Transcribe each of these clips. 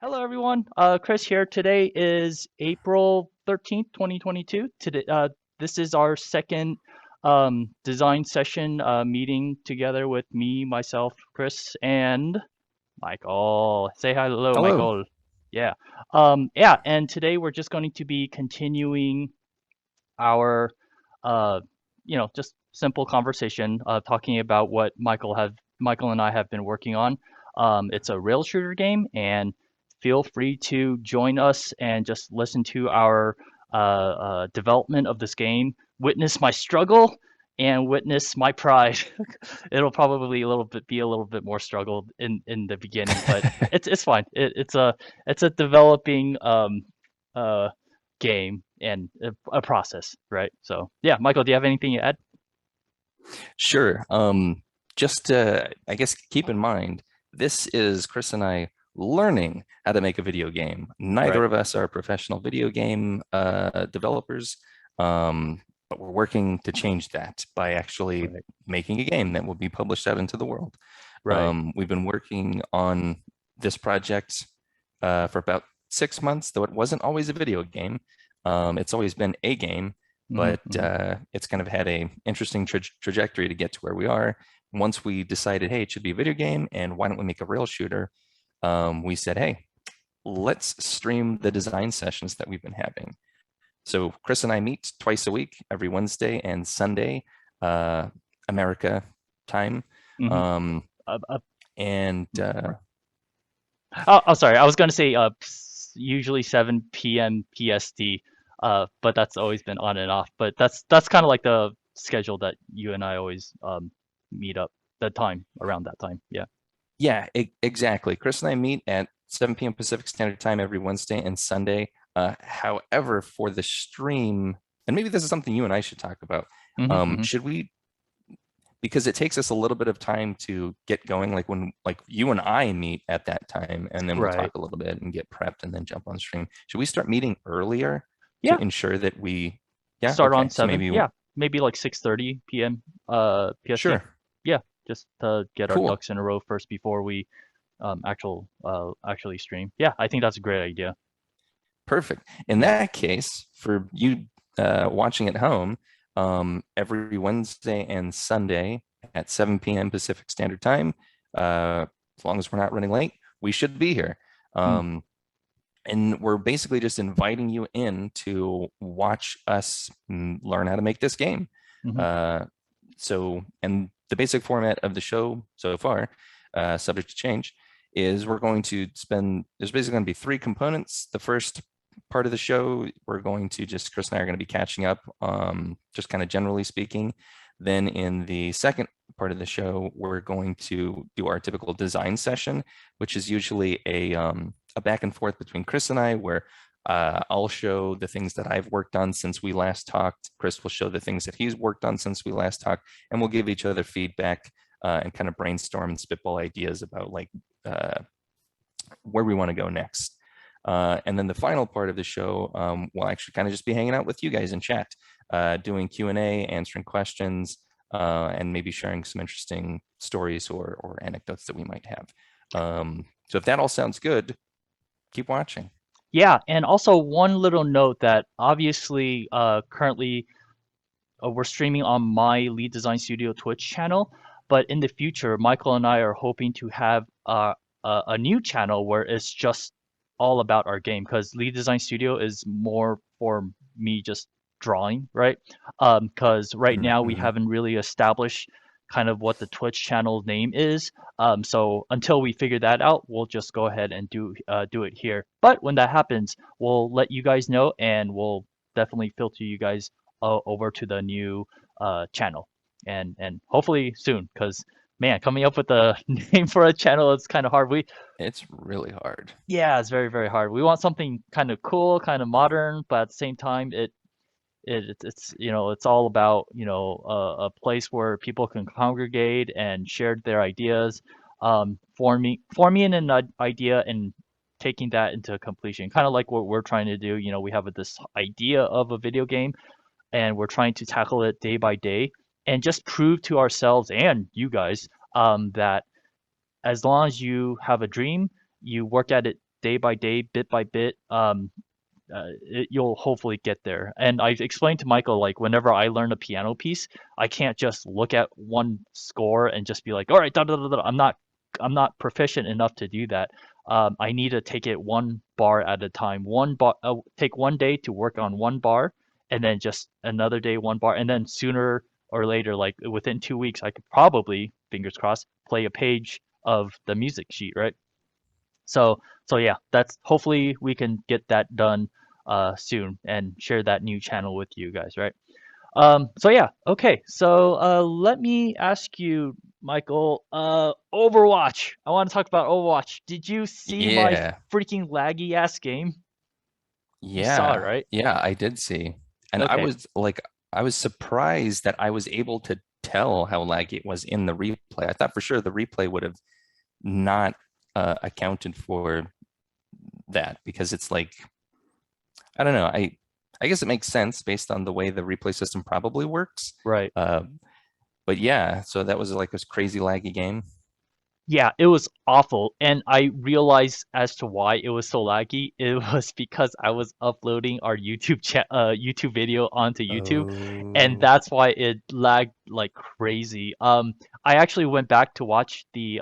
Hello, everyone. Chris here. Today is April 13th, 2022. Today, this is our second design session meeting together with me, myself, Chris, and Michael. Say hello, Hello. Michael. Yeah. Yeah, and today we're just going to be continuing our, uh, just simple conversation, talking about what Michael and I have been working on. It's a rail shooter game, and feel free to join us and just listen to our development of this game, witness my struggle, and witness my pride. It'll probably be a little bit more struggle in the beginning, but it's fine. It's a developing uh game and a process, right? So yeah, Michael, do you have anything to add? Sure. Just I guess keep in mind, this is Chris and I learning how to make a video game. Neither Right, of us are professional video game developers, but we're working to change that by actually right, making a game that will be published out into the world. right. We've been working on this project for about 6 months, though it wasn't always a video game. It's always been a game, Hmm. but Hmm. it's kind of had a interesting trajectory to get to where we are. Once we decided, hey, it should be a video game, and why don't we make a rail shooter? We said, hey, let's stream the design sessions that we've been having. So Chris and I meet twice a week, every Wednesday and Sunday, uh, America time. Hmm. Um, Uh, uh, and oh, sorry. I was gonna say usually 7 p.m. PST, but that's always been on and off. But that's kind of like the schedule that you and I always meet up. The time around that time. Yeah. Yeah, exactly. Chris and I meet at 7 p.m. Pacific Standard Time every Wednesday and Sunday. However, for the stream, and maybe this is something you and I should talk about. Hmm. Hmm. Should we, because it takes us a little bit of time to get going, like when like you and I meet at that time, and then we'll Right. talk a little bit and get prepped and then jump on stream. Should we start meeting earlier Yeah. to ensure that yeah, Start on okay. So 7. maybe, Yeah. Maybe like 6:30 p.m. PST. sure, Yeah. Just to get our cool. ducks in a row first before we actually stream. Yeah, I think that's a great idea. Perfect. In Yeah. that case, for you watching at home, every Wednesday and Sunday at 7 p.m. Pacific Standard Time, as long as we're not running late, we should be here. Mm. Um, and we're basically just inviting you in to watch us learn how to make this game. Hmm. Uh, and the basic format of the show so far, subject to change, is there's basically going to be three components. The first part of the show, we're going to just, Chris and I are going to be catching up, just kind of generally speaking. Then in the second part of the show, we're going to do our typical design session, which is usually a back and forth between Chris and I, where I'll show the things that I've worked on since we last talked. Chris will show the things that he's worked on since we last talked, and we'll give each other feedback and kind of brainstorm and spitball ideas about like where we want to go next. And then the final part of the show, we'll actually kind of just be hanging out with you guys in chat, doing Q&A, answering questions, and maybe sharing some interesting stories or anecdotes that we might have. So if that all sounds good, keep watching. Yeah, and also one little note that obviously currently we're streaming on my Lead Design Studio Twitch channel, but in the future, Michael and I are hoping to have a new channel where it's just all about our game because Lead Design Studio is more for me just drawing, right? Because right now we Mm-hmm. haven't really established kind of what the Twitch channel name is. So until we figure that out, we'll just go ahead and do it here. But when that happens, we'll let you guys know and we'll definitely filter you guys over to the new channel and hopefully soon because man coming up with a name for a channel is kind of hard. We It's really hard. Yeah, it's very hard. We want something kind of cool, kind of modern, but at the same time it's it's all about a place where people can congregate and share their ideas, forming an idea and taking that into completion, kind of like what we're trying to do. We have this idea of a video game and we're trying to tackle it day by day and just prove to ourselves and you guys that as long as you have a dream, you work at it day by day, bit by bit, you'll hopefully get there. And I explained to Michael, like, whenever I learn a piano piece, I can't just look at one score and just be like, all right, da, da, da, da. I'm not proficient enough to do that. I need to take it one bar at a time. One bar, take one day to work on one bar, and then just another day one bar, and then sooner or later, like within 2 weeks, I could probably, fingers crossed, play a page of the music sheet, right? So yeah, that's hopefully we can get that done soon and share that new channel with you guys, right? So yeah, okay. So let me ask you, Michael, Overwatch. I want to talk about Overwatch. Did you see my Yeah. freaking laggy ass game? You saw it, Yeah. right? Yeah, I did see. And Okay. I was surprised that I was able to tell how laggy it was in the replay. I thought for sure the replay would have not accounted for that because it's like, I don't know. I guess it makes sense based on the way the replay system probably works. Right. Uh, but yeah, so that was like this crazy laggy game. Yeah, it was awful. And I realized as to why it was so laggy. It was because I was uploading our YouTube video onto YouTube, and Oh, that's why it lagged like crazy. I actually went back to watch the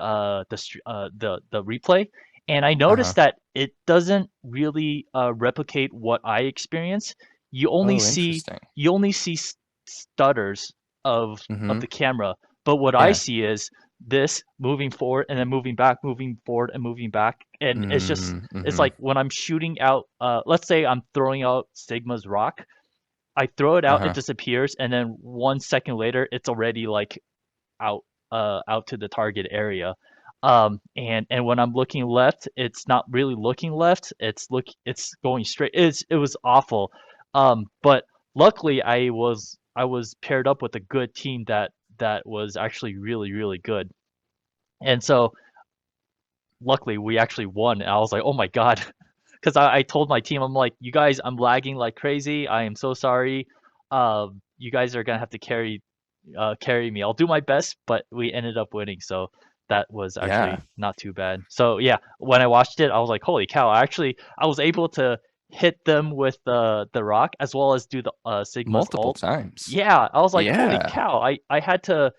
replay, and I uh-huh. noticed that it doesn't really replicate what I experience. You only Oh, see interesting. you only see stutters of Mm-hmm. the camera, but what I Yeah. see is this moving forward and then moving back, moving forward and moving back. And it's Mm-hmm. like when I'm shooting out, let's say I'm throwing out Sigma's rock, I throw it out, it Uh-huh. disappears, and then 1 second later, it's already like out, out to the target area. And when I'm looking left, it's not really looking left. It's going straight. It was awful. But luckily, I was paired up with a good team that was actually really, really good. And so luckily we actually won. And I was like, oh my God. Because I told my team, I'm like, you guys, I'm lagging like crazy. I am so sorry. You guys are gonna have to carry me. I'll do my best, but we ended up winning, so that was Yeah. actually not too bad. So yeah, when I watched it, I was like, holy cow! I was able to hit them with the rock as well as do the Sigma's Multiple ult. times. Yeah, I was like, holy Yeah. cow! I had to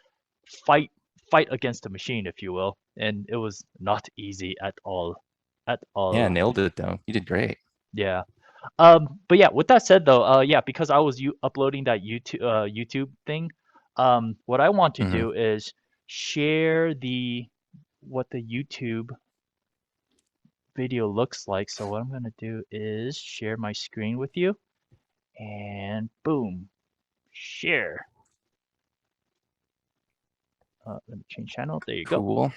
fight fight against a machine, if you will, and it was not easy at all, at Yeah, all. nailed it though. You did great. Yeah. But yeah, with that said though, yeah, because I was uploading that YouTube thing, what I want to Mm-hmm. do is share the what the YouTube video looks like. So what I'm gonna do is share my screen with you, and boom, share. Let me change channel. There you go. Cool.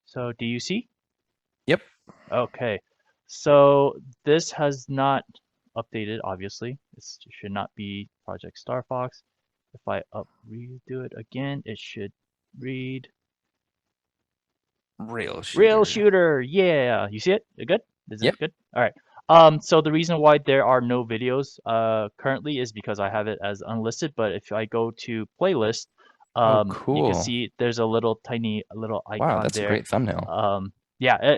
So do you see? Yep. Okay. So this has not updated, obviously. This should not be Project Star Fox. If I redo it again, it should read Rail Rail shooter. Shooter. Yeah, you see it? It good? Is it Yep. good? All right. So the reason why there are no videos currently is because I have it as unlisted. But if I go to playlist, Oh, you can cool. see there's a little tiny little Wow, icon that's a there. great thumbnail. Yeah,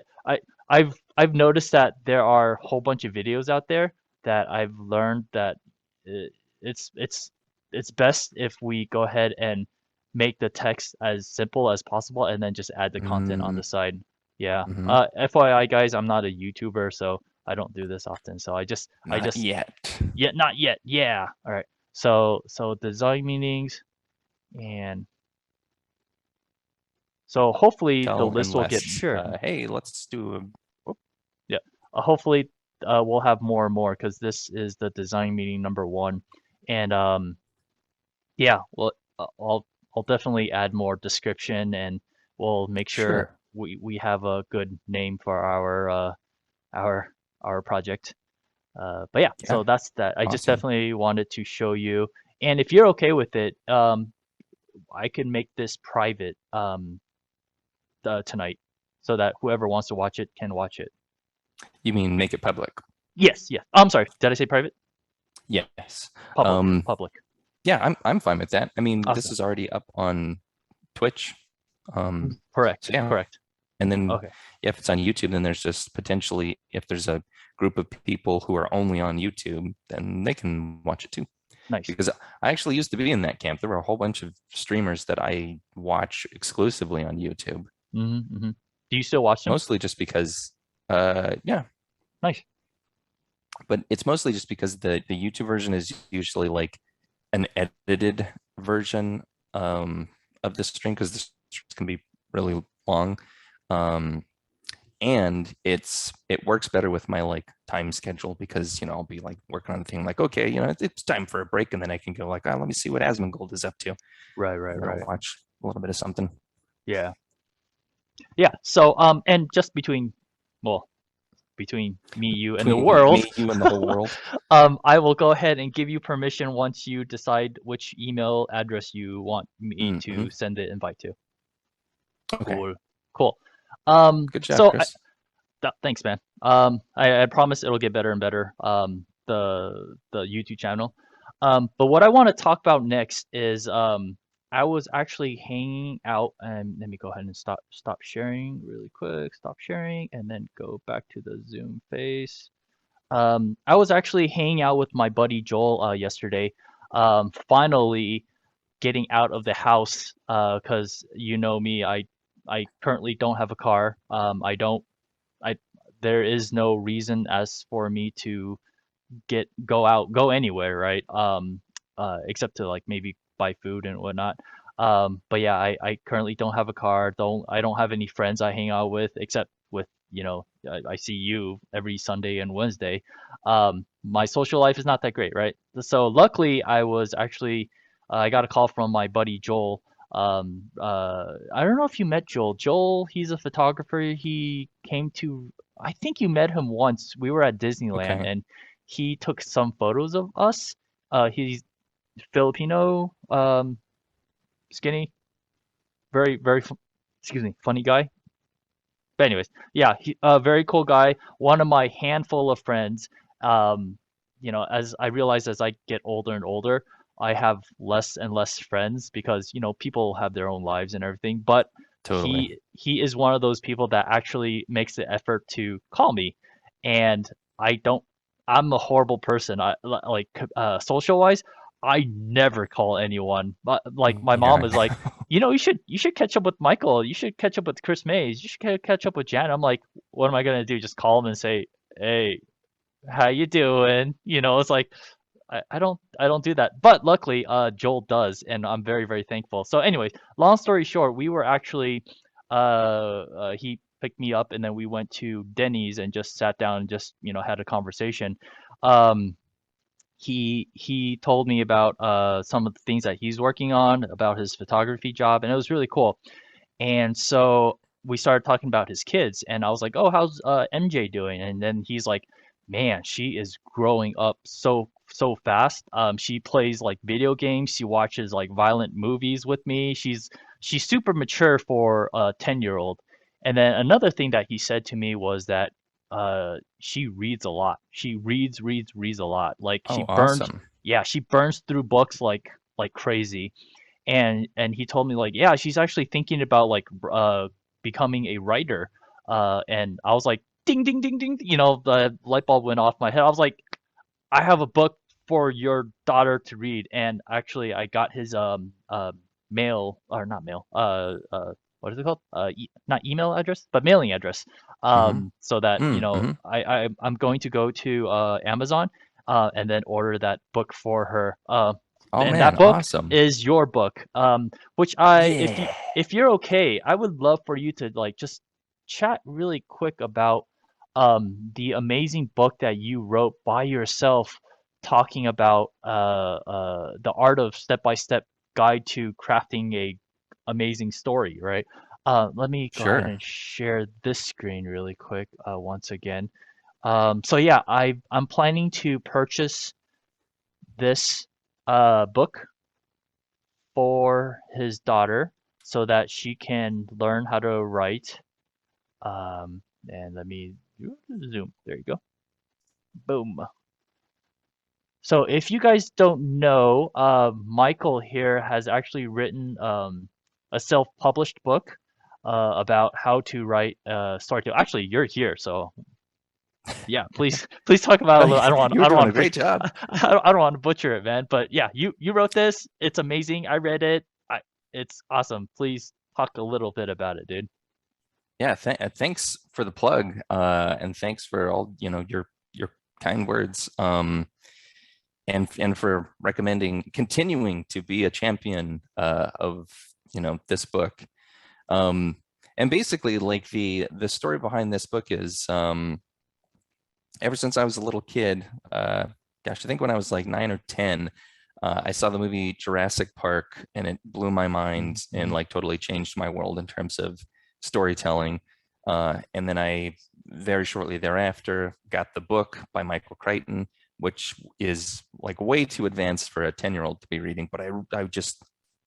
I've noticed that there are a whole bunch of videos out there that I've learned that it, it's it's it's best if we go ahead and make the text as simple as possible and then just add the content on Mm-hmm. the side. Yeah. Mm-hmm. FYI guys, I'm not a YouTuber, so I don't do this often. So I Not just yet. yeah, not yet. Yeah. All right. So design meetings, and so hopefully the Tell list will get unless sure. hey, let's do a whoop. Yeah. Hopefully, we'll have more and more because this is the design meeting number one, and yeah, well, I'll definitely add more description, and we'll make sure Sure. we have a good name for our our project. But yeah, Yeah. so that's that. I just Awesome. definitely wanted to show you, and if you're okay with it, I can make this private tonight, so that whoever wants to watch it can watch it. You mean make it public? Yes, yes. I'm sorry. Did I say private? Yes. Public, Um, public. yeah, I'm fine with that. I mean, this Awesome. is already up on Twitch. Correct, So yeah, correct. And then Okay. if it's on YouTube, then there's just potentially, if there's a group of people who are only on YouTube, then they can watch it too. Nice. Because I actually used to be in that camp. There were a whole bunch of streamers that I watch exclusively on YouTube, Mm-hmm. Do you still watch them? mostly just because, yeah, Nice. but it's mostly just because the YouTube version is usually like an edited version of the stream because the streams can be really long. Um, and it works better with my like time schedule because I'll be like working on a thing like okay it's time for a break and then I can go like let me see what Asmongold is up to Right, and right, then I'll right. watch a little bit of something Yeah. Yeah. So, and just between, well, between me, you, and the between world, me, you, and the whole world. I will go ahead and give you permission once you decide which email address you want me Hmm. to send the invite to. Okay, Cool. Cool. good job, So Chris. thanks, man. I promise it'll get better and better. The YouTube channel. But what I want to talk about next is I was actually hanging out, and let me go ahead and stop sharing really quick. Stop sharing, and then go back to the Zoom face. I was actually hanging out with my buddy Joel yesterday. Finally getting out of the house because you know me, I currently don't have a car. I don't I there is no reason as for me to go anywhere, right? Except to like maybe buy food and whatnot. But yeah, I currently don't have a car. I don't have any friends I hang out with except with I see you every Sunday and Wednesday. My social life is not that great, right? So luckily I got a call from my buddy Joel. I don't know if you met Joel. Joel, he's a photographer. He came to I think you met him once. We were at Disneyland Okay. and he took some photos of us. He's Filipino, skinny, excuse me, funny guy. But anyways, yeah, very cool guy. One of my handful of friends. Um, as I realize as I get older and older, I have less and less friends because people have their own lives and everything. But Totally. he is one of those people that actually makes the effort to call me, and I don't. I'm a horrible person. Like social wise, I never call anyone. But like my mom Yeah. is like, you should catch up with Michael. You should catch up with Chris Mays. You should catch up with Jan. I'm like, what am I gonna do? Just call them and say, hey, how you doing? It's like I don't do that. But luckily, Joel does, and I'm very, very thankful. So anyways, long story short, we were actually he picked me up and then we went to Denny's and just sat down and just, had a conversation. Um he told me about some of the things that he's working on, about his photography job, and it was really cool. And so we started talking about his kids, and I was like, "Oh, how's MJ doing?" And then he's like, "Man, she is growing up so fast. She plays like video games. She watches like violent movies with me. She's super mature for a 10-year-old." And then another thing that he said to me was that she reads a lot. She reads a lot. Like Oh, awesome. she burns through books like crazy. And he told me like yeah she's actually thinking about like becoming a writer, and I was like ding ding ding ding, the light bulb went off my head. I was like, I have a book for your daughter to read. And actually I got his mail, or not mail, what is it called, not email address but mailing address, Hmm. so that Mm-hmm. I'm going to go to Amazon and then order that book for her. Oh And that man, book awesome. is your book, which I Yeah. if you're okay, I would love for you to like just chat really quick about the amazing book that you wrote by yourself, talking about the art of step-by-step guide to crafting a amazing story, right? Let me go ahead Sure. and share this screen really quick once again. So yeah, I'm planning to purchase this book for his daughter so that she can learn how to write. And let me zoom. There you go. Boom. So if you guys don't know, Michael here has actually written a self-published book. about how to write storytelling. Actually, you're here, so yeah, please please talk about it a little. You were I don't doing want a to great job. I don't want to butcher it, man. But yeah, you wrote this. It's amazing. I read it. It's awesome. Please talk a little bit about it, dude. Yeah, thanks for the plug, and thanks for all, your kind words, and for recommending continuing to be a champion of this book. Um, and basically, like the story behind this book is, ever since I was a little kid, gosh, I think when I was like 9 or 10, I saw the movie Jurassic Park, and it blew my mind and Mm-hmm. like totally changed my world in terms of storytelling. And then I very shortly thereafter got the book by Michael Crichton, which is like way too advanced for a 10-year-old to be reading. But I just,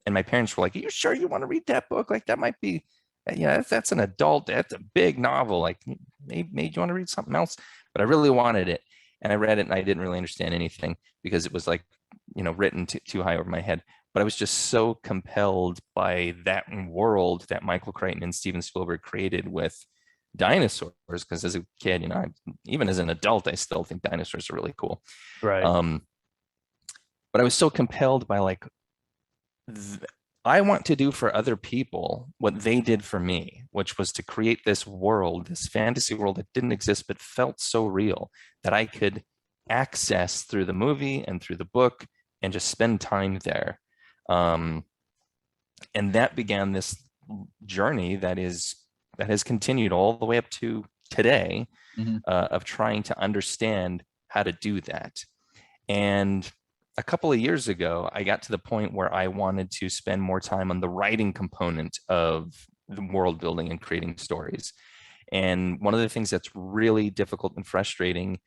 and my parents were like, "Are you sure you want to read that book? Like that might be, yeah, that's an adult, that's a big novel. Like maybe you want to read something else." But I really wanted it. And I read it and I didn't really understand anything because it was like, written too high over my head. But I was just so compelled by that world that Michael Crichton and Steven Spielberg created with dinosaurs. Because as a kid, even as an adult, I still think dinosaurs are really cool. Right. Um, but I was so compelled by like, th- I want to do for other people what they did for me, which was to create this world, this fantasy world that didn't exist but felt so real that I could access through the movie and through the book and just spend time there. Um, and that began this journey that has continued all the way up to today, Mm-hmm. of trying to understand how to do that. And a couple of years ago, I got to the point where I wanted to spend more time on the writing component of the world building and creating stories. And one of the things that's really difficult and frustrating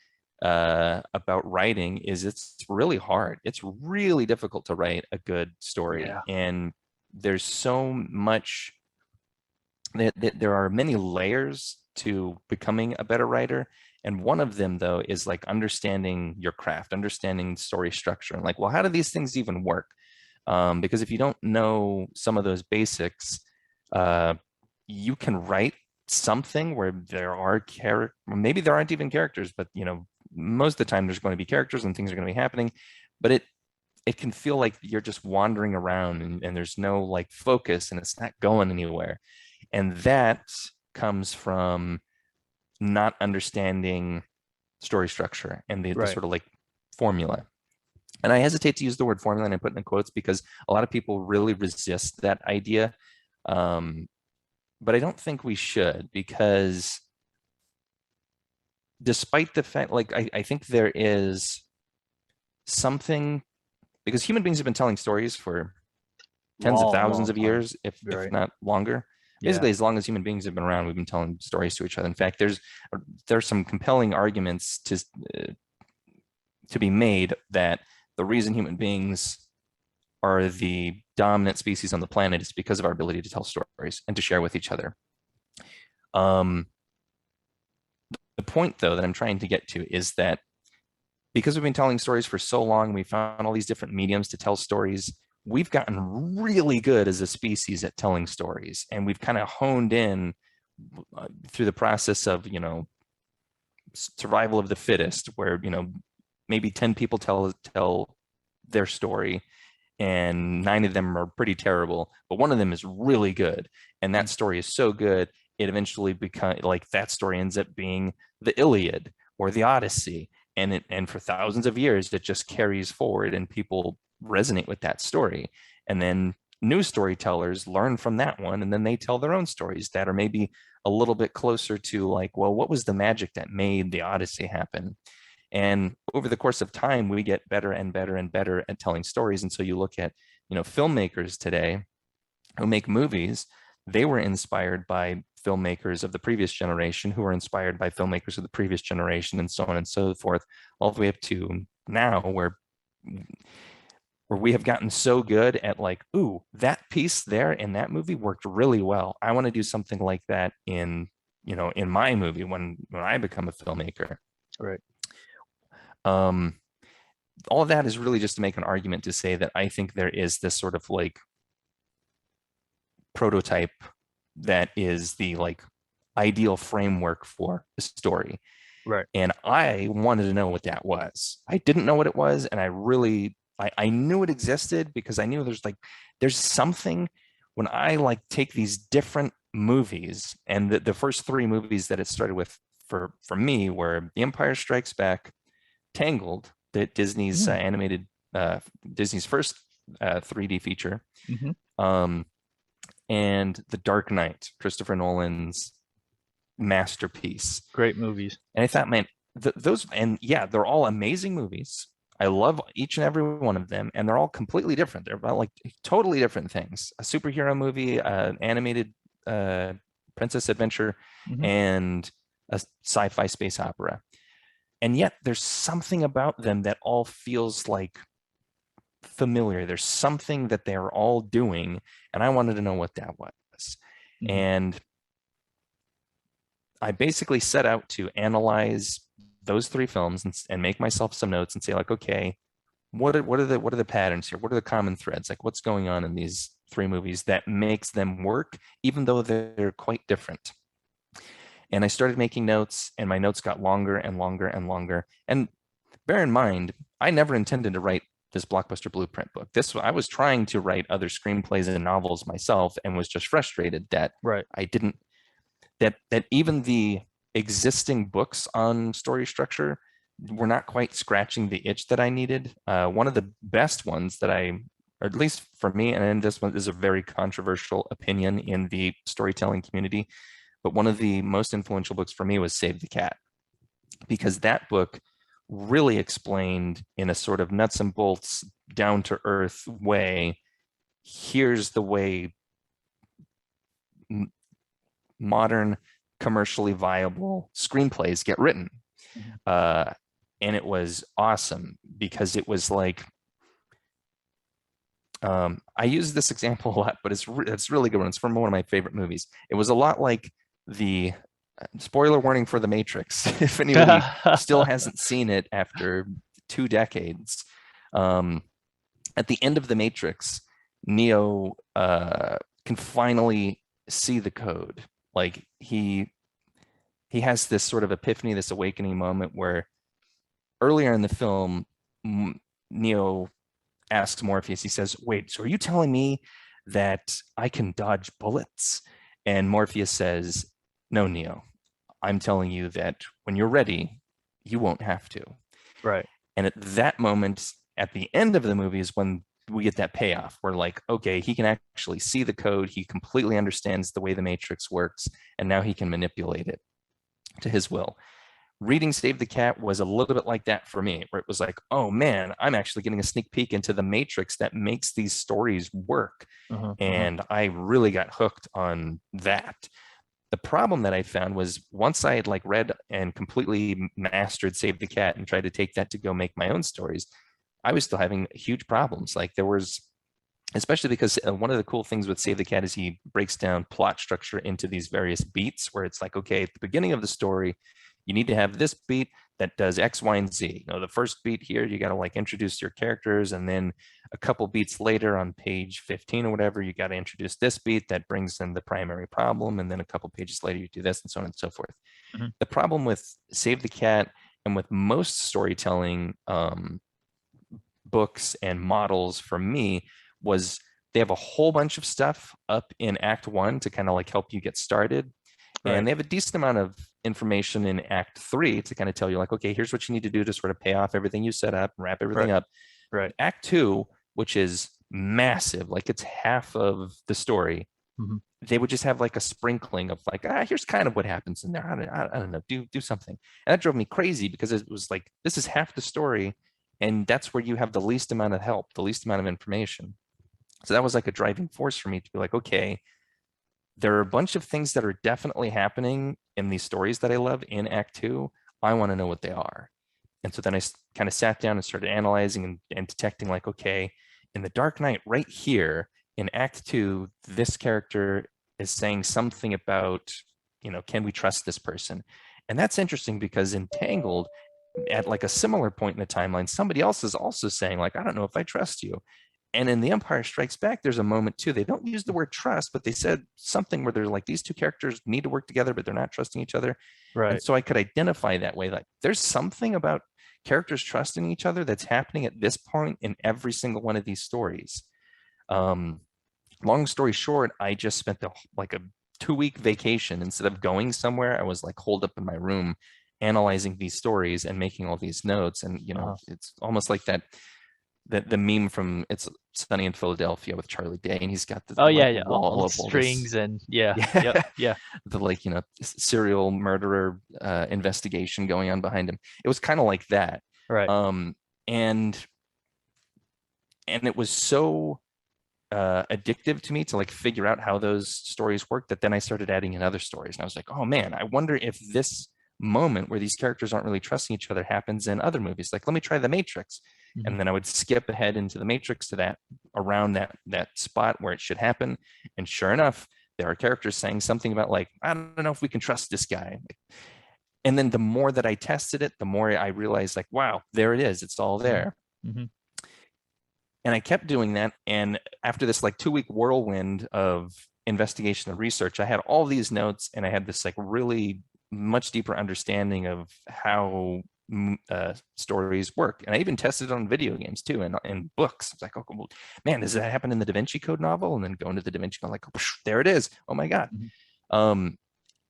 about writing is it's really hard. It's really difficult to write a good story. Yeah. And there's so much, there are many layers to becoming a better writer. And one of them, though, is like understanding your craft, understanding story structure, and like, well, how do these things even work? Because if you don't know some of those basics, uh, you can write something where there are characters, maybe there aren't even characters, but most of the time there's going to be characters and things are going to be happening, but it can feel like you're just wandering around, and there's no like focus and it's not going anywhere. And that comes from not understanding story structure and the Right. sort of like formula. And I hesitate to use the word formula, and I put it in quotes because a lot of people really resist that idea. Um, but I don't think we should, because despite the fact, like, I think there is something, because human beings have been telling stories for tens of Long, thousands long of time. years, if Right. not longer. Yeah. Basically, as long as human beings have been around, we've been telling stories to each other. In fact, there's some compelling arguments to be made that the reason human beings are the dominant species on the planet is because of our ability to tell stories and to share with each other. Um, the point, though, that I'm trying to get to is that because we've been telling stories for so long, we found all these different mediums to tell stories. We've gotten really good as a species at telling stories, and we've kind of honed in through the process of, survival of the fittest, where, maybe 10 people tell their story, and 9 of them are pretty terrible, but one of them is really good. And that story is so good, it eventually becomes like that story ends up being the Iliad or the Odyssey. And for thousands of years, it just carries forward and people resonate with that story. And then new storytellers learn from that one, and then they tell their own stories that are maybe a little bit closer to like, well, what was the magic that made the Odyssey happen? And over the course of time, we get better and better and better at telling stories. And so you look at, filmmakers today who make movies, they were inspired by filmmakers of the previous generation, who were inspired by filmmakers of the previous generation, and so on and so forth, all the way up to now, where we have gotten so good at like, ooh, that piece there in that movie worked really well. I want to do something like that in my movie when I become a filmmaker. Right. Um, all of that is really just to make an argument to say that I think there is this sort of like prototype that is the like ideal framework for a story. Right. And I wanted to know what that was. I didn't know what it was, and I knew it existed because I knew there's something when I like take these different movies, and the first three movies that it started with for me were The Empire Strikes Back, Tangled, that Disney's Mm. animated Disney's first 3D feature, Hmm. um, and The Dark Knight, Christopher Nolan's masterpiece. Great movies. And I thought, man, those, and yeah, they're all amazing movies. I love each and every one of them, and they're all completely different. They're about like totally different things. A superhero movie, animated uh, princess adventure, Hmm. and a sci-fi space opera. And yet there's something about them that all feels like familiar. There's something that they're all doing, and I wanted to know what that was. Hmm. And I basically set out to analyze those three films and make myself some notes and say like, okay, what are the patterns here? What are the common threads? Like what's going on in these three movies that makes them work, even though they're quite different? And I started making notes, and my notes got longer and longer and longer. And bear in mind, I never intended to write this blockbuster blueprint book. This I was trying to write other screenplays and novels myself, and was just frustrated that Right. I didn't that even the existing books on story structure were not quite scratching the itch that I needed. One of the best ones that or at least for me, and this one is a very controversial opinion in the storytelling community, but one of the most influential books for me was Save the Cat, because that book really explained in a sort of nuts and bolts, down to earth way, here's the way modern commercially viable screenplays get written. Mhm. Uh, and it was awesome because it was like, I use this example a lot, but it's really good one. It's from one of my favorite movies. It was a lot like the spoiler warning for The Matrix. If anybody still hasn't seen it after 2 decades, um, at the end of The Matrix, Neo can finally see the code. Like he has this sort of epiphany, this awakening moment where earlier in the film, Neo asks Morpheus, he says, "Wait, so are you telling me that I can dodge bullets?" And Morpheus says, "No, Neo, I'm telling you that when you're ready, you won't have to." Right. And at that moment, at the end of the movie, is when we get that payoff. We're like, okay, he can actually see the code. He completely understands the way the Matrix works, and now he can manipulate it to his will. Reading Save the Cat was a little bit like that for me, where it was like, oh man, I'm actually getting a sneak peek into the Matrix that makes these stories work. Uh-huh, uh-huh. And I really got hooked on that. The problem that I found was once I had like read and completely mastered Save the Cat and tried to take that to go make my own stories, I was still having huge problems. Like there was, especially because one of the cool things with Save the Cat is he breaks down plot structure into these various beats where it's like, okay, at the beginning of the story, you need to have this beat that does X, Y, and Z. You know, the first beat here, you got to like introduce your characters, and then a couple beats later on page 15 or whatever, you got to introduce this beat that brings in the primary problem, and then a couple pages later, you do this, and so on and so forth. Mhm. The problem with Save the Cat and with most storytelling books and models for me was they have a whole bunch of stuff up in Act One to kind of like help you get started. And Right. they have a decent amount of information in Act Three to kind of tell you, like, okay, here's what you need to do to sort of pay off everything you set up, wrap everything Right. up. Right. Act Two, which is massive, like it's half of the story, Hmm. they would just have like a sprinkling of like, here's kind of what happens in there. I don't know, do something. And that drove me crazy because it was like, this is half the story. And that's where you have the least amount of help, the least amount of information. So that was like a driving force for me to be like, okay, there are a bunch of things that are definitely happening in these stories that I love in Act Two. I want to know what they are. And so then I kind of sat down and started analyzing and detecting, like, okay, in The Dark Knight, right here in Act Two, this character is saying something about, can we trust this person? And that's interesting because in Tangled, at like a similar point in the timeline, somebody else is also saying, like, I don't know if I trust you. And in The Empire Strikes Back, there's a moment too. They don't use the word trust, but they said something where they're like, these two characters need to work together, but they're not trusting each other. And Right. so I could identify that way. Like there's something about characters trusting each other that's happening at this point in every single one of these stories. Um, Long story short, I just spent like a 2 week vacation. Instead of going somewhere, I was like holed up in my room analyzing these stories and making all these notes. And Uh-huh. it's almost like the meme from It's Sunny in Philadelphia with Charlie Day, and he's got the Oh yeah, like yeah. All wall the of all this, strings and yeah. yeah, Yep. Yeah. the like serial murderer investigation going on behind him. It was kind of like that. Right. um and it was so addictive to me to like figure out how those stories work that then I started adding in other stories, and I was like, oh man, I wonder if this moment where these characters aren't really trusting each other happens in other movies. Like, let me try The Matrix. Hmm. And then I would skip ahead into The Matrix to that, around that spot where it should happen, and sure enough, there are characters saying something about like, I don't know if we can trust this guy. And then the more that I tested it, the more I realized like, wow, there it is, it's all Hmm. there. Hmm. And I kept doing that. And after this like 2 week whirlwind of investigation and research, I had all these notes, and I had this like really much deeper understanding of how stories work. And I even tested it on video games too, and books. It's like, oh, well, man, does that happen in the Da Vinci Code novel? And then go into the Da Vinci Code, like, there it is. Oh my God. Hmm. Um,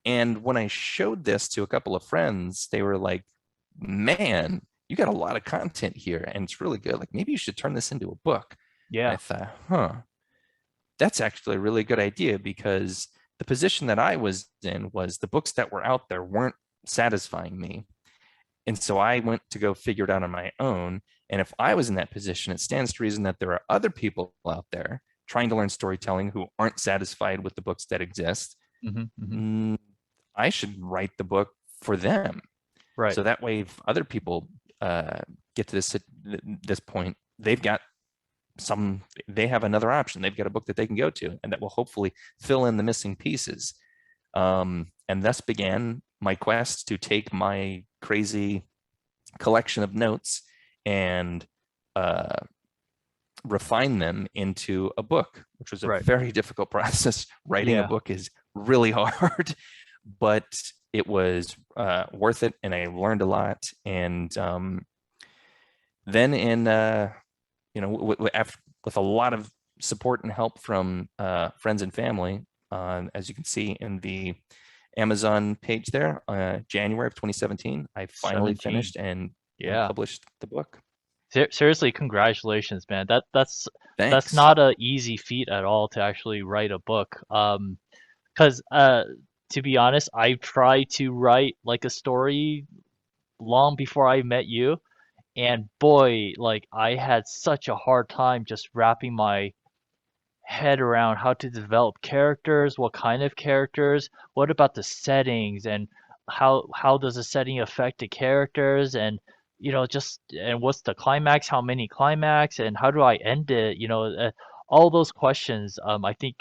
and when I showed this to a couple of friends, they were like, man, you got a lot of content here and it's really good. Like, maybe you should turn this into a book. And I Yeah. thought, that's actually a really good idea, because the position that I was in was the books that were out there weren't satisfying me. And so I went to go figure it out on my own. And if I was in that position, it stands to reason that there are other people out there trying to learn storytelling who aren't satisfied with the books that exist. Hmm. Hmm. Mm, I should write the book for them. Right. So that way, if other people get to this point, they have another option. They've got a book that they can go to, and that will hopefully fill in the missing pieces. And thus began my quest to take my crazy collection of notes and uh, refine them into a book, which was a Right. very difficult process. Writing a Yeah. book is really hard, but it was worth it, and I learned a lot. And then with a lot of support and help from friends and family, as you can see in the Amazon page there, January of 2017, I finally 17. finished and Yeah. published the book. Seriously, congratulations, man. That's Thanks. not a easy feat at all to actually write a book. 'Cause to be honest, I tried to write like a story long before I met you, and boy, like I had such a hard time just wrapping my head around how to develop characters, what kind of characters, what about the settings, and how does the setting affect the characters, and just and what's the climax, how many climax, and how do I end it? All those questions, I think,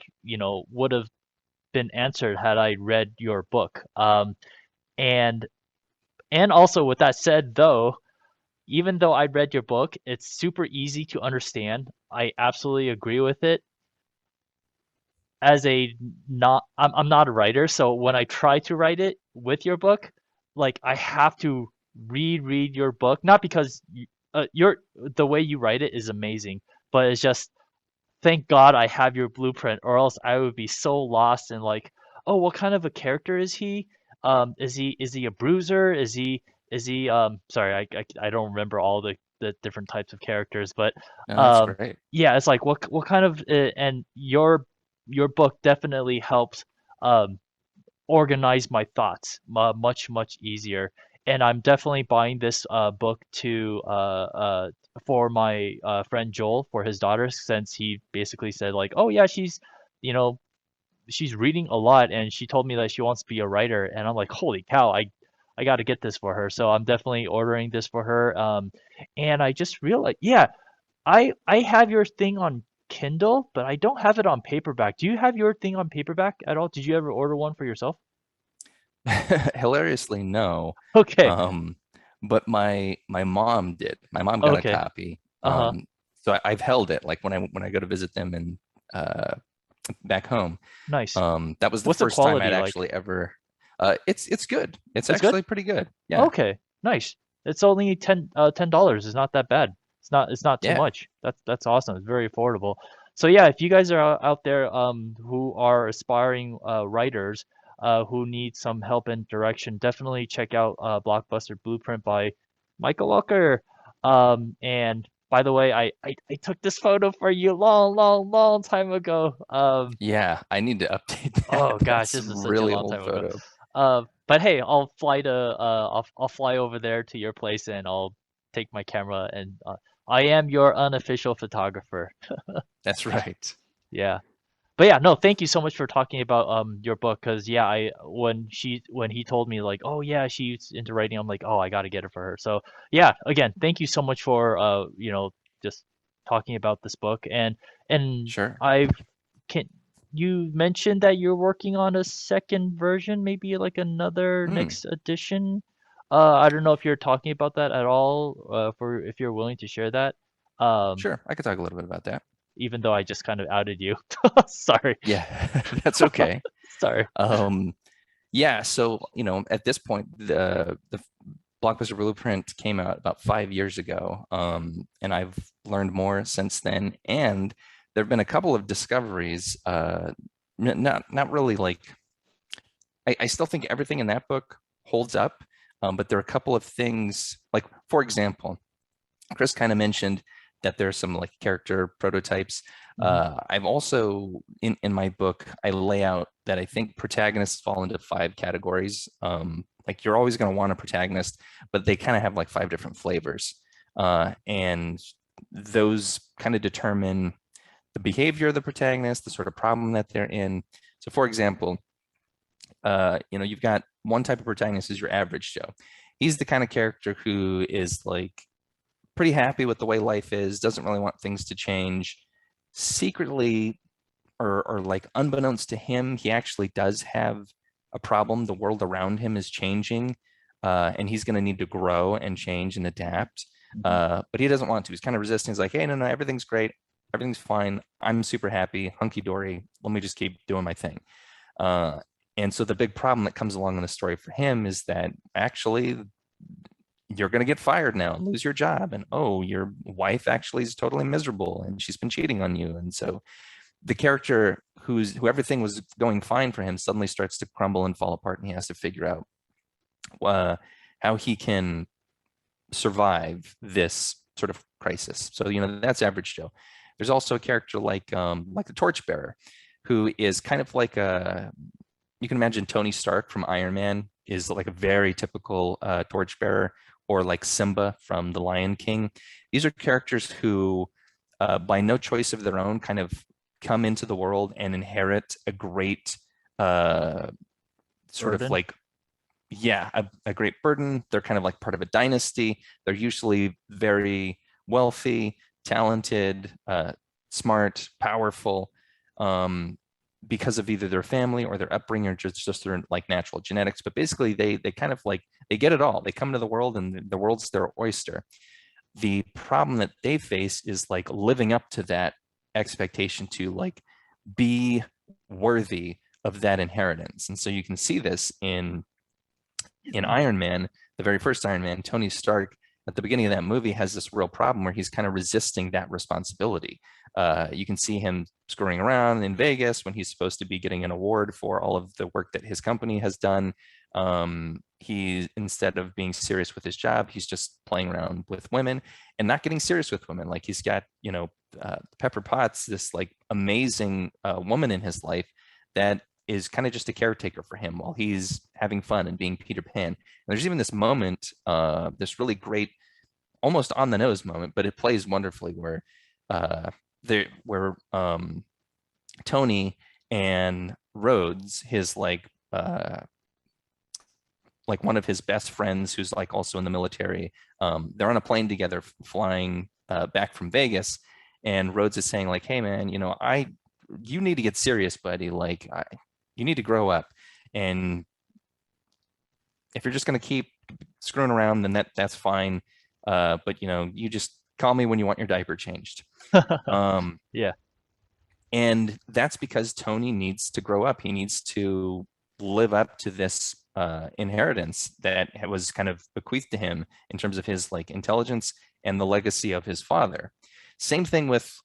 would have been answered had I read your book. And also with that said, though, even though I read your book, it's super easy to understand. I absolutely agree with it. As a not I'm not a writer, so when I try to write it with your book, like I have to reread your book, not because your the way you write it is amazing, but it's just thank God I have your blueprint, or else I would be so lost in like, oh, what kind of a character is he? Is he a bruiser? Is he sorry, I don't remember all the different types of characters, but No, that's um great. yeah, it's like what kind of and your book definitely helps um organize my thoughts much easier. And I'm definitely buying this book to for my friend Joel for his daughter, since he basically said like, oh yeah, you know she's reading a lot, and she told me that she wants to be a writer, and I'm like, holy cow, I got to get this for her. So I'm definitely ordering this for her. And I just realized, yeah, I have your thing on Kindle, but I don't have it on paperback. Do you have your thing on paperback at all? Did you ever order one for yourself? Hilariously, no. Okay. Um, but my mom did. My mom got a Okay. copy. Uh-huh. So I've held it like when I go to visit them and uh, back home. Nice. That was the What's the first time I'd quality like? actually ever. It's good. It's It's good? actually pretty good. Yeah, Okay, nice. It's only $10. It's not that bad. It's not too yeah, much. That's awesome. It's very affordable. So yeah, if you guys are out there who are aspiring writers who need some help and direction, definitely check out Blockbuster Blueprint by Michael Walker. And by the way, I took this photo for you long, long, long time ago. yeah. I need to update that. Oh gosh, That's a this is such a really long old time ago. photo. But hey, I'll fly over there to your place and I'll take my camera and I am your unofficial photographer. That's right. Yeah. But yeah, no, thank you so much for talking about your book because yeah, I when he told me like, oh yeah, she's into writing, I'm like, oh, I gotta get it for her. So yeah, again, thank you so much for just talking about this book and Sure. I've can you mentioned that you're working on a second version, maybe like another Hmm. next edition. I don't know if you're talking about that at all, for if you're willing to share that. Um, Sure. I could talk a little bit about that. even though I just kind of outed you. Sorry. Yeah, that's okay. Sorry. Um, yeah. So at this point, the Blockbuster Blueprint came out about 5 years ago, and I've learned more since then. And there have been a couple of discoveries. Not really like I still think everything in that book holds up, but there are a couple of things like, for example, Chris kind of mentioned that there's some like character prototypes. Hmm. I've also in my book I lay out that I think protagonists fall into five categories. Like you're always going to want a protagonist, but they kind of have like five different flavors, and those kind of determine the behavior of the protagonist, the sort of problem that they're in. So, for example, you've got one type of protagonist is your average Joe. He's the kind of character who is like pretty happy with the way life is, doesn't really want things to change. Secretly, or like unbeknownst to him, he actually does have a problem. The world around him is changing, and he's going to need to grow and change and adapt. Hmm. But he doesn't want to. He's kind of resisting. He's like, hey, no, no, everything's great. Everything's fine. I'm super happy, hunky dory. Let me just keep doing my thing. Uh, and so the big problem that comes along in the story for him is that actually you're going to get fired now and lose your job. And oh, your wife actually is totally miserable and she's been cheating on you. And so the character who everything was going fine for him suddenly starts to crumble and fall apart, and he has to figure out how he can survive this sort of crisis. So that's average Joe. There's also a character like the Torchbearer, who is kind of like a you can imagine Tony Stark from Iron Man is like a very typical torchbearer, or like Simba from The Lion King. These are characters who, by no choice of their own, kind of come into the world and inherit a great uh, sort of Burden. like, yeah, a great burden. They're kind of like part of a dynasty. They're usually very wealthy, talented, smart, powerful. Because of either their family or their upbringing or just their like natural genetics. But basically they kind of like they get it all. They come into the world and the world's their oyster. The problem that they face is like living up to that expectation to like be worthy of that inheritance. And so you can see this in Iron Man, the very first Iron Man. Tony Stark at the beginning of that movie has this real problem where he's kind of resisting that responsibility. You can see him screwing around in Vegas when he's supposed to be getting an award for all of the work that his company has done. He, instead of being serious with his job, he's just playing around with women and not getting serious with women. Like he's got, Pepper Potts, this like amazing woman in his life that is kind of just a caretaker for him while he's having fun and being Peter Pan. And there's even this moment, this really great, almost on the nose moment, but it plays wonderfully where Tony and Rhodes, his like one of his best friends who's like also in the military, they're on a plane together flying back from Vegas, and Rhodes is saying like, hey man, you need to get serious, buddy. Like you need to grow up. And if you're just going to keep screwing around, then that's fine. But you just call me when you want your diaper changed. Um, Yeah. and that's because Tony needs to grow up. He needs to live up to this inheritance that was kind of bequeathed to him in terms of his like intelligence and the legacy of his father. Same thing with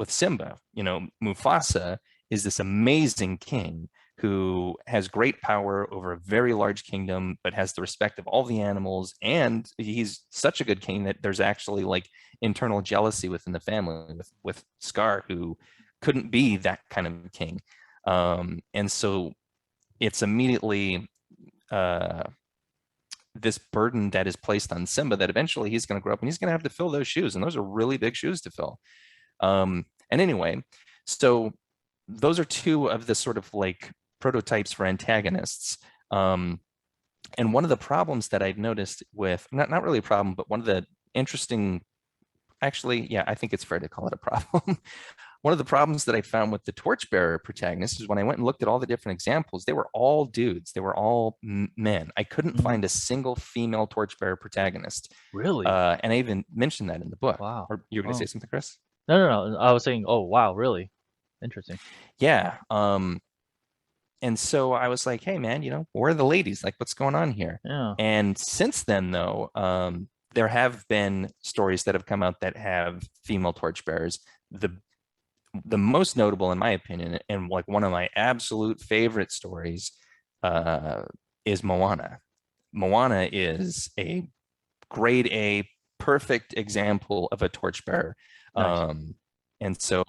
Simba. You know, Mufasa is this amazing king who has great power over a very large kingdom, but has the respect of all the animals. And he's such a good king that there's actually like internal jealousy within the family with Scar, who couldn't be that kind of king. And so it's immediately uh, this burden that is placed on Simba that eventually he's going to grow up and he's going to have to fill those shoes. And those are really big shoes to fill. And anyway, so those are two of the sort of like prototypes for antagonists. And one of the problems that I've noticed with, not really a problem, but one of the interesting, actually, yeah, I think it's fair to call it a problem. One of the problems that I found with the torchbearer protagonists is when I went and looked at all the different examples, they were all dudes. They were all men. I couldn't Mm, find a single female torchbearer protagonist. really? And I even mentioned that in the book. Wow. Or you were going to say Oh. something, Chris? No, no, no. I was saying, oh, wow, really? Interesting. Yeah. And so I was like, hey, man, where are the ladies? Like, what's going on here? Yeah. And since then, though, there have been stories that have come out that have female torchbearers. The most notable, in my opinion, and like one of my absolute favorite stories, is Moana. Moana is a grade A, perfect example of a torchbearer. Nice. And so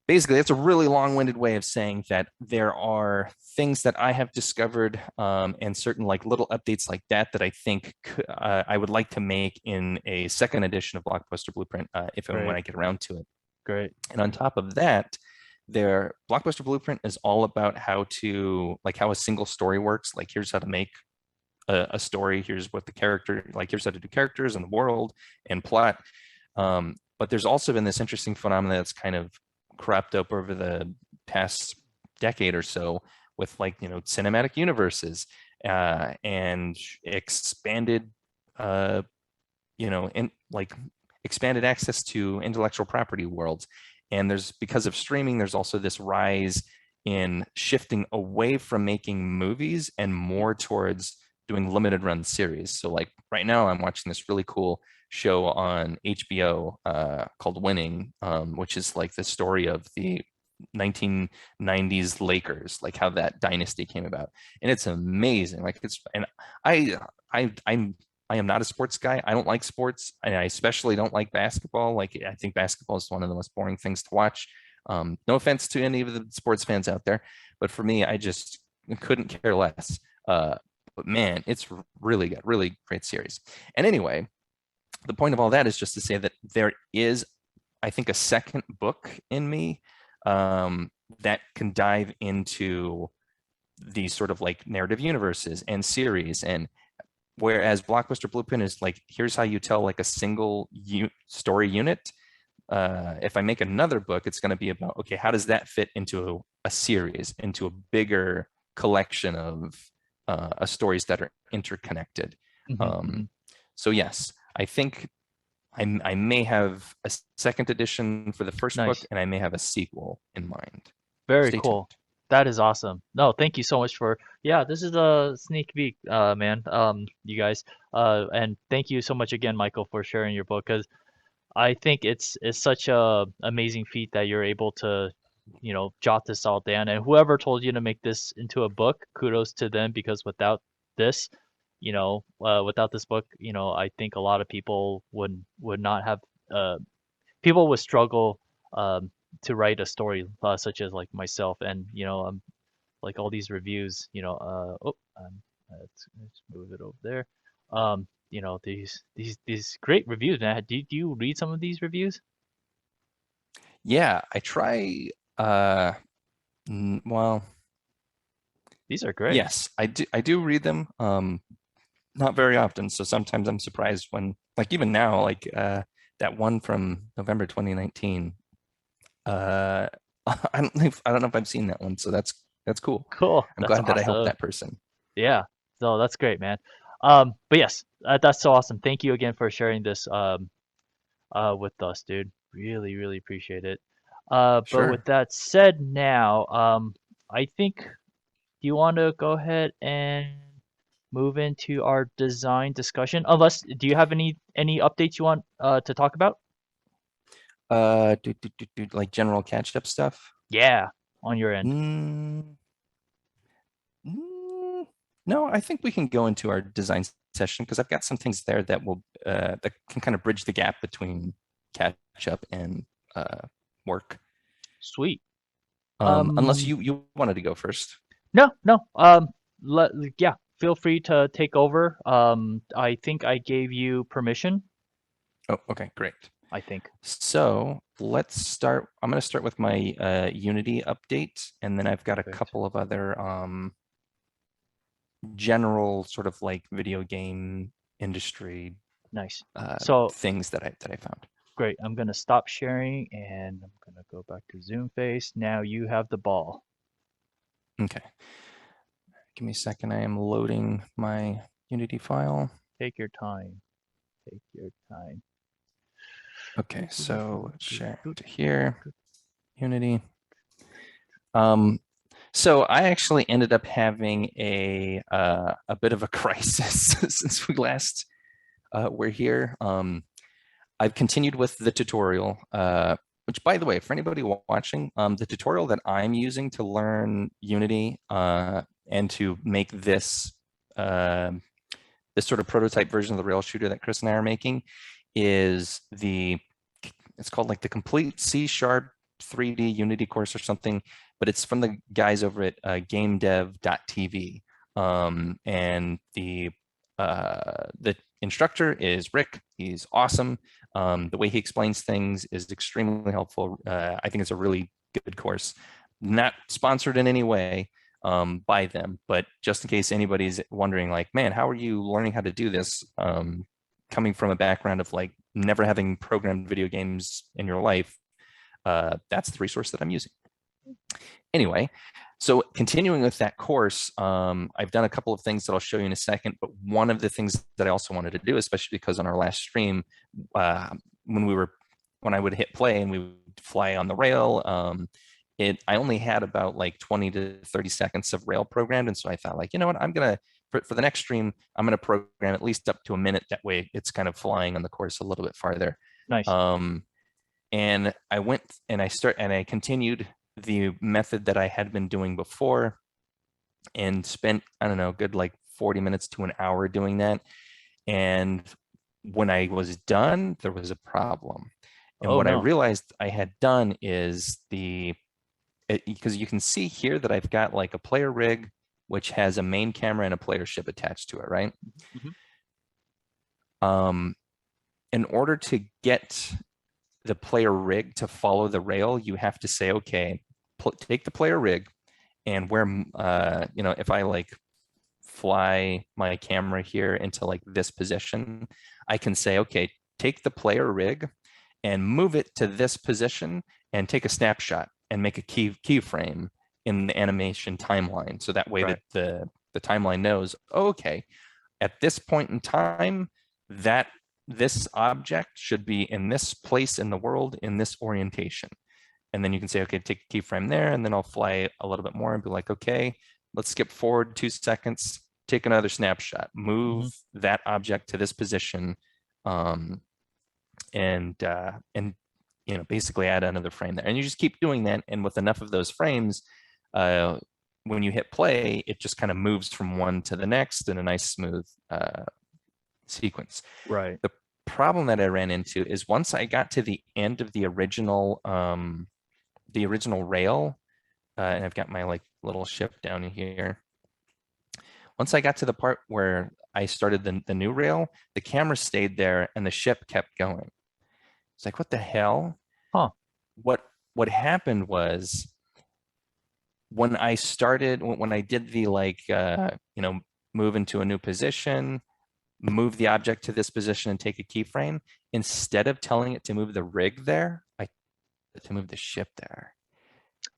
basically, that's a really long-winded way of saying that there are things that I have discovered, and certain like little updates like that that I think I would like to make in a second edition of Blockbuster Blueprint, if and when Great. I get around to it. Great. And on top of that, their Blockbuster Blueprint is all about how a single story works. Like, here's how to make a story. Here's what the character, like, here's how to do characters and the world and plot. But there's also been this interesting phenomenon that's kind of cropped up over the past decade or so with cinematic universes, and expanded, in like expanded access to intellectual property worlds. And because of streaming, there's also this rise in shifting away from making movies and more towards doing limited run series. So like right now I'm watching this really cool show on HBO, called Winning, which is like the story of the 1990s Lakers, like how that dynasty came about. And it's amazing. I I am not a sports guy. I don't like sports, and I especially don't like basketball. Like, I think basketball is one of the most boring things to watch. No offense to any of the sports fans out there, but for me, I just couldn't care less. But man, it's really good, really great series. And anyway, the point of all that is just to say that there is, I think, a second book in me, that can dive into these sort of like narrative universes and series. And whereas Blockbuster Blueprint is like, here's how you tell like a single story unit. If I make another book, it's going to be about, okay, how does that fit into a series, into a bigger collection of stories that are interconnected. Hmm. Hmm. Um, so yes, I think I may have a second edition for the first book, Nice. and I may have a sequel in mind. Very Stay cool. tuned. That is awesome. No, thank you so much for, yeah, this is a sneak peek, man. You guys. And thank you so much again, Michael, for sharing your book, because I think it's such a amazing feat that you're able to, jot this all down. And whoever told you to make this into a book, kudos to them, because without this, without this book, I think a lot of people would not have, people would struggle, to write a story, such as like myself, and like all these reviews, let's move it over there. These great reviews, man. Do you read some of these reviews? Yeah, I try. Well, These are great. yes, I do. I do read them. Not very often. So sometimes I'm surprised when, like, even now, like, that one from November 2019. Uh, I don't know if I've seen that one. So that's cool. Cool. I'm That's glad that I helped awesome. that person. Yeah. So that's great, man. But yes, that's so awesome. Thank you again for sharing this with us, dude. Really, really appreciate it. But with Sure. that said, now, I think, do you want to go ahead and move into our design discussion? Unless, do you have any updates you want to talk about? Like general catch-up stuff. Yeah, on your end. Mm, mm, no, I think we can go into our design session because I've got some things there that will that can kind of bridge the gap between catch up and work. Sweet. Unless Um, you wanted to go first. no, no. Let, yeah, feel free to take over. I think I gave you permission. Oh, okay, great. I think. So let's start. I'm going to start with my Unity update, and then I've got a Perfect. couple of other general sort of like video game industry Nice. So things that I found. great. I'm gonna stop sharing and I'm gonna go back to Zoom face. Now you have the ball. Okay, give me a second. I am loading my Unity file. Take your time. Take your time. Okay, so share to here, Unity. So I actually ended up having a bit of a crisis since we last were here. I've continued with the tutorial, which, by the way, for anybody watching, the tutorial that I'm using to learn Unity and to make uh, this sort of prototype version of the rail shooter that Chris and I are making is it's called like the complete C# 3D Unity course or something, but it's from the guys over at gamedev.tv. And the instructor is Rick. He's awesome. The way he explains things is extremely helpful. I think it's a really good course. Not sponsored in any way by them, but just in case anybody's wondering, like, man, how are you learning how to do this? Coming from a background of like never having programmed video games in your life, that's the resource that I'm using. Anyway, so continuing with that course, I've done a couple of things that I'll show you in a second, but one of the things that I also wanted to do, especially because on our last stream, uh, when I would hit play and we would fly on the rail, I only had about like 20 to 30 seconds of rail programmed. And so I thought, like, you know what, for the next stream, I'm going to program at least up to a minute. That way it's kind of flying on the course a little bit farther. Nice. And I went and I continued the method that I had been doing before and spent, I don't know, good like 40 minutes to an hour doing that. And when I was done, there was a problem. And Oh what I no. realized I had done is because you can see here that I've got like a player rig, which has a main camera and a player ship attached to it, right? Mhm. In order to get the player rig to follow the rail, you have to say, okay, take the player rig and if I like fly my camera here into like this position, I can say, okay, take the player rig and move it to this position and take a snapshot and make a keyframe in the animation timeline. So that way Right. that the timeline knows, oh, okay, at this point in time, that this object should be in this place in the world in this orientation. And then you can say, okay, take a keyframe there, and then I'll fly a little bit more and be like, okay, let's skip forward 2 seconds, take another snapshot, move Mhm. that object to this position, and basically add another frame there. And you just keep doing that, and with enough of those frames, when you hit play, it just kind of moves from one to the next in a nice smooth sequence. Right. The problem that I ran into is once I got to the end of the original rail, and I've got my like little ship down here. Once I got to the part where I started the new rail, the camera stayed there and the ship kept going. It's like, what the hell? Huh. What happened was when I did the like move into a new position, move the object to this position and take a keyframe, instead of telling it to move the rig there, I to move the ship there.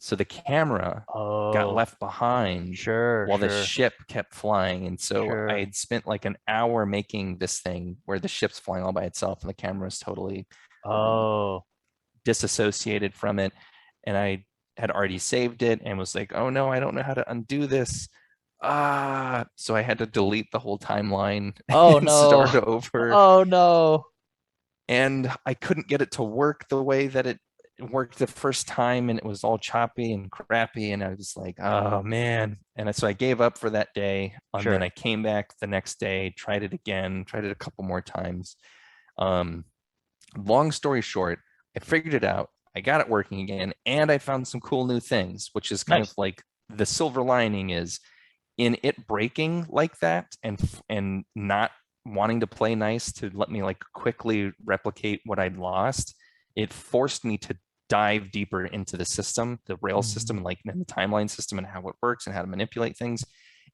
So the camera got Oh, left behind sure, while the sure, ship kept flying. And so I sure. had spent like an hour making this thing where the ship's flying all by itself and the camera is totally Oh, disassociated from it. And I had already saved it and was like, oh no, I don't know how to undo this. So I had to delete the whole timeline oh and start no. over. Oh no. And I couldn't get it to work the way that it worked the first time, and it was all choppy and crappy. And I was like, oh man. And so I gave up for that day. And then Sure. I came back the next day, tried it again, tried it a couple more times. Um, Long story short, I figured it out. I got it working again, and I found some cool new things, which is kind of Nice. like the silver lining is in it breaking like that and not wanting to play nice to let me like quickly replicate what I'd lost. It forced me to dive deeper into the system, the rail Hmm. system, like in the timeline system and how it works and how to manipulate things.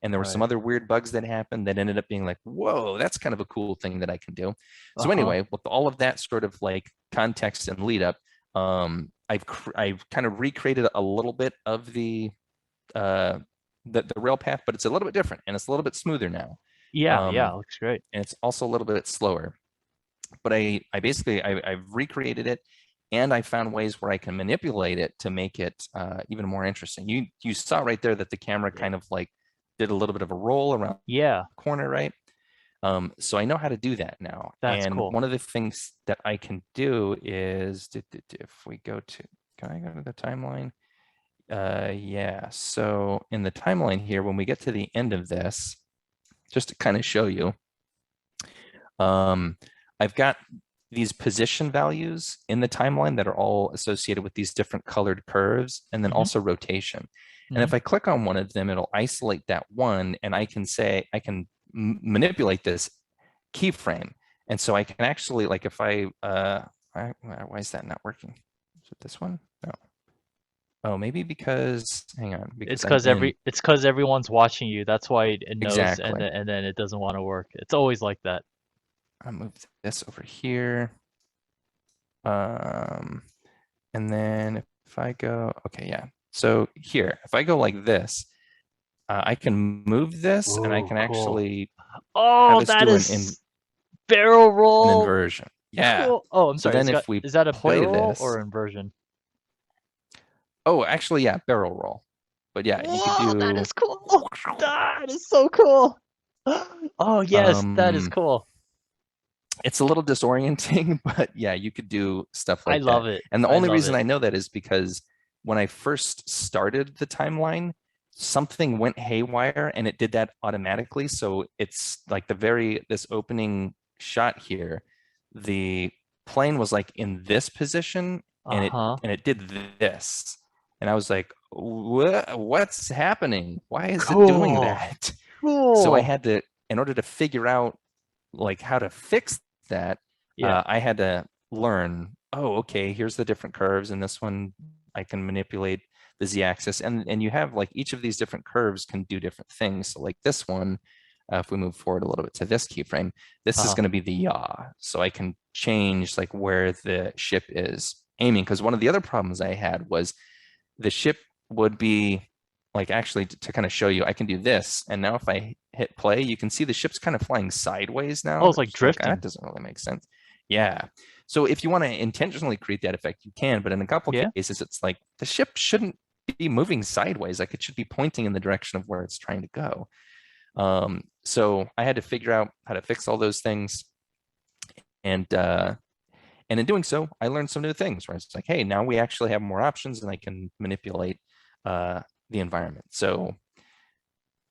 And there were some Right. other weird bugs that happened that ended up being like, whoa, that's kind of a cool thing that I can do. So Uh-huh. anyway, with all of that sort of like context and lead up, I've kind of recreated a little bit of uh, the rail path, but it's a little bit different and it's a little bit smoother now. Yeah, yeah, Um, looks great. and it's also a little bit slower. But I basically I've recreated it, and I found ways where I can manipulate it to make it even more interesting. You saw right there that the camera Yeah. kind of like did a little bit of a roll around Yeah, the corner, right? So I know how to do that now. that's And cool. one of the things that I can do is if we go to, can I go to the timeline? Yeah. So in the timeline here, when we get to the end of this, just to kind of show you, um, I've got these position values in the timeline that are all associated with these different colored curves and then Hmm. also rotation. And Hmm. if I click on one of them, it'll isolate that one and I can say, I can manipulate this keyframe. And so I can actually, like if why is that not working? Is it this one? No. Oh, maybe because, hang on, because I'm in, It's because everyone's watching you. That's why it knows, exactly. and then it doesn't want to work. It's always like that. I'll move this over here. Um, and then if I go, okay, yeah. So here, if I go like this, I can move this and I Ooh, can cool. actually have Oh, us that do is barrel an roll. inversion. Yeah. Cool. Oh, I'm So sorry. then if we Is that a play barrel roll this, or inversion? oh, actually, yeah, barrel roll. But yeah, you could Whoa, that do, is cool. That is so cool. Oh, yes, that is um, cool. it's a little disorienting, but yeah, you could do stuff I like that. love it. And the I only love reason it. I know that is because when I first started the timeline, something went haywire and it did that automatically. So it's like this opening shot here, the plane was like in this position and it Uh-huh. and it did this. And I was like, what's happening? Why is it doing Cool. that? So I Cool. had to, in order to figure out like how to fix that, Yeah. I had to learn, oh, okay, here's the different curves, and this one I can manipulate the z-axis, and you have like each of these different curves can do different things. So like this one, if we move forward a little bit to this keyframe, this is Uh-huh. going to be the yaw. So I can change like where the ship is aiming. Because one of the other problems I had was the ship would be like actually to kind of show you, I can do this. And now if I hit play, you can see the ship's kind of flying sideways Oh, now. it's like It's like, drifting. that doesn't really make sense. Yeah. So if you want to intentionally create that effect, you can. But in a couple Yeah. cases, it's like the ship shouldn't be moving sideways. Like it should be pointing in the direction of where it's trying to go. So I had to figure out how to fix all those things. And in doing so, I learned some new things where it's like, hey, now we actually have more options and I can manipulate uh, the environment. So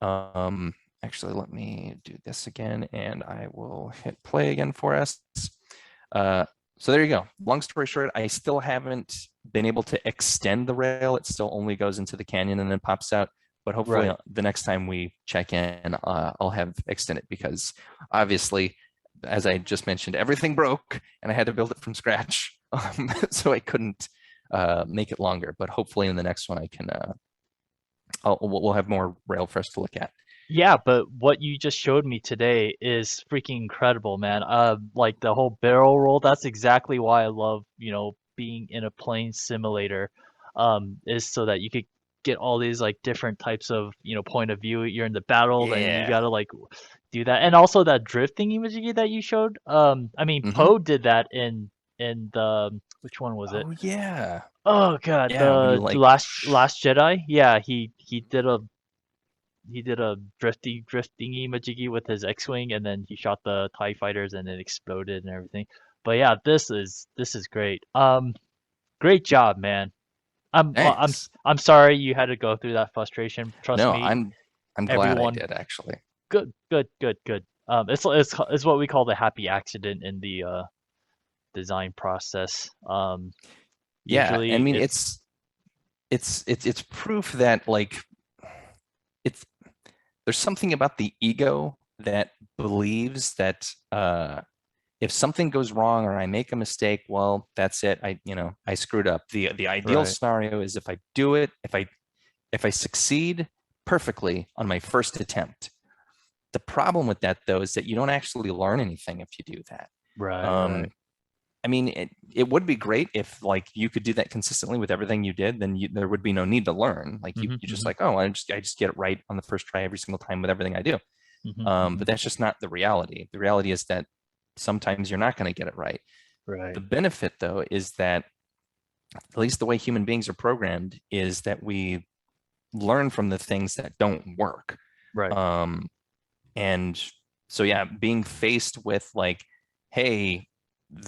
actually, let me do this again and I will hit play again for us. Uh, so there you go. Long story short, I still haven't been able to extend the rail. It still only goes into the canyon and then pops out. But hopefully Right. the next time we check in, I'll have extended because obviously, as I just mentioned, everything broke and I had to build it from scratch. So I couldn't make it longer. But hopefully in the next one, I can we'll have more rail for us to look at. Yeah, but what you just showed me today is freaking incredible, man. Like the whole barrel roll, that's exactly why I love, being in a plane simulator. is so that you could get all these like different types of point of view. You're in the battle, then you Yeah. gotta like do that, and also that drifting emoji that you showed. I mean, Hmm. Poe did that in the which one was it? Oh yeah. Oh God, Yeah. When you the like, last Jedi. Yeah, he did a drifting majiggy with his X-wing, and then he shot the TIE fighters, and it exploded and everything. But yeah, this is great. Great job, man. thanks. I'm sorry you had to go through that frustration. Trust No, me, I'm glad I everyone. did actually. Good, good, good, good. It's what we call the happy accident in the design process. Yeah. I Usually mean, it's it's proof that like it's there's something about the ego that believes that if something goes wrong or I make a mistake, well, that's it. I screwed up. The ideal right. scenario is if I do it, if I succeed perfectly on my first attempt. The problem with that though is that you don't actually learn anything if you do that. Right, Um, right. I mean, it would be great if like you could do that consistently with everything you did, then there would be no need to learn. Like Mhm, you just mhm, like, oh, I just get it right on the first try every single time with everything I do. mhm, But mhm. that's just not the reality. The reality is that sometimes you're not going to get it right. Right, The benefit though is that at least the way human beings are programmed is that we learn from the things that don't work. right. Um, and so yeah, being faced with like, hey,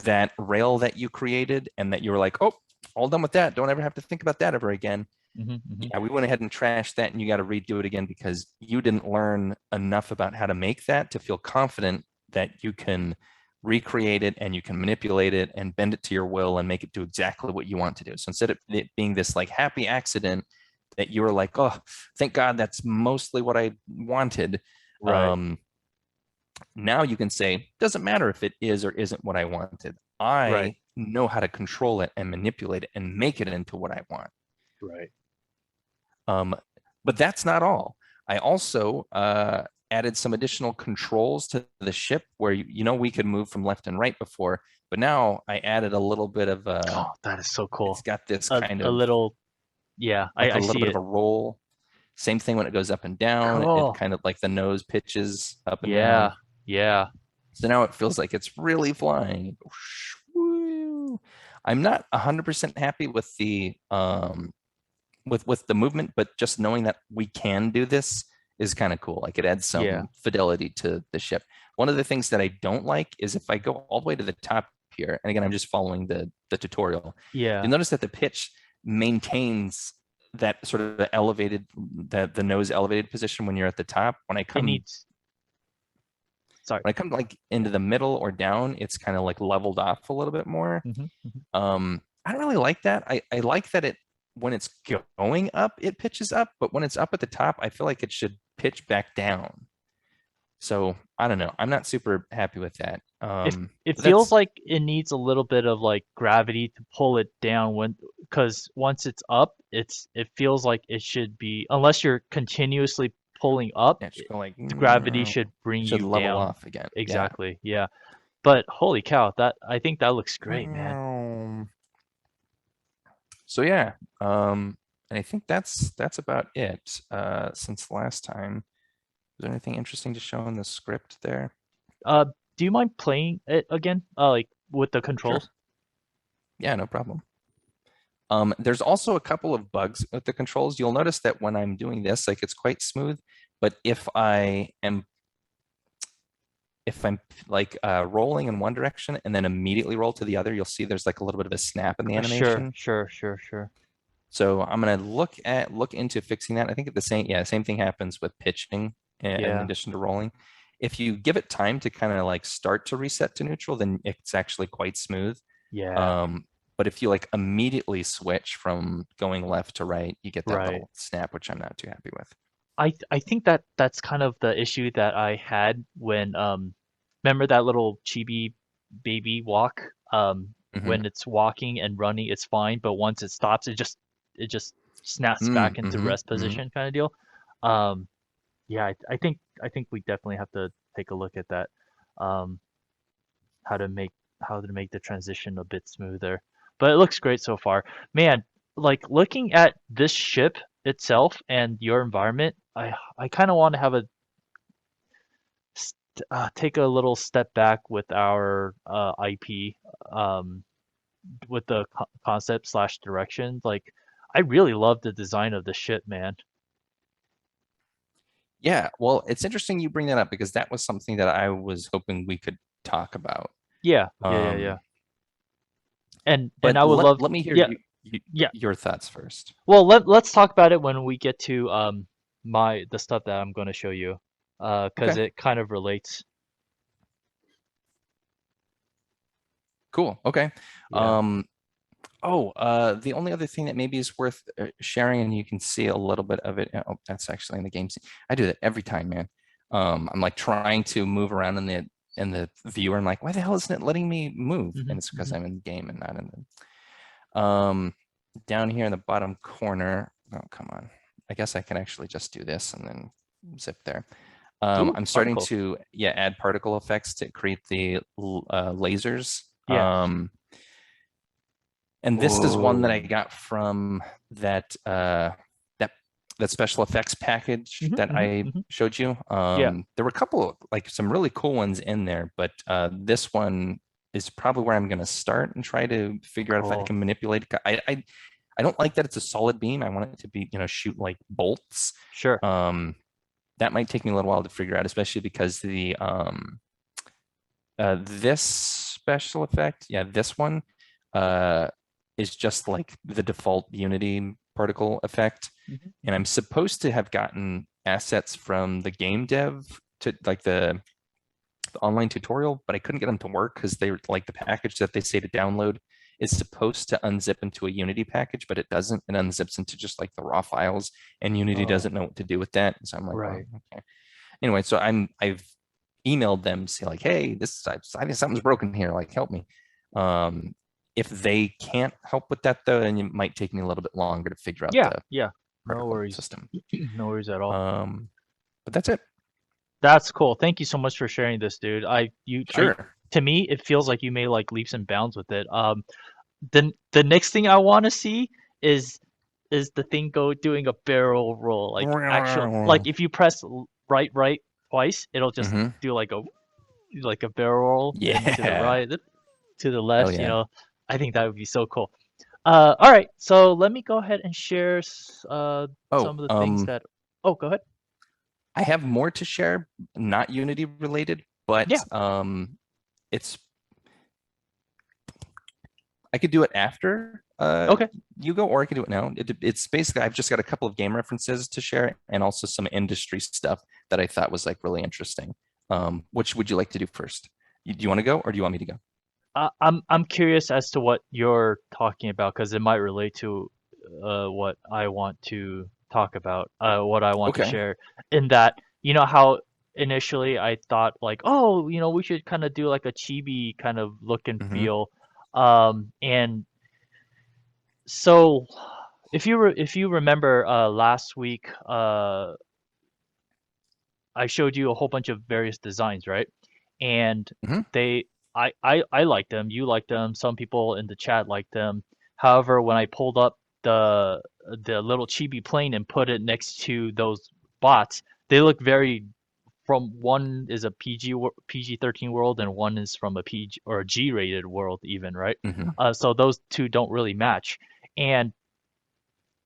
that rail that you created and that you were like, oh, all done with that. Don't ever have to think about that ever again. Mhm, mhm. Yeah, we went ahead and trashed that and you got to redo it again because you didn't learn enough about how to make that to feel confident that you can recreate it and you can manipulate it and bend it to your will and make it do exactly what you want to do. So instead of it being this like happy accident that you were like, oh, thank God that's mostly what I wanted. Right, Um, Now you can say, doesn't matter if it is or isn't what I wanted. right, I know how to control it and manipulate it and make it into what I want. right. Um, but that's not all. I also added some additional controls to the ship where we could move from left and right before, but now I added a little bit of Oh, that is so it's cool. got this A kind a of little, yeah, like a I little see bit of it. a roll. Same thing when it goes up and down. It Cool. kind of like the nose pitches up and down. Yeah, yeah. So now it feels like it's really flying. Woo. I'm not 100% happy with the with the movement, but just knowing that we can do this is kind of cool. Like it adds Yeah, some fidelity to the ship. One of the things that I don't like is if I go all the way to the top here, and again, I'm just following the tutorial, yeah. you'll notice that the pitch maintains that sort of elevated the nose elevated position when you're at the top. It needs, sorry. When I come like into the middle or down, it's kind of like leveled off a little bit more. Mhm, mhm. I don't really like that. I like that it when it's going up, it pitches up, but when it's up at the top, I feel like it should pitch back down. So I don't know. I'm not super happy with that. It But feels that's like it needs a little bit of like gravity to pull it down because once it's up, it feels like it should be, unless you're continuously pulling up, yeah, just go like the gravity should bring should you level down. off again. Yeah. Exactly. Yeah. But holy cow, I think that looks great, man. So yeah, and I think that's about it. Since last time, is there anything interesting to show in the script there? Uh, do you mind playing it again? Like with the Sure. controls? Yeah, no problem. There's also a couple of bugs with the controls. You'll notice that when I'm doing this, like it's quite smooth, but if I'm like rolling in one direction and then immediately roll to the other, you'll see there's like a little bit of a snap in the Sure, animation. sure, sure, sure. So I'm gonna look into fixing that. I think the same thing happens with pitching in Yeah, addition to rolling. If you give it time to kind of like start to reset to neutral, then it's actually quite smooth. yeah, Um, but if you like immediately switch from going left to right, you get that right. little snap, which I'm not too happy with. I think that's kind of the issue that I had when remember that little chibi baby walk? Hmm. When it's walking and running, it's fine, but once it stops, it just snaps back into Hmm. rest Hmm. position kind of deal. Um, yeah, I think we definitely have to take a look at that. Um, how to make how to make the transition a bit smoother. But it looks great so far. Man, like looking at this ship itself and your environment, I kind of want to have a take a little step back with our IP, um, with the concept slash direction. Like, I really love the design of the ship, man. Yeah, well, it's interesting you bring that up because that was something that I was hoping we could talk about. Yeah, yeah, yeah, yeah. Um, And but I would love, let me hear yeah, yeah. your thoughts first. Well, let's talk about it when we get to the stuff that I'm going to show you, because Okay, it kind of relates. cool. Okay. Yeah. Um, the only other thing that maybe is worth sharing, and you can see a little bit of it. Oh, that's actually in the game scene. I do that every time, man. I'm like trying to move around in the viewer. I'm like, why the hell isn't it letting me move? And Hmm. it's because Hmm. I'm in the game and not in the down here in the bottom corner. Oh, come on. I guess I can actually just do this and then zip there. Ooh, I'm starting particle. to add particle effects to create the lasers. Yeah. And this is one that I Oh. got from that that that special effects package Hmm. that Hmm. I Hmm. showed you. Yeah. There were a couple of, like some really cool ones in there, but this one is probably where I'm going to start and try to figure out if I Cool. can manipulate it. I don't like that it's a solid beam. I want it to be, shoot like bolts. Sure. Um, that might take me a little while to figure out, especially because this special effect, yeah, this one uh, is just like the default Unity particle effect. Hmm. And Hmm. I'm supposed to have gotten assets from the game dev to like the online tutorial, but I couldn't get them to work because they were like the package that they say to download is supposed to unzip into a Unity package, but it doesn't. It unzips into just like the raw files, and Unity Oh, doesn't know what to do with that. So I'm like, well, right. okay. Anyway, so I've emailed them to say like, hey, I think something's broken here. Like, help me. Um, if they can't help with that though, then it might take me a little bit longer to figure out Yeah, the yeah. No particle worries. system. No worries at all. Um, but that's it. That's cool. Thank you so much for sharing this, dude. Sure. To me, it feels like you made like leaps and bounds with it. The next thing I want to see is the thing go doing a barrel roll, like actual, like if you press right twice, it'll just Hmm. do like a barrel roll and to the Yeah. right, to the Hell left, yeah. I think that would be so cool. All right, so let me go ahead and share Oh, some of the things that. Oh, go ahead. I have more to share, not Unity related, but Yeah. it's I could do it after Okay. you go, or I could do it now. It's basically I've just got a couple of game references to share and also some industry stuff that I thought was like really interesting. Which would you like to do first? Do you want to go or do you want me to go? I'm curious as to what you're talking about because it might relate to what I want to talk about, what I want to Okay. share. In that, you know how initially I thought like, oh, we should kind of do like a chibi kind of look and Hmm. feel. And so if you remember last week, I showed you a whole bunch of various designs, right? And Hmm. they, I like them. You like them. Some people in the chat like them. However, when I pulled up the little chibi plane and put it next to those bots, they look very from one is a PG-13 world and one is from a PG or a G-rated world even, right? Hmm. So those two don't really match. And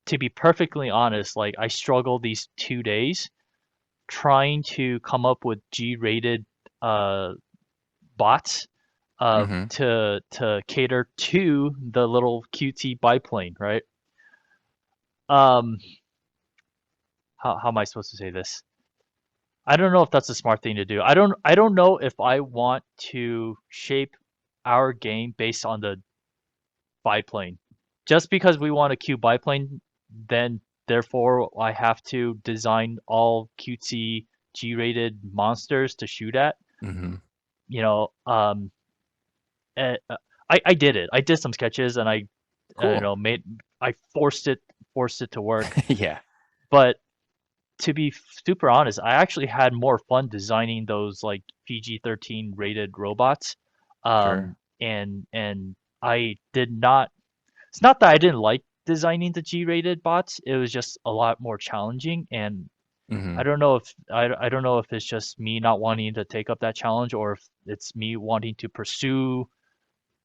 to be perfectly honest, like I struggled these 2 days trying to come up with G-rated uh, bots Hmm. to cater to the little cutesy biplane, right? Um, how am I supposed to say this? I don't know if that's a smart thing to do. I don't know if I want to shape our game based on the biplane. Just because we want a cute biplane, then therefore I have to design all cutesy G-rated monsters to shoot at. Hmm. You know, uh, I did it. I did some sketches and Cool. made I forced it to work. Yeah. But to be super honest, I actually had more fun designing those like PG-13 rated robots. Sure. And I did not. It's not that I didn't like designing the G-rated bots. It was just a lot more challenging, and Hmm. I don't know if it's just me not wanting to take up that challenge, or if it's me wanting to pursue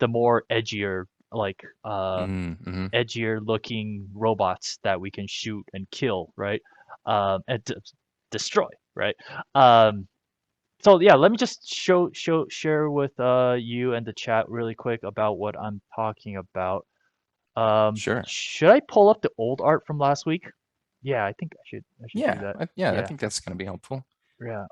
the more edgier, like Hmm. edgier looking robots that we can shoot and kill, right? And destroy, right? Um, so yeah, let me just share with you and the chat really quick about what I'm talking about. Sure. Should I pull up the old art from last week? Yeah, I should do Yeah. that. Yeah. I Yeah. think that's going to be helpful. Yeah.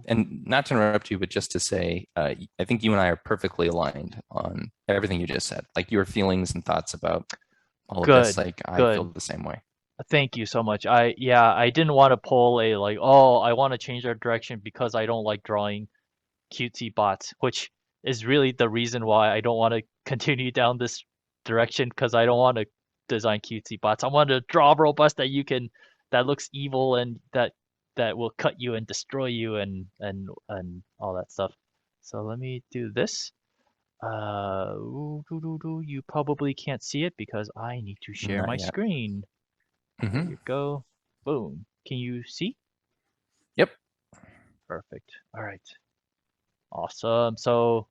And not to interrupt you, but just to say, I think you and I are perfectly aligned on everything you just said. Like your feelings and thoughts about all of this, Good. like I feel Good. the same way. Thank you so much. I didn't want to pull a like, oh, I want to change our direction because I don't like drawing cutesy bots, which is really the reason why I don't want to continue down this direction because I don't want to design cutesy bots. I want to draw robots that looks evil and that will cut you and destroy you and all that stuff. So let me do this. You probably can't see it because I need to share Not my yet. screen. There Hmm. you go. Boom. Can you see? Yep. Perfect. All right. Awesome. So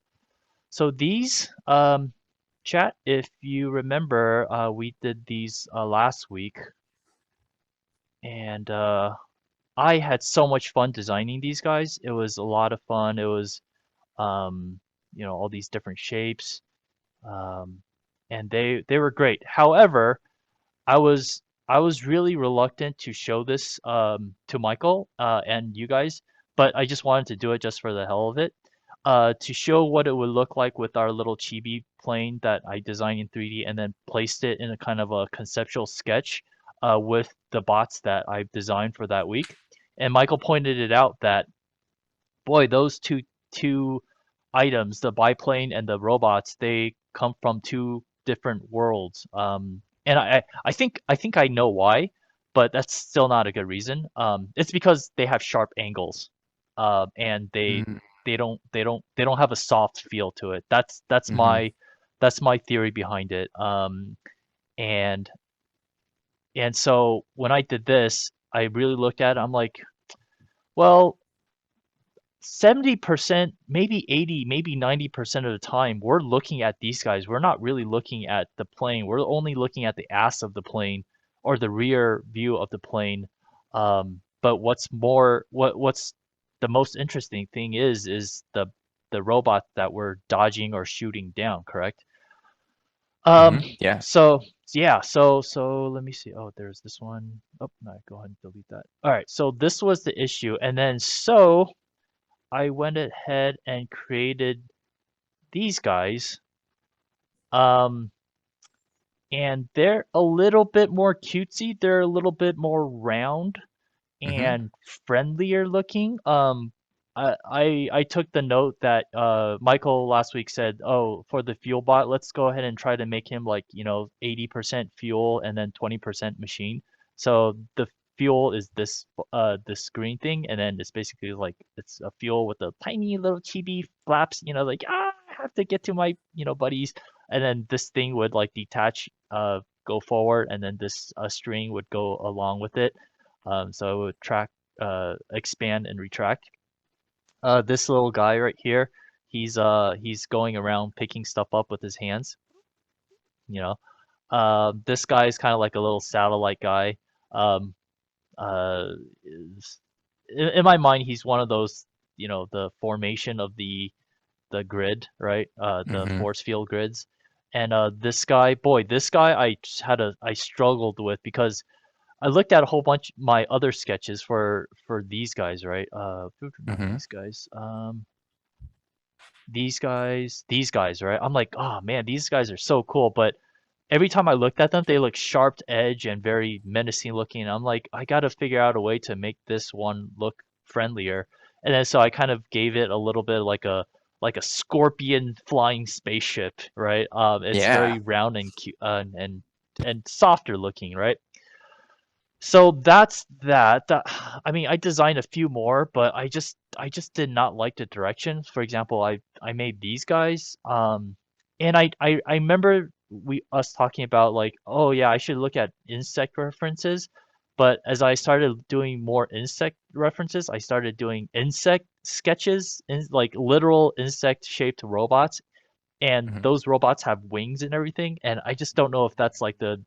these chat, if you remember, we did these last week, and I had so much fun designing these guys. It was a lot of fun. It was um, all these different shapes, um, and they were great. However, I was I was really reluctant to show this to Michael and you guys, but I just wanted to do it just for the hell of it, to show what it would look like with our little chibi plane that I designed in 3D and then placed it in a kind of a conceptual sketch with the bots that I've designed for that week. And Michael pointed it out that boy, those two items, the biplane and the robots, they come from two different worlds. And I think I know why, but that's still not a good reason. It's because they have sharp angles, and Mm-hmm. they don't have a soft feel to it. That's my theory behind it. And and so when I did this, I really looked at it. I'm like, well, 70%, maybe 80, maybe 90% of the time, we're looking at these guys. We're not really looking at the plane. We're only looking at the ass of the plane or the rear view of the plane. But what's the most interesting thing is the robot that we're dodging or shooting down, correct? Um, Yeah. so yeah, so let me see. Oh, there's this one. Oh, no, go ahead and delete that. All right, so this was the issue, and then so I went ahead and created these guys. Um, and they're a little bit more cutesy. They're a little bit more round Hmm. and friendlier looking. I took the note that Michael last week said, oh, for the fuel bot, let's go ahead and try to make him like, 80% fuel and then 20% machine. So the fuel is this green thing, and then it's basically like it's a fuel with a tiny little chibi flaps, like I have to get to my, buddies, and then this thing would like detach, go forward, and then this string would go along with it. So it would expand and retract. This little guy right here, he's going around picking stuff up with his hands. You know, this guy is kind of like a little satellite guy. Um, is, in my mind, he's one of those, the formation of the grid, right? The Hmm. force field grids. And this guy, boy, this guy I struggled with because I looked at a whole bunch of my other sketches for these guys, right? Not Hmm. these guys. These guys, right? I'm like, oh man, these guys are so cool. But every time I looked at them, they look sharp edge and very menacing looking. I'm like, I gotta figure out a way to make this one look friendlier. And then so I kind of gave it a little bit like a scorpion flying spaceship, right? It's Yeah. very round and cute, and softer looking, right? So that's that. I mean, I designed a few more, but I just did not like the direction. For example, I made these guys, and I remember we us talking about like, oh yeah, I should look at insect references. But as I started doing more insect references, I started doing insect sketches, like literal insect-shaped robots, and Mhm. those robots have wings and everything, and I just don't know if that's like the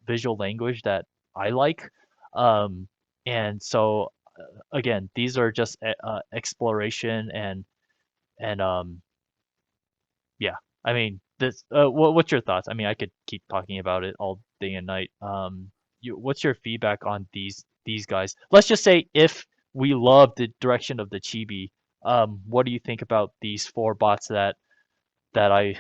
visual language that I like. Um, and so again, these are just exploration and yeah. I mean, this what's your thoughts? I mean, I could keep talking about it all day and night. What's your feedback on these guys? Let's just say if we love the direction of the chibi, what do you think about these four bots that I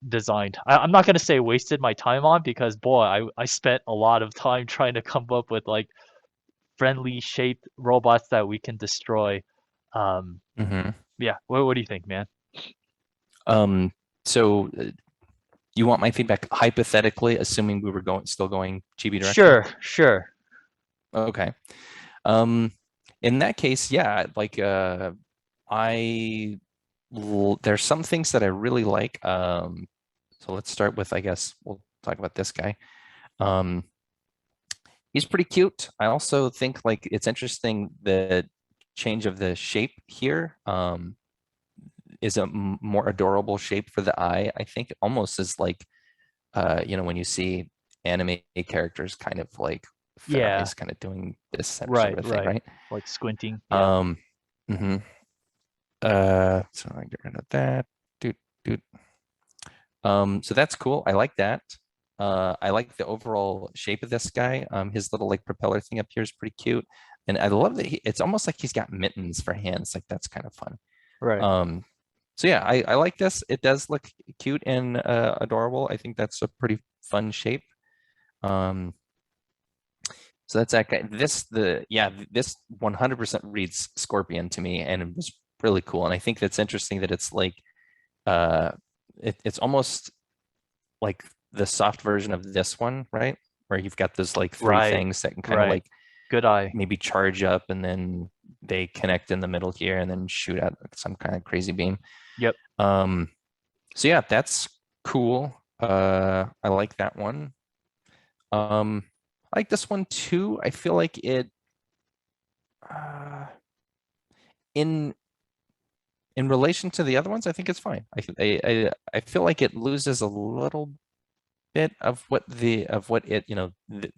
designed? I'm not gonna say wasted my time on because boy, I spent a lot of time trying to come up with like friendly shaped robots that we can destroy. Um, Mhm. yeah, what do you think, man? Um, so you want my feedback hypothetically, assuming we were still going chibi direction? Sure, sure. Okay. Um, in that case, yeah, like I there's some things that I really like. So let's start with, I guess we'll talk about this guy. Um, he's pretty cute. I also think like it's interesting the change of the shape here. Is a more adorable shape for the eye. I think almost as like when you see anime characters kind of like their Yeah, eyes kind of doing this sort right, of thing, right. right? Like squinting. Yeah. Um, mhm. So I get rid of that. Doot, doot. So that's cool. I like that. I like the overall shape of this guy. His little like propeller thing up here is pretty cute. And I love that it's almost like he's got mittens for hands. Like that's kind of fun. Right. Um, so yeah, I like this. It does look cute and adorable. I think that's a pretty fun shape. Um, so that's that guy. This 100% reads Scorpion to me, and it was really cool. And I think that's interesting that it's like uh, it's almost like the soft version of this one, right? Where you've got those like three Right. things that can kind of Right. like Good eye. maybe charge up and then they connect in the middle here and then shoot out some kind of crazy beam. Yep. Um, so yeah, that's cool. I like that one. I like this one too. I feel like it uh, in in relation to the other ones, I think it's fine. I feel like it loses a little bit of what it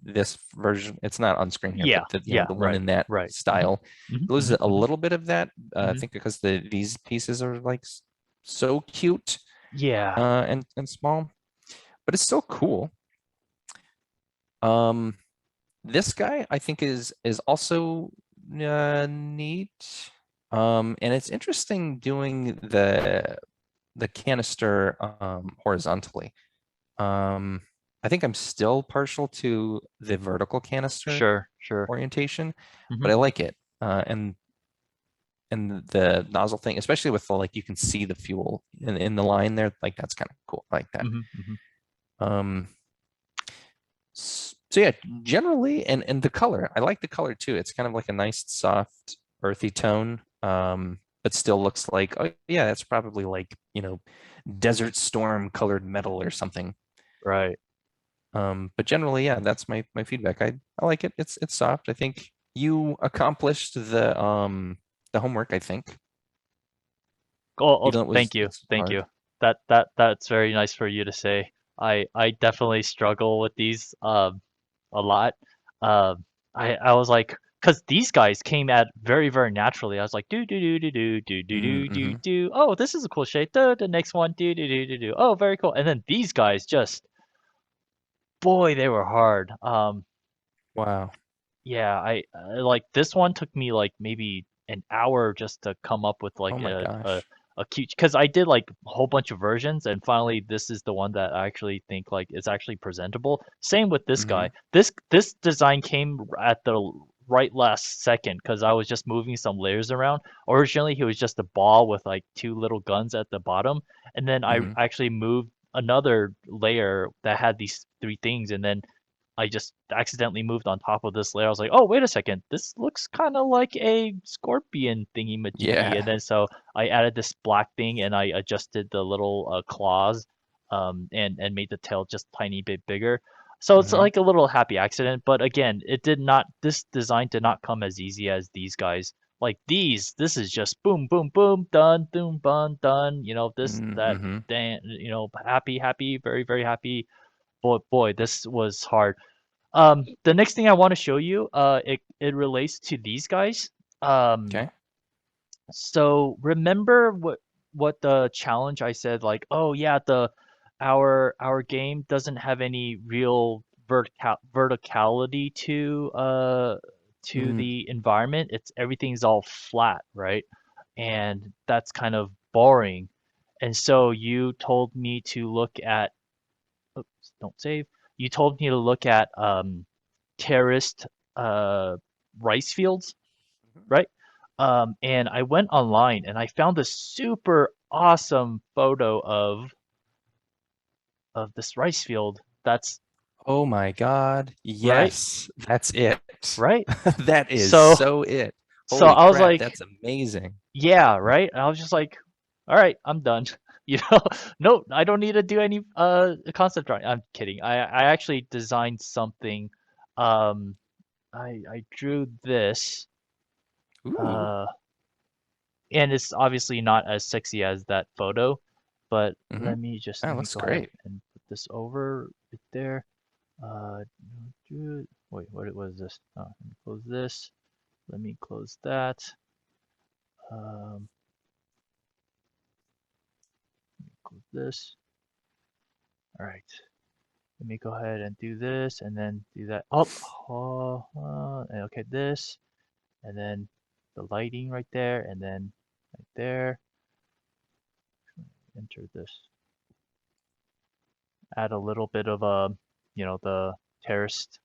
this version. It's not on screen here, Yeah. but Yeah. the one Right. in that Right. Hmm. style Hmm. loses Hmm. a Hmm. little bit of that. I Hmm. think because these pieces are like so cute Yeah. and small, but it's still cool. Um, this guy I think is also neat. And it's interesting doing the canister horizontally. Um, I think I'm still partial to the vertical canister Sure. Sure. orientation, Hmm. but I like it. And the nozzle thing, especially with the like you can see the fuel in the line there, like that's kind of cool. I like that. Hmm. Hmm. Um, so yeah, generally, and the color, I like the color too. It's kind of like a nice soft, earthy tone. But still looks like, oh yeah, that's probably like, Desert Storm colored metal or something. Right. But generally, yeah, that's my feedback. I like it. It's soft. I think you accomplished the homework, I think, Oh, even though it was thank you. it's Thank hard. you. That's very nice for you to say. I definitely struggle with these a lot. I was like, because these guys came at very naturally. I was like, do do do do do do do do do Mm-hmm. do. Oh, this is a cool shape. The next one, do do do do do. Oh, very cool. And then these guys just, boy, they were hard. Wow. Yeah, like this one took me like maybe an hour just to come up with Oh like my a gosh. a cute, because I did like a whole bunch of versions and finally this is the one that I actually think like is actually presentable. Same with this Mm-hmm. guy. This design came at the right last second because I was just moving some layers around. Originally he was just a ball with like two little guns at the bottom, and then I Mm-hmm. actually moved another layer that had these three things, and then I just accidentally moved on top of this layer. I was like, oh, wait a second. This looks kind of like a scorpion thingy majiggy. And Yeah. then so I added this black thing and I adjusted the little claws. and made the tail just tiny bit bigger. So it's Hmm. like a little happy accident, but again, it did not. This design did not come as easy as these guys. Like these, this is just boom, boom, boom, done, boom, done, done. You know, this, that, Hmm. dan, you know, happy, happy, very, very happy. Boy, this was hard. The next thing I want to show you, it relates to these guys. Um, Okay. so remember what the challenge I said, like, oh yeah, the our game doesn't have any real verticality to Mm, the environment. It's everything's all flat, right? And that's kind of boring. And so you told me to look at, oops, don't save. You told me to look at terraced uh rice fields, right? And I went online and I found this super awesome photo of this rice field. That's oh my God. right, Yes, that's it. right. That is So so it. so Holy I was crap, like, that's amazing. yeah, right. And I was just like, all right, I'm done. You know, no, I don't need to do any concept drawing. I'm kidding. I actually designed something. Um, I drew this. Ooh. Uh, and it's obviously not as sexy as that photo, but Hmm. That let me looks go ahead great. and put this over it there. Uh, wait, what was this? Oh, let me close this. Let me close that. Um, close this. All right. Let me go ahead and do this, and then do that. And okay, this, and then the lighting right there, and then right there. Enter this. Add a little bit of the terraced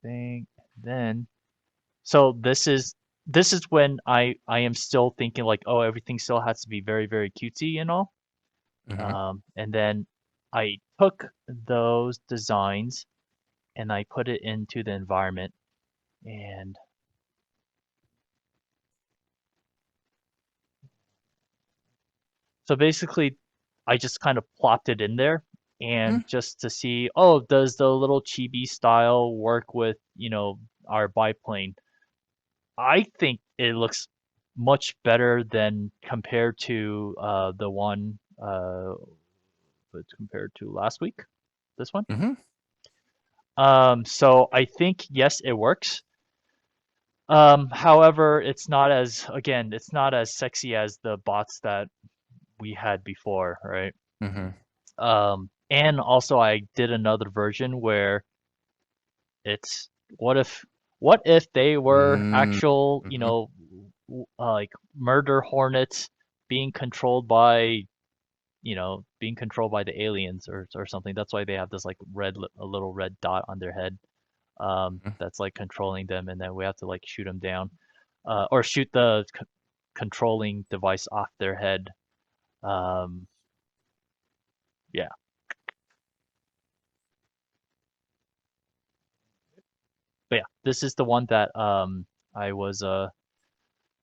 thing. Then so this is when I am still thinking like, oh, everything still has to be very, very cutesy and all. Hmm. And then I took those designs and I put it into the environment. And so basically I just kind of plopped it in there and just to see, oh, does the little chibi style work with, our biplane? I think it looks much better than compared to the one compared to last week. This one. Hmm. So I think yes, it works. However, it's not as sexy as the bots that we had before, right? Hmm. And also I did another version where it's what if what if they were Hmm. actual, Hmm. like murder hornets being controlled by, being controlled by the aliens or something. That's why they have this like a little red dot on their head, that's like controlling them, and then we have to like shoot them down, or shoot the controlling device off their head. Um, yeah, but yeah, this is the one that I was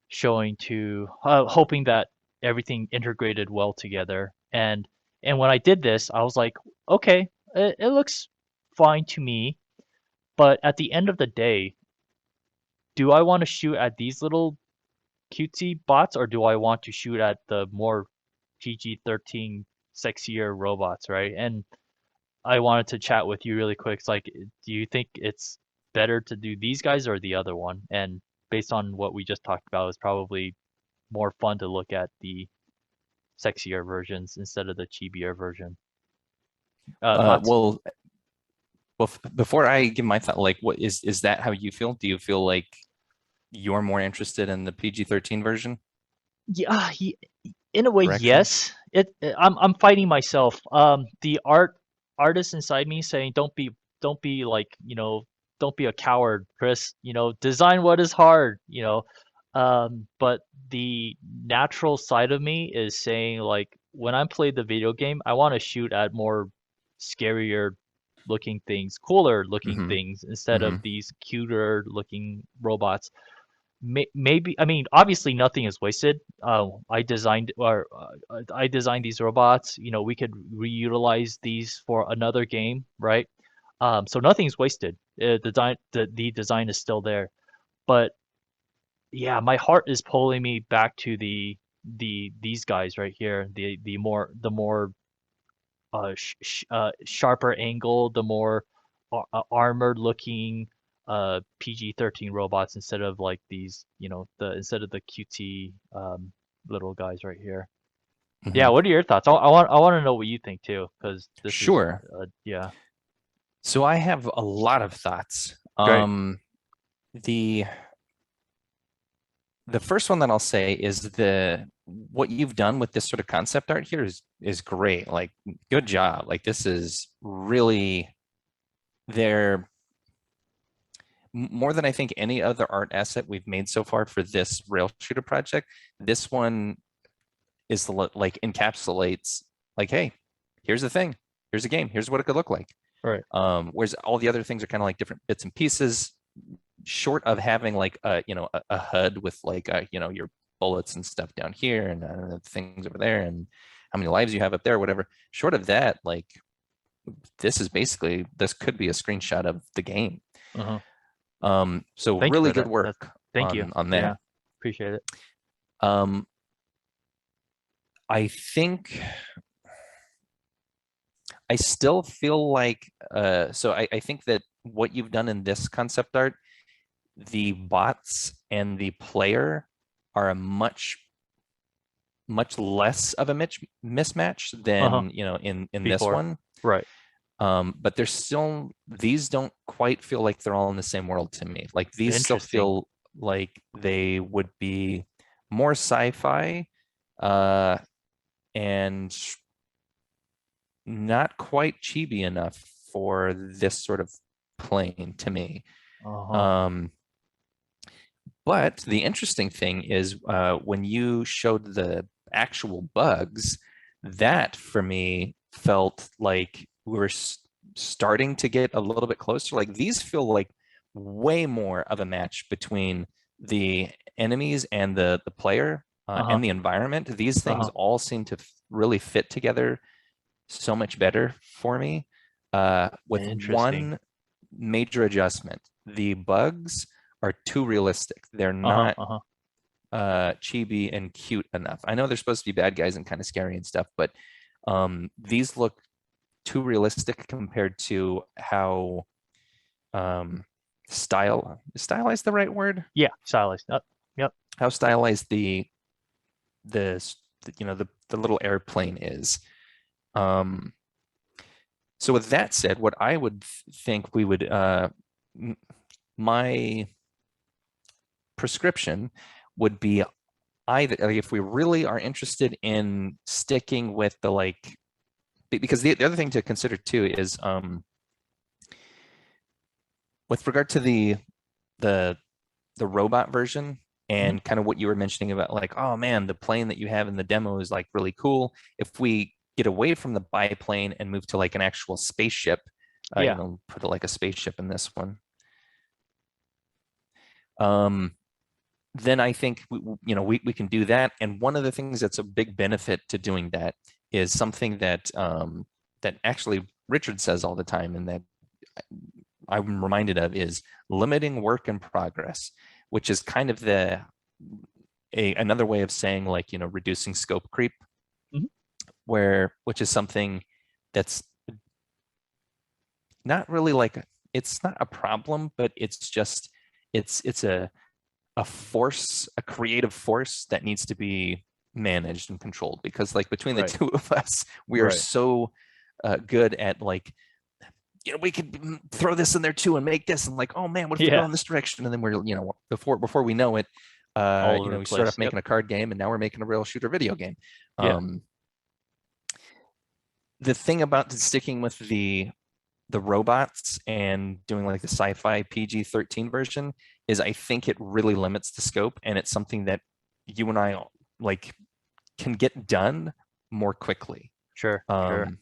showing to, hoping that everything integrated well together. And when I did this, I was like, okay, it looks fine to me. But at the end of the day, do I want to shoot at these little cutesy bots or do I want to shoot at the more PG-13 sexier robots, right? And I wanted to chat with you really quick. It's like, do you think it's better to do these guys or the other one? And based on what we just talked about, it's probably more fun to look at the sexier versions instead of the chibier version. Uh, Not well, before I give my thought, like, what is that how you feel? Do you feel like you're more interested in the PG-13 version Yeah, in a way, direction? yes. I'm fighting myself. The artist inside me saying, don't be like, don't be a coward, Chris. Design what is hard. But the natural side of me is saying like, when I play the video game, I want to shoot at more scarier looking things, cooler looking Hmm. things instead Hmm. of these cuter looking robots. maybe, I mean, obviously nothing is wasted. I designed these robots. You know, we could reutilize these for another game, right? So nothing's wasted. The design is still there. But yeah, my heart is pulling me back to these guys right here. The more sharper angle, the more armored looking PG-13 robots instead of like these, instead of the QT little guys right here. Yeah, Mhm. what are your thoughts? I want to know what you think too, because this is Sure. yeah, So I have a lot of thoughts. great. The the first one that I'll say is the what you've done with this sort of concept art here is great. Like, good job. Like, this is really there more than I think any other art asset we've made so far for this rail shooter project. This one is like encapsulates like, hey, here's the thing, here's a game, here's what it could look like. Right. Whereas all the other things are kind of like different bits and pieces, short of having like a HUD with like your bullets and stuff down here and things over there and how many lives you have up there, whatever. Short of that, like, this could be a screenshot of the game. Uh-huh. So Thank you really for good that. work Thank you. on Yeah, that. appreciate it. Um, I think I still feel like so I think that what you've done in this concept art, the bots and the player are a much less of a mismatch Uh-huh. than in this Before. one. Right. But they're still, these don't quite feel like they're all in the same world to me. Like, these still Interesting. feel like they would be more sci-fi, uh, and not quite chibi enough for this sort of plane to me. Uh-huh. Um, but the interesting thing is when you showed the actual bugs, that for me felt like we were starting to get a little bit closer. Like, these feel like way more of a match between the enemies and the player Uh-huh. and the environment. These things Uh-huh. all seem to really fit together so much better for me, with Interesting. one major adjustment. The bugs are too realistic. They're Uh-huh. not Uh-huh. chibi and cute enough. I know they're supposed to be bad guys and kind of scary and stuff, but these look too realistic compared to how um, stylized the right word? Yeah, stylized. Yep. How stylized the the little airplane is. Um, So with that said, what I would think we would my prescription would be either, like, if we really are interested in sticking with the like, because the other thing to consider too is with regard to the the robot version Hmm. and kind of what you were mentioning about, like, oh man, the plane that you have in the demo is like really cool. If we get away from the biplane and move to like an actual spaceship, Yeah, put like a spaceship in this one, um, then I think we can do that. And one of the things that's a big benefit to doing that is something that that actually Richard says all the time, and that I'm reminded of, is limiting work in progress, which is kind of another way of saying, like, reducing scope creep, hmm, which is something that's not really like, it's not a problem, but it's just it's a force, a creative force that needs to be managed and controlled, because like between the right, two of us, we are right. so good at like, we could throw this in there too and make this, and like, oh man, what if we go Yeah, in this direction? And then we're, before we know it, all over the we start off place. Yep. making a card game, and now we're making a rail shooter video game. Yeah, um the thing about sticking with the robots and doing like the sci-fi PG-13 version is, I think it really limits the scope, and it's something that you and I like can get done more quickly. sure, sure. Um,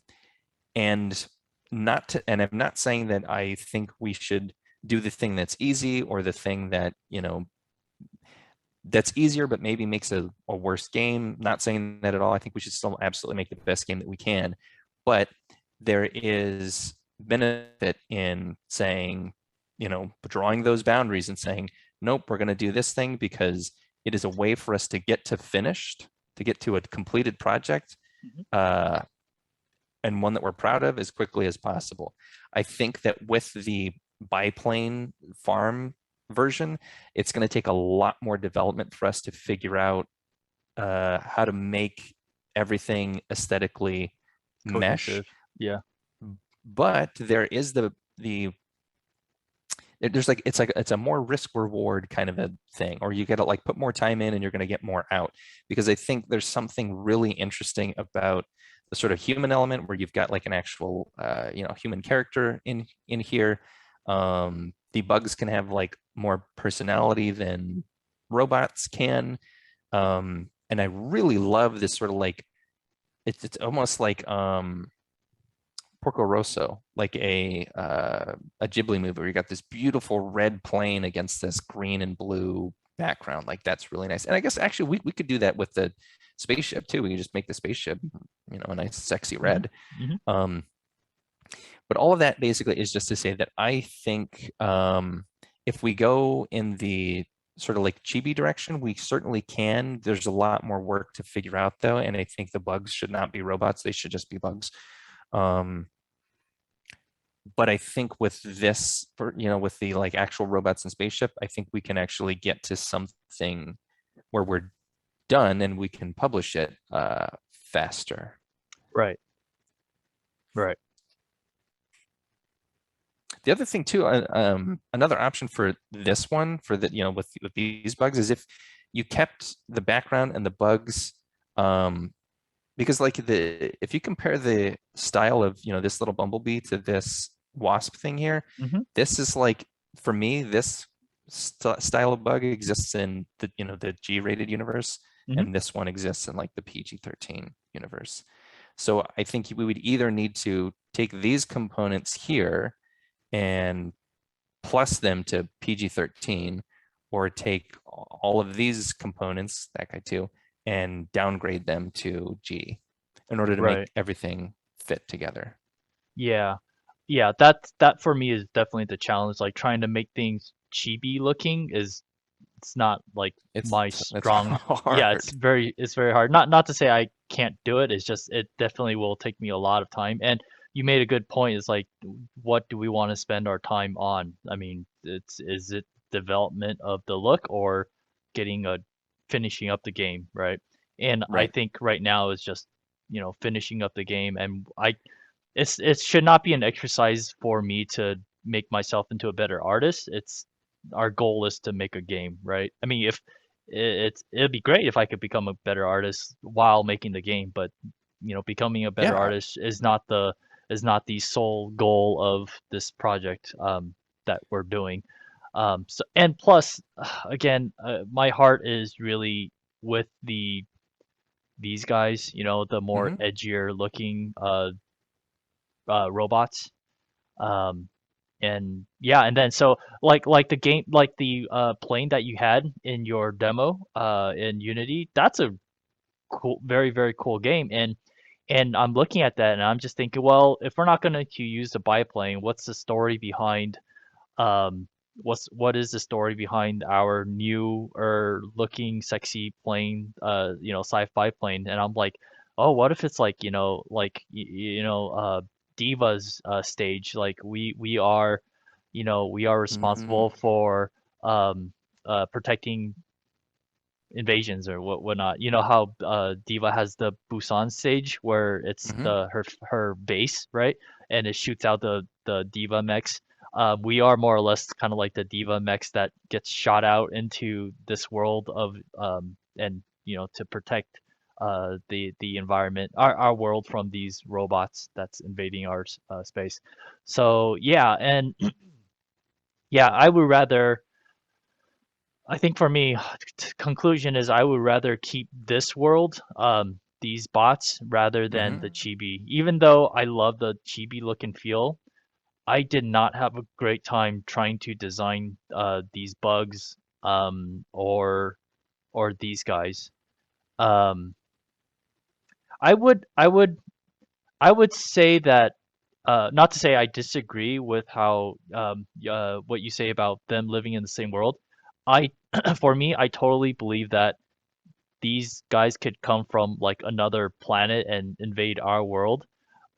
and and I'm not saying that I think we should do the thing that's easy or the thing that, that's easier, but maybe makes a worse game. Not saying that at all. I think we should still absolutely make the best game that we can. But there is benefit in saying, drawing those boundaries and saying, nope, we're going to do this thing because it is a way for us to get to finished, to get to a completed project, Mhm. uh, and one that we're proud of as quickly as possible. I think that with the biplane farm version, it's going to take a lot more development for us to figure out how to make everything aesthetically mesh. Cohesive. Yeah. But there is the there's like it's a more risk reward kind of a thing, or you got to like put more time in and you're going to get more out, because I think there's something really interesting about the sort of human element where you've got like an actual human character in here. The bugs can have like more personality than robots can. And I really love this sort of like it's almost like Porco Rosso, like a Ghibli movie where you got this beautiful red plane against this green and blue background. Like that's really nice. And I guess actually we could do that with the spaceship too. We could just make the spaceship, a nice sexy Hmm. red. Hmm. Um, but all of that basically is just to say that I think if we go in the sort of like chibi direction, we certainly can. There's a lot more work to figure out though, and I think the bugs should not be robots; they should just be bugs. Um, but I think with this, with the like actual robots and spaceship, I think we can actually get to something where we're done and we can publish it faster. Right. Right. The other thing too, another option for this one, for the with these bugs, is if you kept the background and the bugs, because like if you compare the style of this little bumblebee to this wasp thing here, Hmm. this is like, for me, this style of bug exists in the the G-rated universe, Hmm. and this one exists in like the PG-13 universe. So I think we would either need to take these components here and plus them to PG-13, or take all of these components, that guy too, and downgrade them to G in order to Right. make everything fit together. Yeah. Yeah. That for me is definitely the challenge. Like trying to make things chibi looking is it's not like my It's strong. Yeah, hard. it's very hard. Not to say I can't do it. It's just it definitely will take me a lot of time. And you made a good point. It's like, what do we want to spend our time on? I mean, it's is it development of the look or getting a finishing up the game, right? And I Right. think right now is just finishing up the game. And it should not be an exercise for me to make myself into a better artist. It's our goal is to make a game, right? I mean, if it'd be great if I could become a better artist while making the game, but becoming a better Yeah. artist is not the sole goal of this project that we're doing. So and plus, again, my heart is really with these guys, the more Hmm. edgier looking robots. Um, and yeah, and then so like the game, like the plane that you had in your demo in Unity, that's a cool, very very cool game. And I'm looking at that and I'm just thinking, well, if we're not going to use the biplane, what's the story behind um what is the story behind our new or looking sexy plane, sci-fi plane? And I'm like, oh, what if it's like, Diva's stage, like we are Hmm. responsible for um protecting invasions or whatnot. You know how Diva has the Busan stage where it's Hmm. her base, right? And it shoots out the Diva mechs. We are more or less kind of like the Diva mechs that gets shot out into this world of and to protect the environment, our world from these robots that's invading our space. So yeah, and yeah, I think for me, conclusion is I would rather keep this world, these bots, rather than the Hmm. chibi. Even though I love the chibi look and feel, I did not have a great time trying to design these bugs, or or these guys. Um, I would I would I would say that not to say I disagree with how what you say about them living in the same world. I for me, I totally believe that these guys could come from like another planet and invade our world.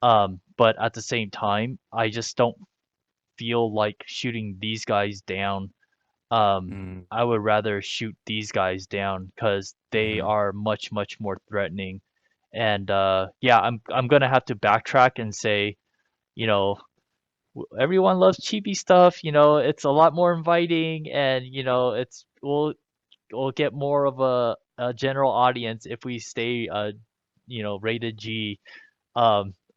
But at the same time, I just don't feel like shooting these guys down. Mm, I would rather shoot these guys down because they mhm. are much, much more threatening. And yeah, I'm gonna have to backtrack and say, you know, everyone loves chibi stuff. It's a lot more inviting, and we'll get more of a general audience if we stay rated G.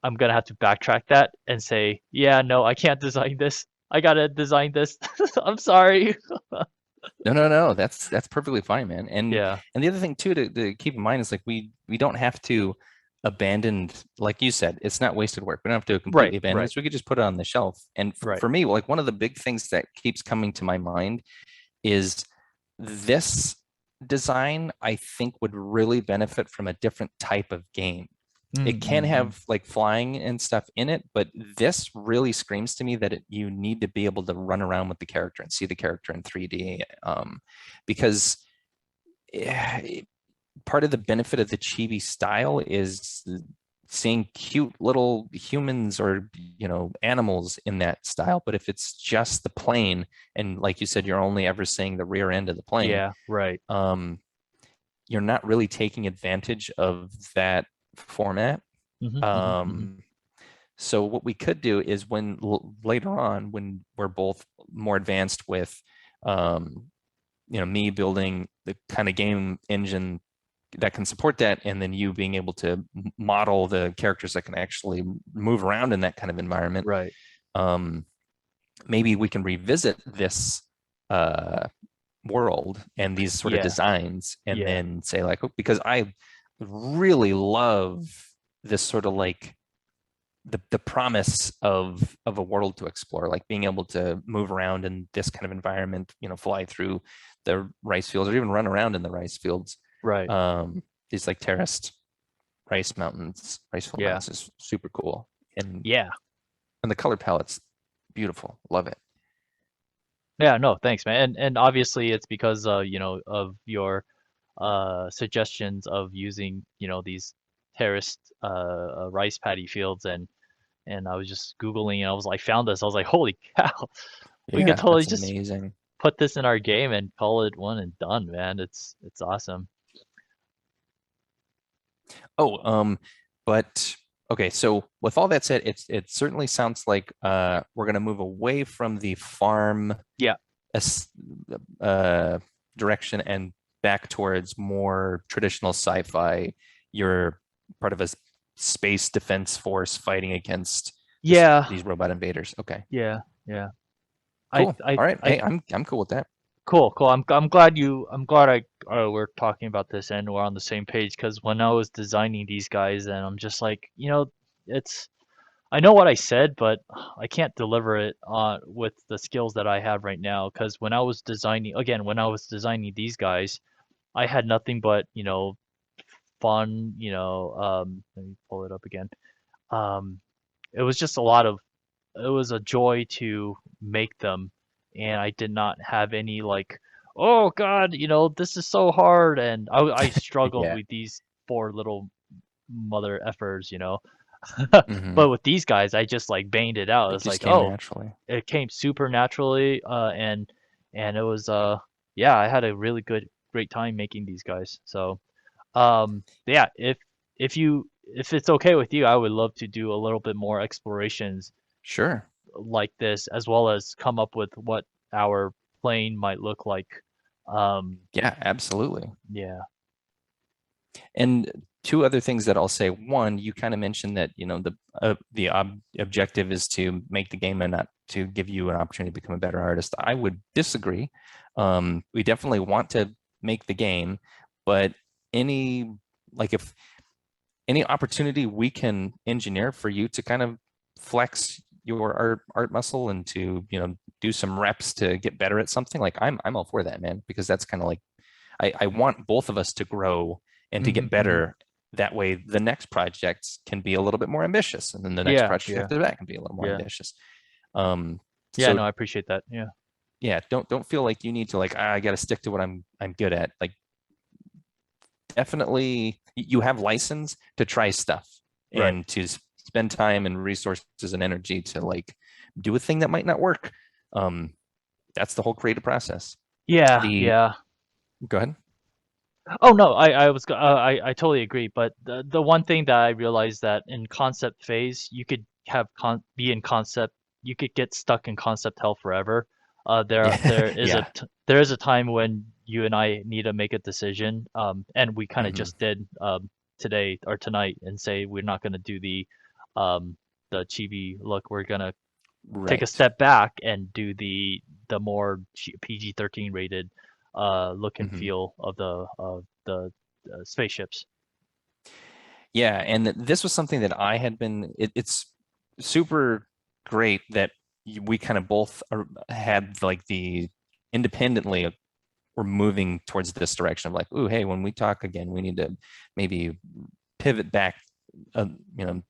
I'm gonna have to backtrack that and say, yeah, no, I can't design this. I gotta design this. I'm sorry. No, no, no. That's perfectly fine, man. Yeah. And the other thing too to keep in mind is like we don't have to abandon, like you said, it's not wasted work. We don't have to Right. completely abandon Right. this. We could just put it on the shelf. And Right. for me, like one of the big things that keeps coming to my mind is this design, I think would really benefit from a different type of game. It can Mm. have like flying and stuff in it, but this really screams to me that you need to be able to run around with the character and see the character in 3D. Because eh, part of the benefit of the chibi style is seeing cute little humans or animals in that style. But if it's just the plane, and like you said, you're only ever seeing the rear end of the plane, Yeah. Right. um, you're not really taking advantage of that format. Hmm. Um, so what we could do is later on, when we're both more advanced with, um, me building the kind of game engine that can support that, and then you being able to model the characters that can actually move around in that kind of environment. Right. Um, Maybe we can revisit this uh, world and these sort of Yeah. designs, and Yeah. then say like, oh, because I really love this sort of like the promise of a world to explore, like being able to move around in this kind of environment, fly through the rice fields or even run around in the rice fields. Right. Um, these like terraced rice field Yeah. mountains is super cool, and Yeah. the color palette's beautiful. Love it. Yeah. No, thanks, man. And obviously it's because of your suggestions of using these terraced rice paddy fields, and I was just Googling and I was like, found this. I was like, holy cow, we could Yeah, totally that's just amazing. put this in our game and call it one and done, man. It's awesome. Oh, but okay, so with all that said, it certainly sounds like we're gonna move away from the farm Yeah. as uh direction and back towards more traditional sci-fi. You're part of a space defense force fighting against Yeah. these robot invaders. Okay, Yeah. Yeah. I cool. I All right. I Hey, I'm cool with that. Cool, cool. I'm glad we're talking about this and we're on the same page because when I was designing these guys and I'm just like, it's I know what I said, but I can't deliver it with the skills that I have right now because when I was designing these guys, I had nothing but, fun, let me pull it up again. Um, it was just it was a joy to make them, and I did not have any like, oh God, this is so hard, and I struggled Yeah. with these four little mother effers. Hmm. But with these guys, I just like banged it out. It It's just like, came oh, naturally. it came super naturally, and it was yeah, I had a really great time making these guys. So yeah, if it's okay with you, I would love to do a little bit more explorations Sure. like this, as well as come up with what our plane might look like. Um, Yeah, absolutely. yeah, And two other things that I'll say. One, you kind of mentioned that, objective is to make the game and not to give you an opportunity to become a better artist. I would disagree. We definitely want to make the game, but any if any opportunity we can engineer for you to kind of flex your art muscle and to, do some reps to get better at something, like I'm all for that, man, because that's kind of like I want both of us to grow and to Hmm. get better. That way, the next project can be a little bit more ambitious, and then the next Yeah, project yeah, after that can be a little more yeah, ambitious. Um, yeah. so No, I appreciate that. Yeah, yeah, don't feel like you need to like I got to stick to what I'm good at. Like definitely, you have license to try stuff right. and to spend time and resources and energy to like do a thing that might not work. Um, that's the whole creative process. Yeah, The yeah. Go ahead. Oh no, I totally agree. But the one thing that I realized that in concept phase, you could be in concept, you could get stuck in concept hell forever. Yeah, yeah. There is a time when you and I need to make a decision, and we kind of Hmm. just did today or tonight, and say we're not going to do um, the chibi look. We're gonna take a Right. step back and do the more PG-13 rated look and Hmm. feel of the spaceships. Yeah, and this was something that I had been. It's super great that we kind of both had like the independently we're moving towards this direction of like, ooh, hey, when we talk again, we need to maybe pivot back,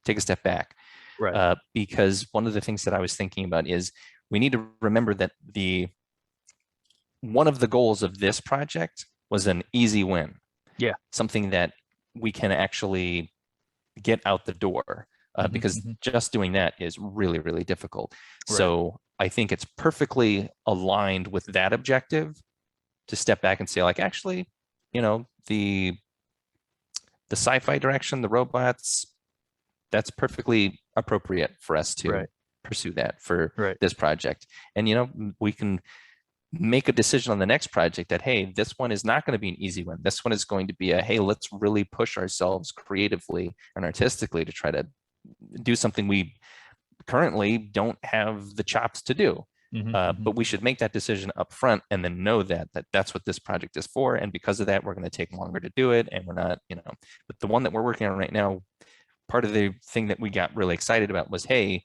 take a step back, Right. because one of the things that I was thinking about is we need to remember that the one of the goals of this project was an easy win, Yeah. something that we can actually get out the door, Hmm. because Hmm. just doing that is really, really difficult. Right. So I think it's perfectly aligned with that objective to step back and say, like, actually, you know, the sci-fi direction, the robots, that's perfectly appropriate for us to Right. pursue that for Right. this project. And we can make a decision on the next project that, hey, this one is not going to be an easy one. This one is going to be a, hey, let's really push ourselves creatively and artistically to try to do something we currently don't have the chops to do. Hmm. Hmm. But we should make that decision up front and then know that that's what this project is for. And because of that, we're going to take longer to do it. And we're not, but the one that we're working on right now, part of the thing that we got really excited about was, hey,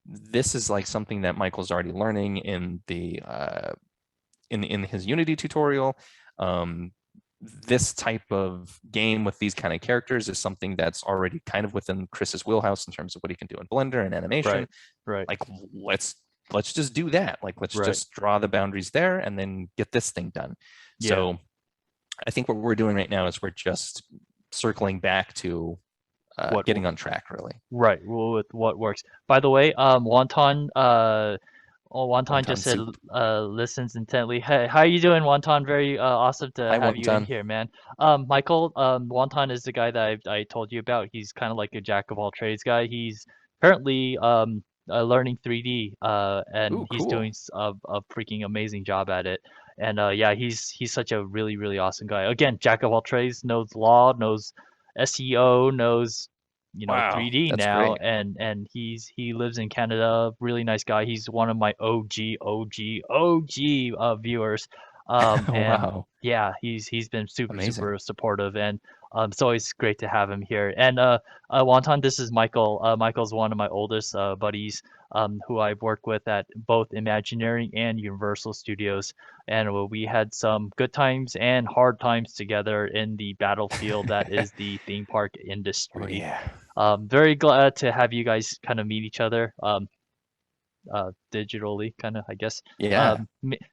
this is like something that Michael's already learning in the in his Unity tutorial. Um, this type of game with these kind of characters is something that's already kind of within Chris's wheelhouse in terms of what he can do in Blender and animation. Right. Right. Like let's just do that. Like let's Right. just draw the boundaries there and then get this thing done. Yeah. So I think what we're doing right now is we're just circling back to What? getting on track, really. Right. With what works. By the way, Wonton. Wonton just Wonton said soup. listens intently. Hey, how you doing, Wonton? Very awesome to Hi, have you in Wonton. here, man. Michael, Wonton is the guy that I told you about. He's kind of like a jack of all trades guy. He's currently learning 3D, and Ooh, he's doing cool. a freaking amazing job at it. And yeah, he's such a really really awesome guy. Again, jack of all trades, knows law, knows SEO, knows Wow, 3D that's now, great. and he lives in Canada. Really nice guy. He's one of my OG viewers. And Wow, yeah, he's been amazing. super supportive, and it's always great to have him here. And Wonton, this is Michael. Michael's one of my oldest buddies, who I've worked with at both Imagineering and Universal Studios, and we had some good times and hard times together in the battlefield that is the theme park Oh industry. yeah. Very glad to have you guys kind of meet each other, digitally, kind of, I guess. Yeah,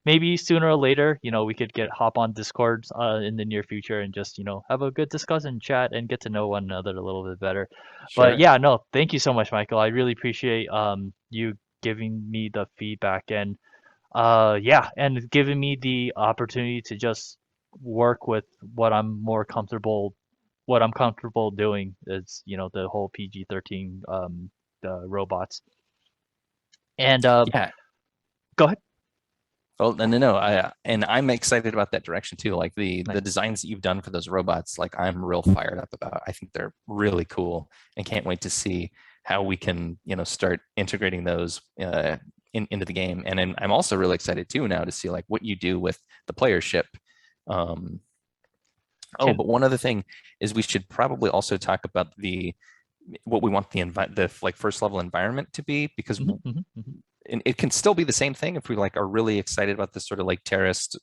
Maybe sooner or later, we could hop on Discord in the near future and just, have a good discussion, chat, and get to know one another a little bit better. But sure. yeah, no, thank you so much, Michael. I really appreciate you giving me the feedback, and yeah, and giving me the opportunity to just work with what I'm comfortable doing is, the whole PG-13 the robots. And Yeah. go ahead. Well, no. And I'm excited about that direction too. Like the Nice. designs that you've done for those robots, like I'm real fired up about. I think they're really cool, and can't wait to see how we can, start integrating those into the game. And then I'm also really excited too now to see like what you do with the player ship. Um, oh, Can but one other thing is we should probably also talk about the what we want the like first level environment to be, because mhm, mhm, mhm. and it can still be the same thing if we like are really excited about this sort of like terrorist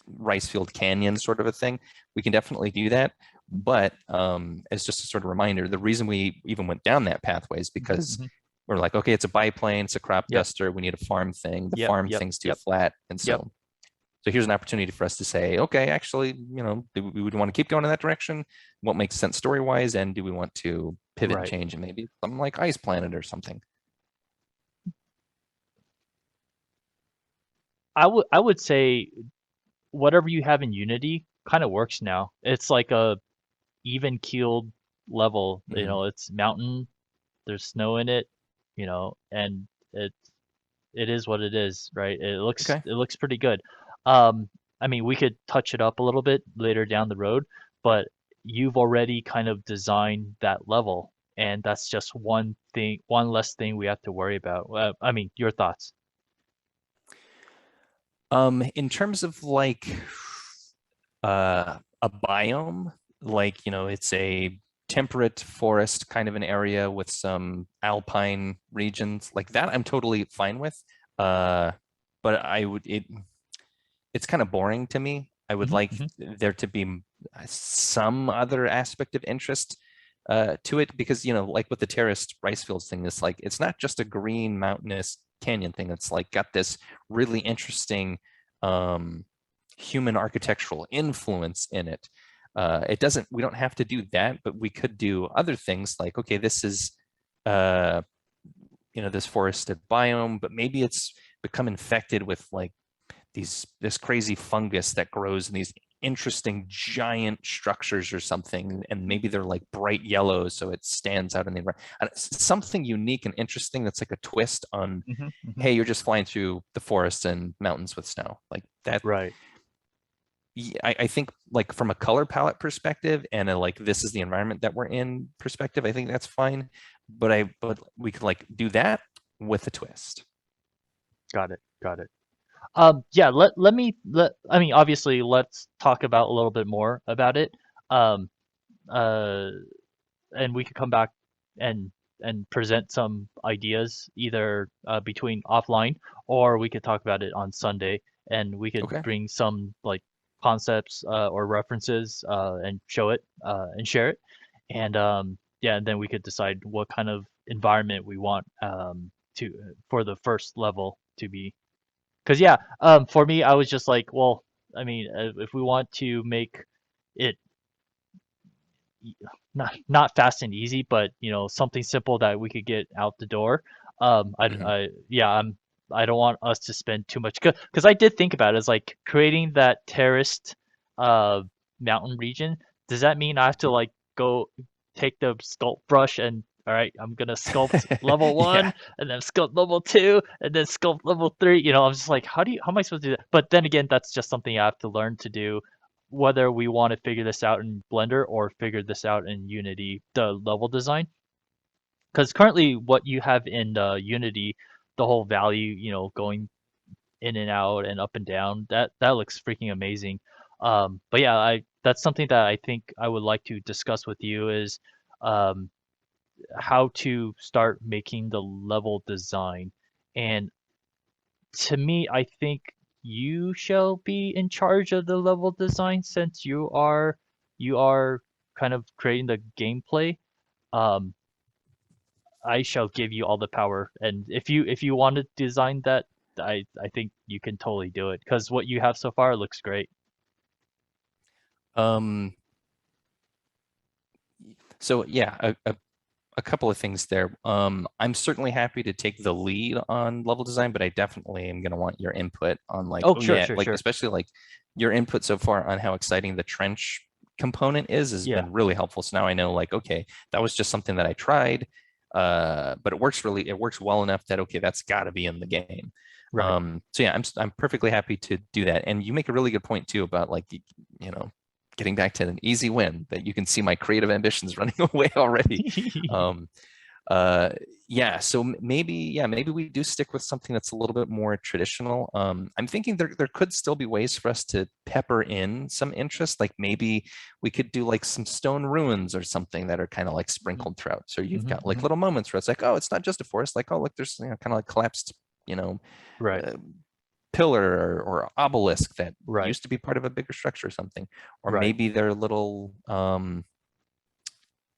rice field canyon sort of a thing, we can definitely do that. But as just a sort of reminder, the reason we even went down that pathway is because Mhm. we're like, okay, it's a biplane, it's a crop Yep. duster, we need a farm thing. The Yep. farm Yep. thing's too Yep. flat. And Yep. so here's an opportunity for us to say, okay, actually, we would want to keep going in that direction. What makes sense story-wise, and do we want to pivot and Right. change and maybe something like Ice Planet or something? I would say whatever you have in Unity kind of works now. It's like a even keeled level. Hmm. It's mountain. There's snow in it. And it is what it is, right? It looks Okay. it looks pretty good. I mean, we could touch it up a little bit later down the road, but you've already kind of designed that level, and that's just one less thing we have to worry about. I mean, your thoughts? In terms of like a biome, like, it's a temperate forest kind of an area with some alpine regions like that, I'm totally fine with. Uh, but it's kind of boring to me. I would Hmm. like Hmm. there to be some other aspect of interest to it, because like with the terraced rice fields thing, it's not just a green mountainous canyon thing. It's like got this really interesting um, human architectural influence in it. It doesn't. We don't have to do that, but we could do other things like, okay, this is uh, this forested biome, but maybe it's become infected with like this crazy fungus that grows in these interesting giant structures or something, and maybe they're like bright yellow so it stands out in the environment. Something unique and interesting that's like a twist on, Hmm. Hmm. hey, you're just flying through the forests and mountains with snow like that. Right. I think like from a color palette perspective and like this is the environment that we're in perspective, I think that's fine. But we could like do that with a twist. Got it. Got it. Yeah, I mean, obviously, let's talk about a little bit more about it. Um, uh, and we could come back and present some ideas either between offline, or we could talk about it on Sunday, and we could Okay. bring some like concepts or references and show it and share it. And yeah, and then we could decide what kind of environment we want to for the first level to be. Because yeah, for me, I was just like, well, I mean, if we want to make it not fast and easy, but something simple that we could get out the door. Mhm. Yeah, I don't want us to spend too much because I did think about it as like creating that terraced uh mountain region. Does that mean I have to like go take the sculpt brush and all right, I'm gonna sculpt level Yeah. one and then sculpt level two and then sculpt level three. I'm just like, how am I supposed to do that? But then again, that's just something I have to learn to do whether we want to figure this out in Blender or figure this out in Unity, the level design. Because currently, what you have in Unity, the whole value, going in and out and up and down, that looks freaking amazing. But yeah, I that's something that I think I would like to discuss with you is um, how to start making the level design. And to me, I think you shall be in charge of the level design since you are kind of creating the gameplay. Um, I shall give you all the power, and if you want to design that, I think you can totally do it because what you have so far looks great. Um, so yeah, a couple of things there. I'm certainly happy to take the lead on level design, but I definitely am going to want your input on like, Oh, oh sure, yeah, sure, like sure. especially like your input so far on how exciting the trench component is has Yeah, been really helpful. So now I know like, okay, that was just something that I tried, but it works well enough that okay, that's got to be in the game. right. So yeah, I'm perfectly happy to do that. And you make a really good point too about like, you know, getting back to an easy win that you can see my creative ambitions running away already. Um, uh, yeah, so maybe we do stick with something that's a little bit more traditional. I'm thinking there could still be ways for us to pepper in some interest, like maybe we could do like some stone ruins or something that are kind of like Mhm, sprinkled throughout. So you've mhm, got like mhm. little moments where it's like, oh, it's not just a forest, like, oh, look, there's kind of like collapsed, Right. uh, pillar or obelisk that Right. used to be part of a bigger structure or something, or Right. maybe they're little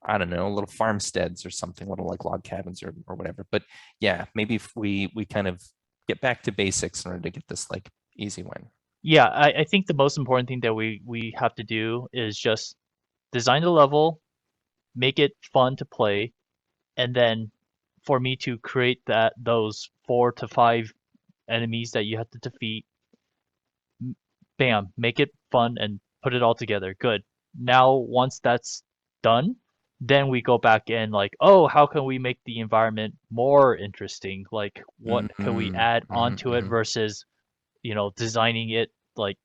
I don't know, little farmsteads or something, little like log cabins or whatever. But yeah, maybe if we kind of get back to basics in order to get this like easy win. Yeah, I think the most important thing that we have to do is just design the level, make it fun to play, and then for me to create that those 4 to 5 enemies that you have to defeat, bam, make it fun and put it all together. Good. Now once that's done, then we go back and like, oh, how can we make the environment more interesting? Like what can we Mm-hmm, add onto it mm-hmm. versus, designing it like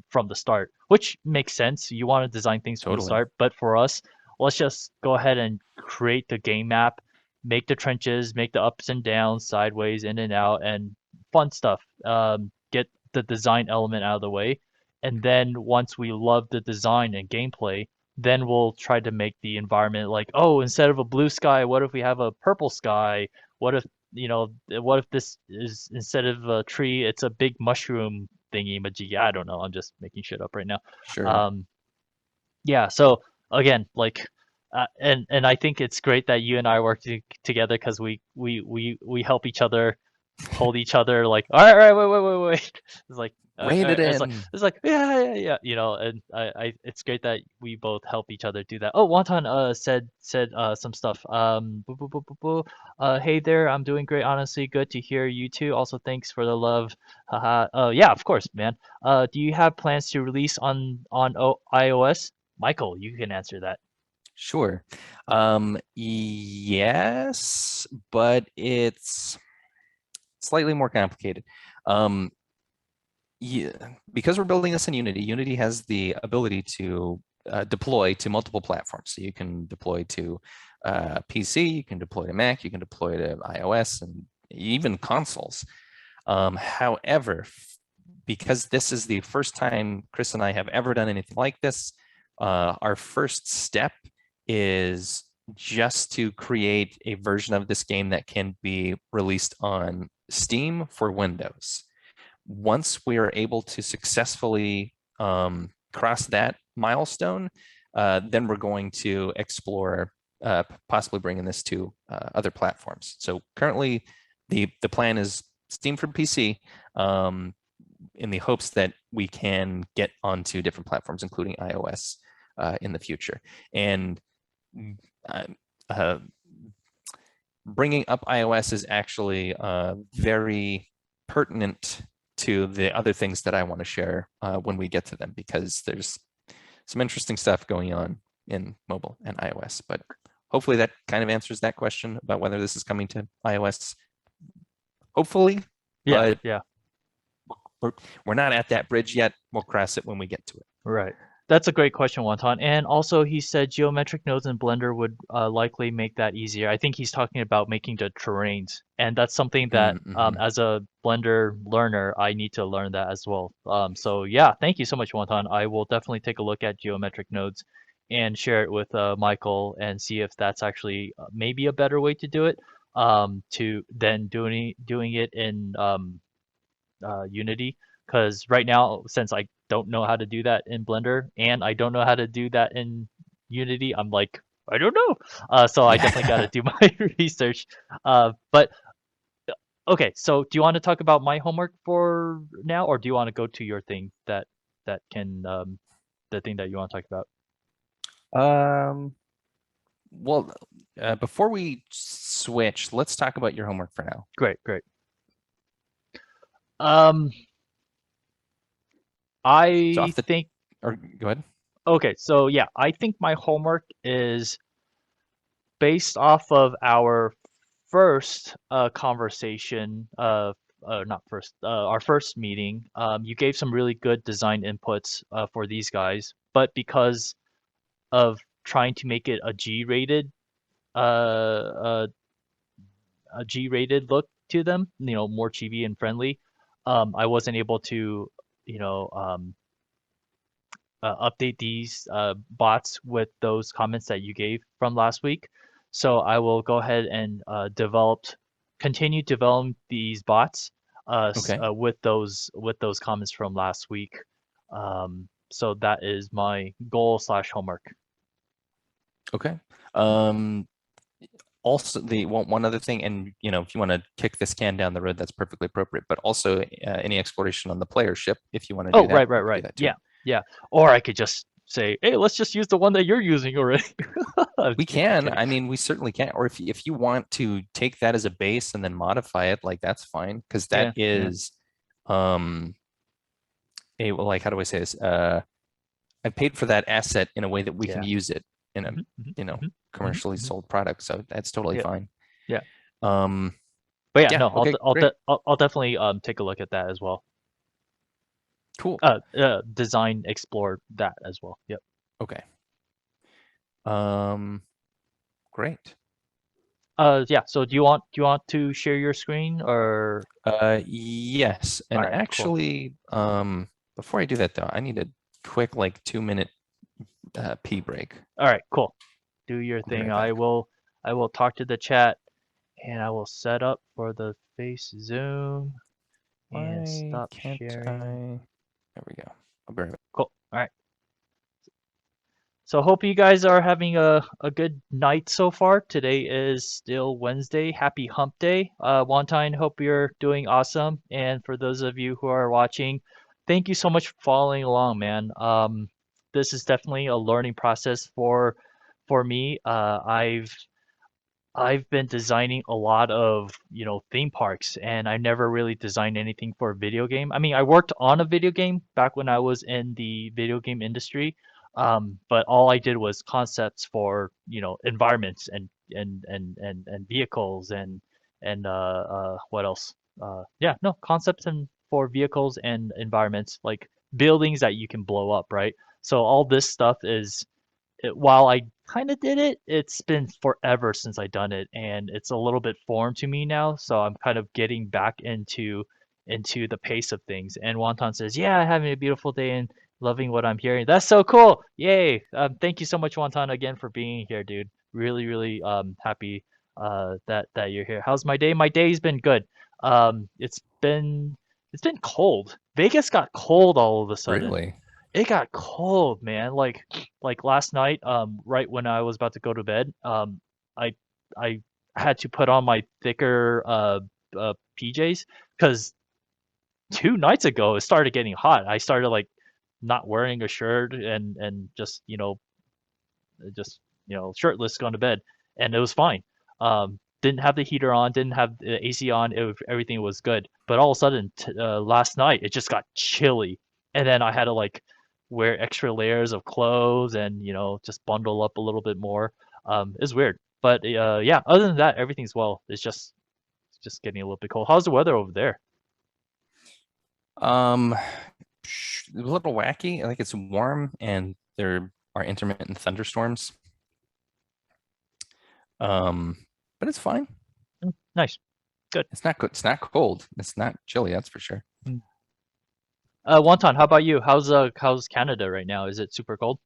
from the start, which makes sense. You want to design things from the Totally. start, but for us, let's just go ahead and create the game map, make the trenches, make the ups and downs, sideways, in and out, and fun stuff. Get the design element out of the way, and then once we love the design and gameplay, then we'll try to make the environment like, oh, instead of a blue sky, what if we have a purple sky? What if, what if this is instead of a tree, it's a big mushroom thingy majiggy. I don't know. I'm just making shit up right now. Sure. Um, yeah. So again, like, and I think it's great that you and I work together because we help each other, hold each other. Like, all right, wait. It's like, Rein it it's like, in. yeah. And it's great that we both help each other do that. Oh, Wonton said some stuff. Hey there, I'm doing great. Honestly, good to hear you too. Also, thanks for the love. Haha. Yeah, of course, man. Do you have plans to release on iOS? Michael, you can answer that. Sure. Yes, but it's slightly more complicated. Um, yeah, because we're building this in Unity, Unity has the ability to deploy to multiple platforms. So you can deploy to PC, you can deploy to Mac, you can deploy to iOS, and even consoles. However, because this is the first time Chris and I have ever done anything like this, our first step is just to create a version of this game that can be released on Steam for Windows. Once we are able to successfully cross that milestone, then we're going to explore possibly bringing this to other platforms. So currently, the plan is Steam for PC, in the hopes that we can get onto different platforms, including iOS, in the future. And uh, uh, bringing up iOS is actually very pertinent to the other things that I want to share when we get to them, because there's some interesting stuff going on in mobile and iOS. But hopefully that kind of answers that question about whether this is coming to iOS. Hopefully, Yeah, but yeah. we're, we're not at that bridge yet. We'll cross it when we get to it. Right. That's a great question, Wonton. And also, he said geometric nodes in Blender would likely make that easier. I think he's talking about making the terrains, and that's something that, Mm-hmm. as a Blender learner, I need to learn that as well. So yeah, thank you so much, Wonton. I will definitely take a look at geometric nodes and share it with Michael and see if that's actually maybe a better way to do it. To then doing it in Unity, because right now, since I don't know how to do that in Blender and I don't know how to do that in Unity, I'm like, I don't know. So I definitely got to Yeah. do my research. But okay, so do you want to talk about my homework for now, or do you want to go to your thing that can the thing that you want to talk about? um, well, before we switch, let's talk about your homework for now. Great, great. Um, So I off the, think or go ahead. okay, so yeah, I think my homework is based off of our first conversation, not first, our first meeting. You gave some really good design inputs for these guys, but because of trying to make it uh, a G-rated look to them, more chibi and friendly, I wasn't able to, you know, um, update these bots with those comments that you gave from last week. So I will go ahead and continue developing these bots. Okay. with those comments from last week. So that is my goal slash homework. Okay. Um, Also, the one other thing, and if you want to kick this can down the road, that's perfectly appropriate. But also, any exploration on the player ship, if you want to do Oh, that, right, right, we can do right. that too. Yeah, yeah. Or I could just say, hey, let's just use the one that you're using already. I'm We kidding. I'm can. kidding. I mean, we certainly can. Or if you want to take that as a base and then modify it, like that's fine, because that Yeah, yeah, is um a well, like how do I say this? I paid for that asset in a way that we can yeah. use it in a Hmm, hmm, you know hmm, hmm, commercially hmm. sold product, so that's totally Yeah, fine. yeah. Um, But yeah, yeah. no, Okay. Great. I'll definitely take a look at that as well. Cool. Design, explore that as well. Yep. Okay. Um, Great. Yeah. So do you want to share your screen or? Yes, All and right, cool. actually, before I do that though, I need a quick like 2 minute pee break. All right, cool. Do your I'll be thing. right back. I will talk to the chat and I will set up for the face zoom and Why stop can't I? sharing. There we go. I'll be right back. Cool. All right. So hope you guys are having a good night so far. Today is still Wednesday. Happy hump day. Wantine, hope you're doing awesome. And for those of you who are watching, thank you so much for following along, man. This is definitely a learning process for me. I've been designing a lot of, theme parks, and I never really designed anything for a video game. I mean, I worked on a video game back when I was in the video game industry, but all I did was concepts for, environments and vehicles and what else? Yeah, no, concepts and for vehicles and environments, like buildings that you can blow up, right? So all this stuff while I kind of did it, it's been forever since I done it, and it's a little bit foreign to me now. So I'm kind of getting back into the pace of things. And Wonton says, "Yeah, having a beautiful day and loving what I'm hearing. That's so cool! Yay! Thank you so much, Wonton, again for being here, dude. Really, really happy that you're here. How's my day? My day's been good. It's been cold. Vegas got cold all of a sudden. Really? It got cold, man. Like last night, right when I was about to go to bed, I I had to put on my thicker PJs because 2 nights ago it started getting hot. I started like not wearing a shirt and just shirtless going to bed, and it was fine. Didn't have the heater on, didn't have the AC on. Everything was good. But all of a sudden, last night it just got chilly, and then I had to like wear extra layers of clothes and just bundle up a little bit more. It's weird, but yeah. Other than that, everything's well. It's just getting a little bit cold. How's the weather over there? Um, a little wacky. Like it's warm and there are intermittent thunderstorms. Um, but it's fine. Nice, good. It's not good. It's not cold. It's not chilly, that's for sure. Mm. Wonton, how about you? How's Canada right now? Is it super cold?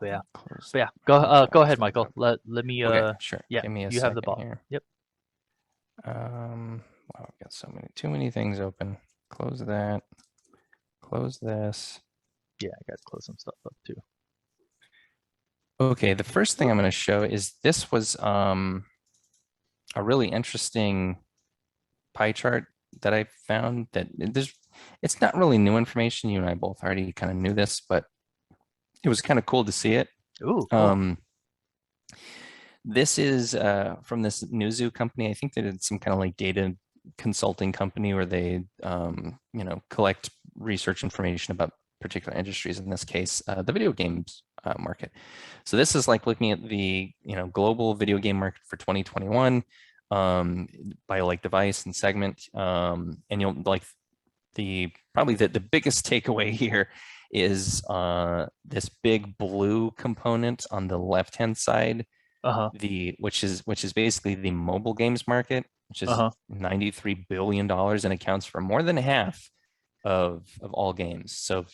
But yeah. Close But yeah, the chat. go Let's ahead, look it Michael. up. Let me Okay, sure. yeah, Give me a you have the second ball. here. Yep. Wow, I've got too many things open. Close that. Close this. Yeah, I gotta close some stuff up too. Okay, the first thing I'm going to show is this was a really interesting pie chart that I found that it's not really new information. You and I both already kind of knew this, but it was kind of cool to see it. Ooh, cool. Um, this is from this Newzoo company. I think they did some kind of like data consulting company where they collect research information about particular industries, in this case the video games market. So this is like looking at the global video game market for 2021 by like device and segment, and you'll like probably the biggest takeaway here is this big blue component on the left hand side, Uh-huh. which is basically the mobile games market, which is Uh-huh. $93 billion and accounts for more than half of all games. So,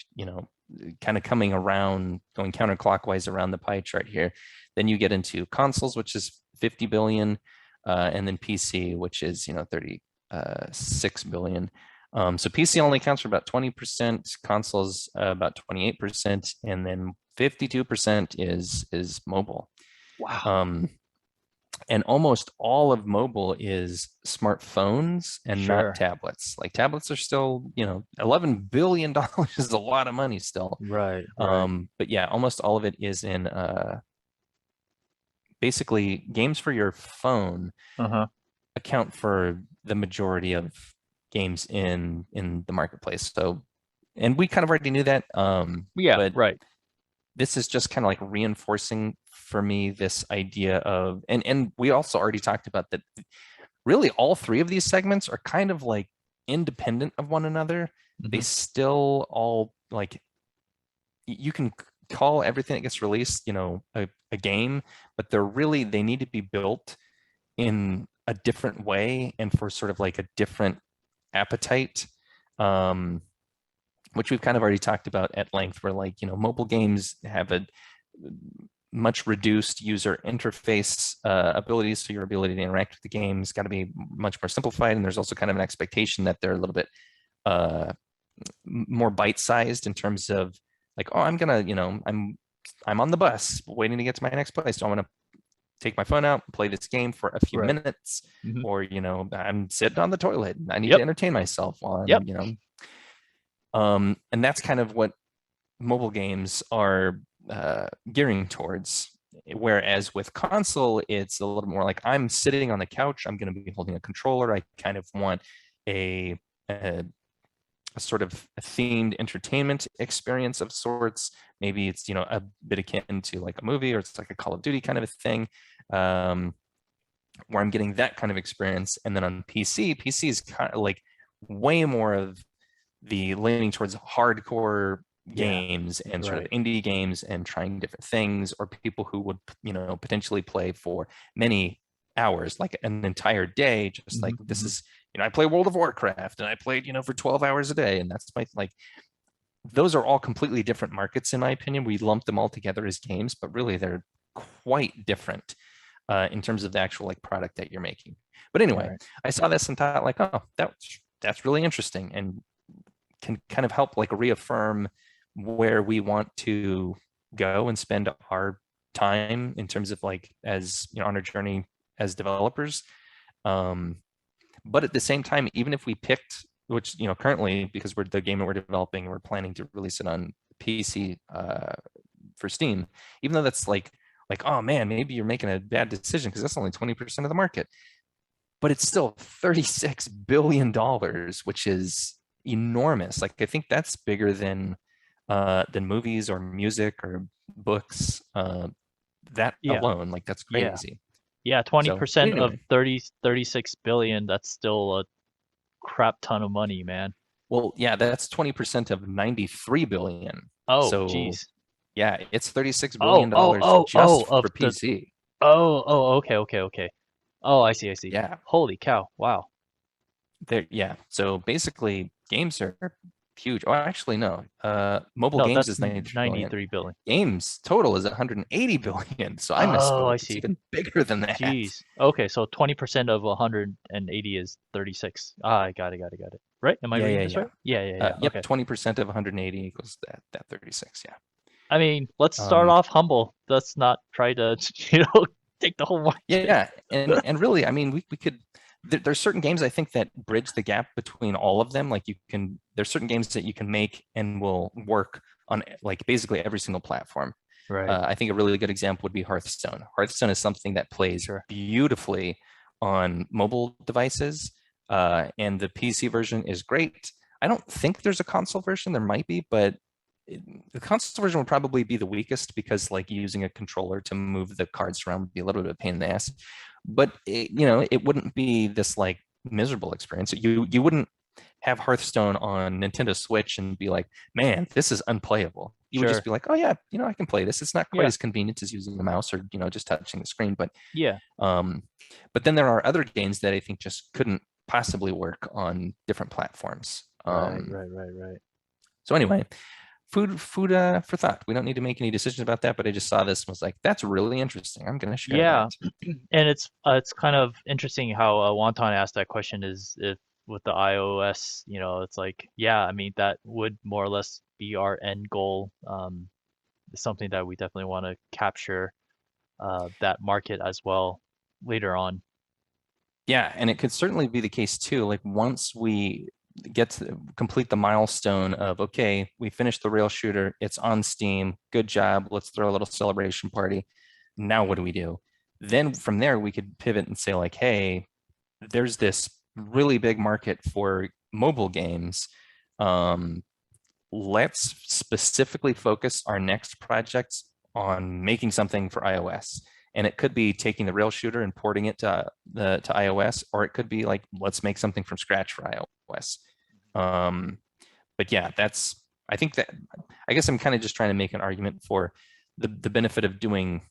kind of coming around, going counterclockwise around the pie chart here, then you get into consoles, which is 50 billion, and then PC, which is, 30 6 billion. So PC only accounts for about 20%, consoles about 28%, and then 52% is mobile. Wow. And almost all of mobile is smartphones and not Sure. tablets. Like tablets are still, $11 billion is a lot of money still. Right. Right. But yeah, almost all of it is in basically games for your phone Uh-huh. account for the majority of games in the marketplace. So, and we kind of already knew that. Yeah. But Right. this is just kind of like reinforcing for me this idea of, and we also already talked about that. Really, all three of these segments are kind of like independent of one another. They Hmm. still all like you can call everything that gets released, a game, but they need to be built in a different way and for sort of like a different appetite, which we've kind of already talked about at length, where like, mobile games have a much reduced user interface abilities. So your ability to interact with the game's got to be much more simplified. And there's also kind of an expectation that they're a little bit uh, more bite-sized in terms of like, oh, I'm gonna, I'm on the bus waiting to get to my next place. So I want to take my phone out, play this game for a few Right. minutes, Hmm. or I'm sitting on the toilet and I need to Yep. entertain myself while Yep. and that's kind of what mobile games are gearing towards. Whereas with console, it's a little more like I'm sitting on the couch, I'm going to be holding a controller. I kind of want a, a a sort of a themed entertainment experience of sorts. Maybe it's, a bit akin to like a movie, or it's like a Call of Duty kind of a thing, um, where I'm getting that kind of experience. And then on PC is kind of like way more of the leaning towards hardcore Yeah. games and sort of Right. indie games and trying different things, or people who would, potentially play for many hours, like an entire day, just Hmm. like this Hmm. is, I play World of Warcraft and I played, for 12 hours a day. And that's my like, those are all completely different markets, in my opinion. We lump them all together as games, but really they're quite different in terms of the actual like product that you're making. But anyway, Right. I saw this and thought like, oh, that's really interesting and can kind of help like reaffirm where we want to go and spend our time in terms of like as on our journey as developers. Um, but at the same time, even if we picked, which currently because we're the game that we're developing, we're planning to release it on PC for Steam, even though that's like oh man, maybe you're making a bad decision because that's only 20% of the market, but it's still $36 billion, which is enormous. Like I think that's bigger than movies or music or books. That Yeah. alone, like that's Yeah. crazy. Yeah. So, but 20% of anyway, 36 billion, that's still a crap ton of money, man. well, yeah, that's 20% of 93 billion. Oh, So geez. yeah, it's 36 Oh, billion oh, dollars oh, oh, just of for the, PC. oh, okay, okay, okay. Oh, I see, I see. Yeah, Holy cow. Wow. there. Yeah. So basically, games are huge. Oh, actually, no. Mobile No, games that's is 93 billion. 93 billion. Games total is 180 billion. So I Oh, I misspoke. It's see. even bigger than that. Jeez. Okay, so 20% of 180 is 36. Ah, I got it, got it, got it. Right? Am I Yeah, reading yeah, this yeah. right? Yeah, yeah, yeah. Yep, Okay. 20% of 180 equals that 36. Yeah. I mean, let's start Um, off humble. Let's not try to, take the whole market. yeah, and really, I mean, we could. There's certain games I think that bridge the gap between all of them. Like there's certain games that you can make and will work on like basically every single platform. Right. I think a really good example would be Hearthstone. Hearthstone is something that plays Sure. beautifully on mobile devices, and the PC version is great. I don't think there's a console version. There might be, but the console version would probably be the weakest because like using a controller to move the cards around would be a little bit of a pain in the ass. But it wouldn't be this like miserable experience. You wouldn't have Hearthstone on Nintendo Switch and be like, man, this is unplayable. You would just Sure. be like, oh yeah, I can play this. It's not quite Yeah. as convenient as using a mouse or just touching the screen. Yeah. Um, but then there are other games that I think just couldn't possibly work on different platforms. Right, right, right, right. So anyway, food for thought. We don't need to make any decisions about that, but I just saw this and was like, that's really interesting. I'm going to share Yeah, that. and it's kind of interesting how Wonton asked that question is if with the iOS, it's like, yeah, I mean that would more or less be our end goal. It's something that we definitely want to capture that market as well later on. Yeah, and it could certainly be the case too. Like once we get to complete the milestone of, okay, we finished the rail shooter, it's on Steam, good job, let's throw a little celebration party. Now what do we do? Then from there we could pivot and say like, hey, there's this really big market for mobile games. Um, let's specifically focus our next projects on making something for iOS. And it could be taking the rail shooter and porting it to iOS, or it could be like, let's make something from scratch for iOS. But yeah, I think that, I guess I'm kind of just trying to make an argument for the benefit of doing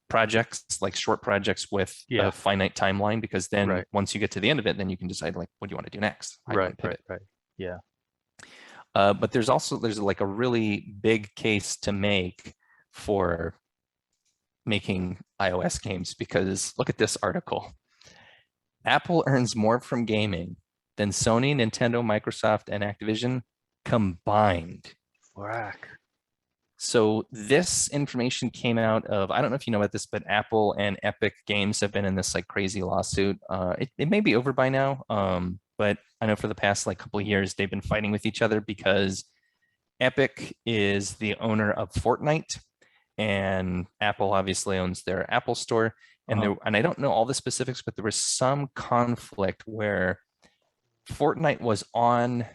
projects, like short projects with Yeah, a finite timeline, because then right, once you get to the end of it, then you can decide like, what do you want to do next? How do you right, want to right, pivot? right. Yeah. But there's like a really big case to make for making iOS games, because look at this article. Apple earns more from gaming than Sony, Nintendo, Microsoft, and Activision combined. Whack. So this information came out of, I don't know if you know about this, but Apple and Epic Games have been in this like crazy lawsuit. It may be over by now, but I know for the past like couple of years they've been fighting with each other because Epic is the owner of Fortnite, and Apple obviously owns their Apple Store. Uh-huh. And I don't know all the specifics, but there was some conflict where Fortnite was on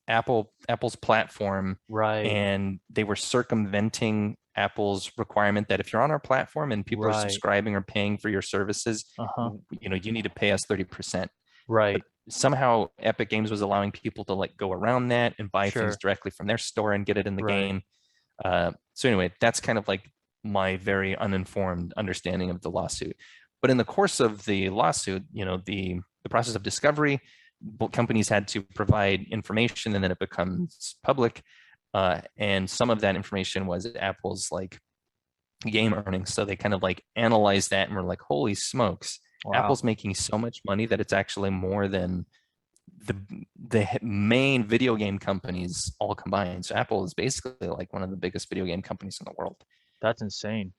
Apple's platform, Right, and they were circumventing Apple's requirement that if you're on our platform and people are right. subscribing or paying for your services, Uh-huh. you need to pay us 30%. But Right. somehow Epic Games was allowing people to like go around that and buy things Sure. directly from their store and get it in the Right. game. So anyway, that's kind of like my very uninformed understanding of the lawsuit. But in the course of the lawsuit, the process of discovery, companies had to provide information, and then it becomes public. And some of that information was Apple's like game earnings. So they kind of like analyzed that and were like, holy smokes, Wow. Apple's making so much money that it's actually more than the the main video game companies all combined. So Apple is basically like one of the biggest video game companies in the world. That's insane.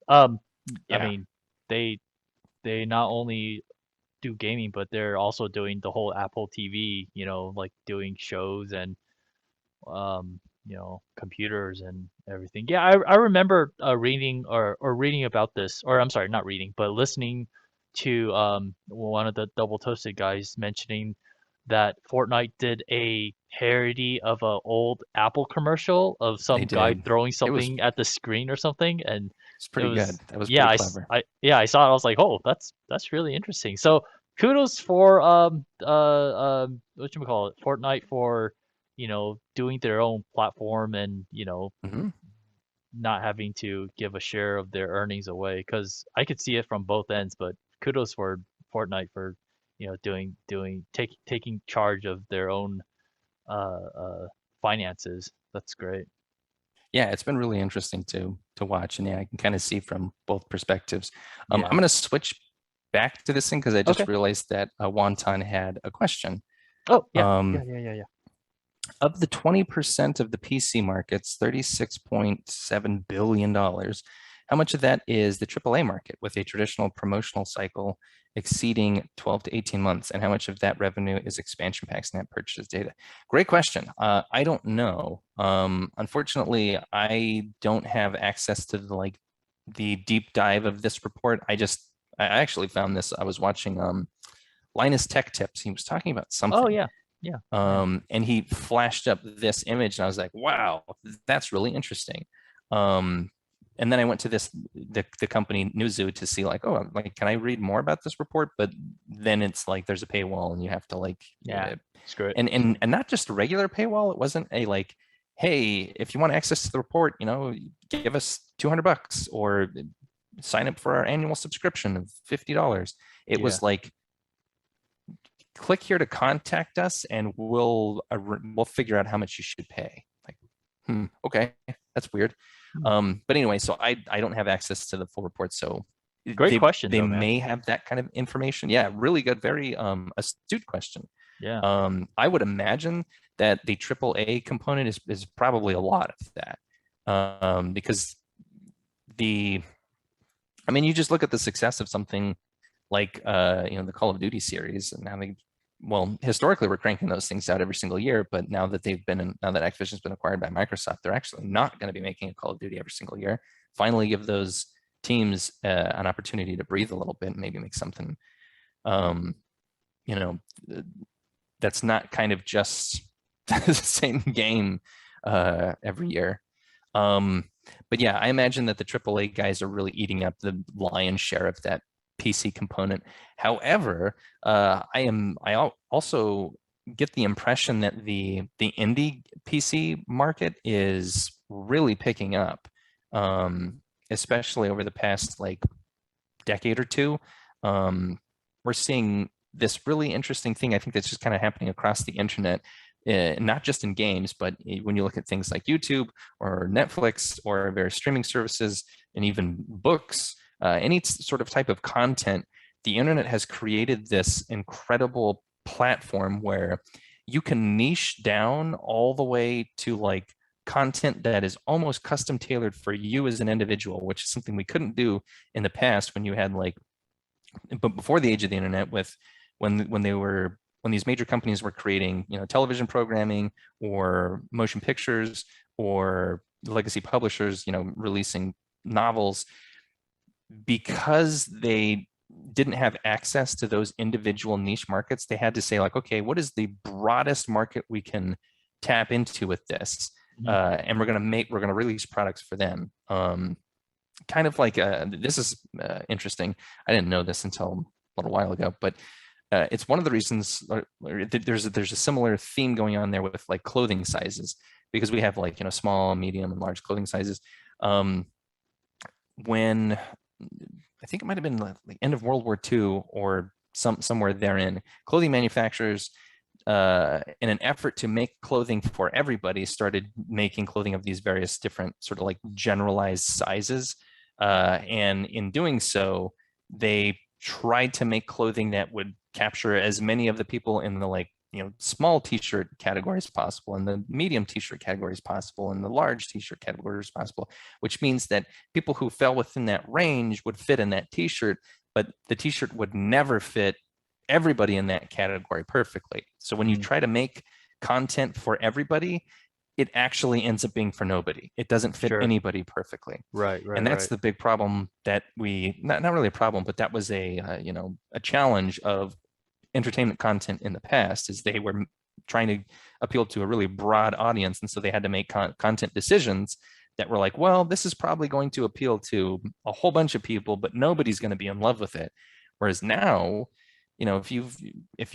Um, I Yeah. mean, they they not only do gaming, but they're also doing the whole Apple TV, like doing shows and computers and everything. Yeah, I remember reading or reading about this, or I'm sorry, not reading, but listening to one of the Double Toasted guys mentioning that Fortnite did a parody of a old Apple commercial of They some guy did. throwing It was something at the screen or something, and it's it pretty good. was That was yeah, pretty clever. I saw it. I was like, oh, that's really interesting. So kudos for call it Fortnite for doing their own platform and Hmm. not having to give a share of their earnings away because I could see it from both ends. But kudos for Fortnite for taking charge of their own finances. That's great. Yeah, it's been really interesting to watch, and yeah, I can kind of see from both perspectives. I'm Yeah. going to switch back to this thing because I just Okay. realized that Wonton had a question. Oh yeah. Yeah. Um, Yeah. Yeah. Yeah. of the 20% of the PC markets, $36.7 billion, how much of that is the AAA market with a traditional promotional cycle exceeding 12 to 18 months? And how much of that revenue is expansion packs, net purchase data? Great question. I don't know. Unfortunately, I don't have access to the deep dive of this report. I actually found this. I was watching Linus Tech Tips. He was talking about Oh something, yeah. Yeah. Yeah. and he flashed up this image, and I was like, wow, that's really interesting. Um, and then I went to the company Newzoo to see like, oh, like, can I read more about this report? But then it's like there's a paywall, and you have to like, Yeah. Screw it. and not just a regular paywall. It wasn't a like, hey, if you want access to the report, give us $200 or sign up for our annual subscription of $50. It Yeah. was like, click here to contact us, and we'll figure out how much you should pay. Like, Okay, that's weird. Hmm. But anyway, so I don't have access to the full report, so Great question they though, man. may have that kind of information. Yeah, really good, very astute question. Yeah. I would imagine that the AAA component is probably a lot of that. Because the I mean, you just look at the success of something like the Call of Duty series, and now they well historically we're cranking those things out every single year, but now that Activision's been acquired by Microsoft, they're actually not going to be making a Call of Duty every single year. Finally, give those teams an opportunity to breathe a little bit and maybe make something um, you know that's not kind of just the same game every year. Um, but yeah, I imagine that the AAA guys are really eating up the lion's share of that PC component. However, I also get the impression that the indie PC market is really picking up, especially over the past like decade or two. We're seeing this really interesting thing. I think that's just kind of happening across the internet, not just in games, but when you look at things like YouTube or Netflix or various streaming services and even books, any sort of type of content, the internet has created this incredible platform where you can niche down all the way to like content that is almost custom tailored for you as an individual, which is something we couldn't do in the past when you had like but before the age of the internet with when these major companies were creating television programming or motion pictures or legacy publishers releasing novels because they didn't have access to those individual niche markets. They had to say like, okay, what is the broadest market we can tap into with this, Mhm. and we're going to release products for them. Kind of like this is interesting. I didn't know this until a little while ago, but it's one of the reasons there's a similar theme going on there with like clothing sizes because we have like small, medium, and large clothing sizes. Um, when I think it might have been like the end of World War II or somewhere therein, clothing manufacturers in an effort to make clothing for everybody, started making clothing of these various different sort of like generalized sizes. And in doing so, they tried to make clothing that would capture as many of the people in the like, small t-shirt categories possible and the medium t-shirt categories possible and the large t-shirt categories possible, which means that people who fell within that range would fit in that t-shirt, but the t-shirt would never fit everybody in that category perfectly. So when you Mm. try to make content for everybody, it actually ends up being for nobody. It doesn't fit Sure. anybody perfectly. Right, right, And that's right. the big problem that we not really a problem, but that was a challenge of entertainment content in the past is they were trying to appeal to a really broad audience, and so they had to make content decisions that were like, well, this is probably going to appeal to a whole bunch of people, but nobody's going to be in love with it. Whereas now, if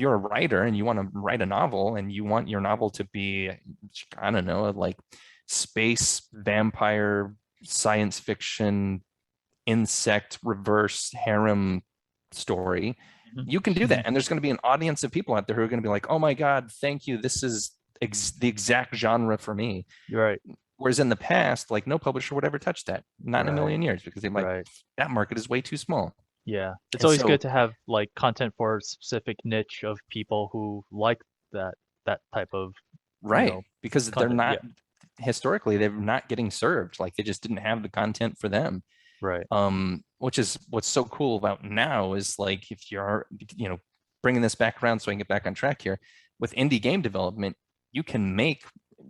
you're a writer and you want to write a novel and you want your novel to be, I don't know, like space vampire science fiction insect reverse harem story, you can do that. Mhm. And there's going to be an audience of people out there who are going to be like, oh my God, thank you. This is the exact genre for me. You're right, Whereas in the past, like no publisher would ever touch that, not in a right, million years, because they're like, right. that market is way too small. Yeah. It's And always good so, to have like content for a specific niche of people who like that that type of, you right, know, because they're content. not Yeah. historically, they're not getting served. Like they just didn't have the content for them. Right. Which is what's so cool about now is like if you're bringing this back around so I can get back on track here with indie game development, you can make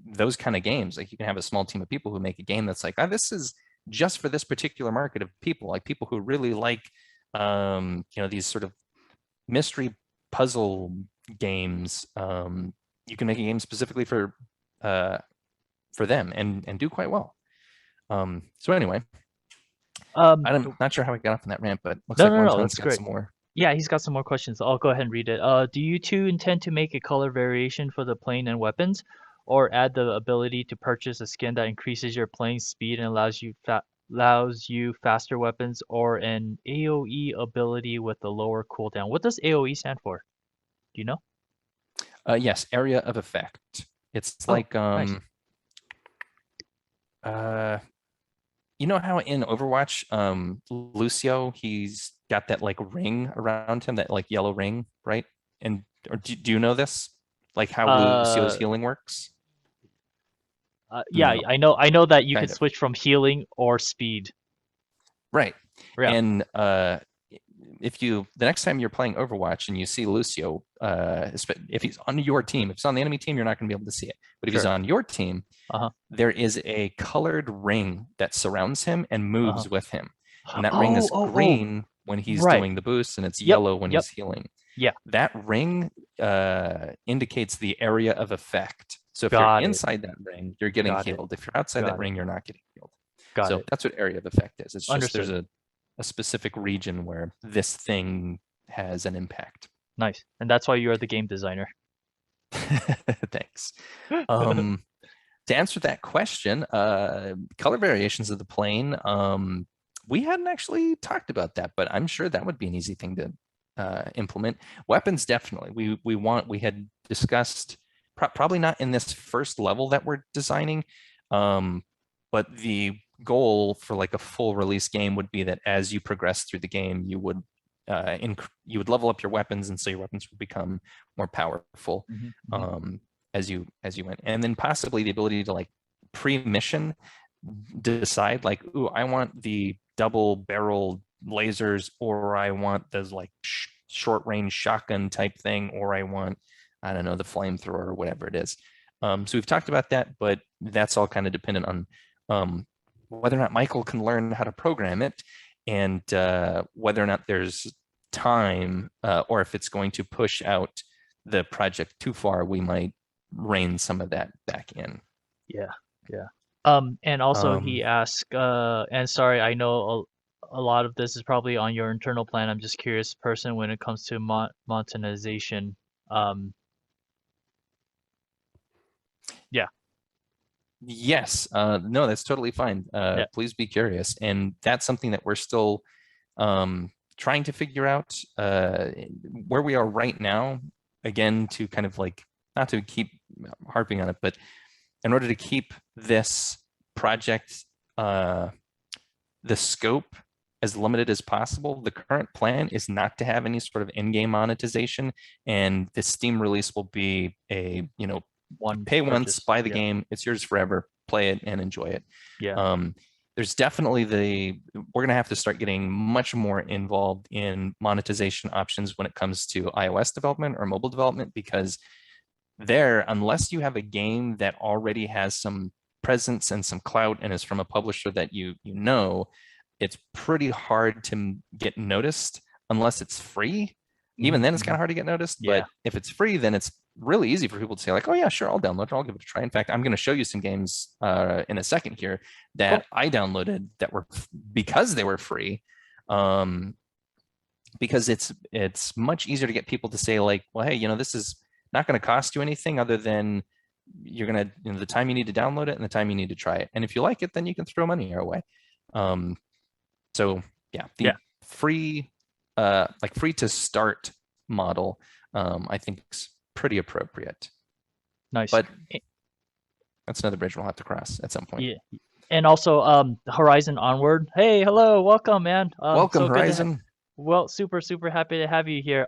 those kind of games. Like you can have a small team of people who make a game that's like, this is just for this particular market of people, like people who really like these sort of mystery puzzle games. You can make a game specifically uh for them and do quite well. So anyway, Um, I'm not sure how we got off on that rant, but looks no, like no, no, Wonton's that's got great. some more. Yeah, he's got some more questions. I'll go ahead and read it. Do you two intend to make a color variation for the plane and weapons, or add the ability to purchase a skin that increases your playing speed and allows you faster weapons, or an AoE ability with a lower cooldown? What does AoE stand for? Do you know? Yes, area of effect. It's Oh, like nice. uh, you know how in Overwatch, Lucio, he's got that like ring around him, that like yellow ring, right? And or do you know this? Like how Lucio's Uh, healing works? yeah, No, I know that you can kind of. switch from healing or speed. Right. Yeah, And if you the next time you're playing Overwatch and you see Lucio, if he's on your team, if it's on the enemy team, you're not going to be able to see it. But if he's sure. on your team, Uh-huh. there is a colored ring that surrounds him and Uh-huh. moves with him. And that ring Oh, is oh, oh. green when he's Right. doing the boost, and it's Yep. yellow when Yep. he's healing. Yeah. That ring indicates the area of effect. So if you're Got it. inside that ring, you're getting Got it. healed. If you're outside that Got it. ring, you're not getting healed. Got So it. that's what area of effect is. It's just there's Understood. a specific region where this thing has an impact. Nice. And that's why you're the game designer. Thanks. Um, to answer that question, color variations of the plane, we hadn't actually talked about that, but I'm sure that would be an easy thing to implement. Weapons, definitely. We had discussed probably not in this first level that we're designing, but the goal for like a full release game would be that as you progress through the game, you would level up your weapons, and so your weapons would become more powerful Hmm. Hmm. um, as you went, and then possibly the ability to like pre-mission decide like, ooh, I want the double barrel lasers, or I want those like short range shotgun type thing, or I want, I don't know, the flamethrower or whatever it is. So we've talked about that, but that's all kind of dependent on whether or not Michael can learn how to program it, and whether or not there's time, or if it's going to push out the project too far, we might rein some of that back in. Yeah. Yeah. And also he Um, asked, and sorry, I know a lot of this is probably on your internal plan. I'm just curious, person, when it comes to monetization. Um, yeah. yes, no, that's totally fine. Yeah. Please be curious, and that's something that we're still trying to figure out. Where we are right now, again, to kind of like, not to keep harping on it, but in order to keep this project, the scope as limited as possible, the current plan is not to have any sort of in-game monetization, and the Steam release will be a, One pay once, purchase. buy the Yeah. game, it's yours forever, play it and enjoy it. Yeah. Um, there's definitely we're going to have to start getting much more involved in monetization options when it comes to iOS development or mobile development, because there, unless you have a game that already has some presence and some clout and is from a publisher that you know, it's pretty hard to get noticed unless it's free. Even Hmm. then, it's kind Hmm. of hard to get noticed. Yeah. But if it's free, then it's really easy for people to say like, "Oh yeah, sure, I'll download it. I'll give it a try." In fact, I'm going to show you some games in a second here Cool. that I downloaded that were because they were free. Um, because it's much easier to get people to say like, well, hey, this is not going to cost you anything other than you're going to, the time you need to download it and the time you need to try it. And if you like it, then you can throw money our way. Um, so yeah, Yeah. the free, like free to start model, I think is pretty appropriate. Nice. But that's another bridge we'll have to cross at some point. Yeah. And also, Horizon Onward. Hey, hello, welcome, man. Welcome, So good to Horizon. well, super, super happy to have you here.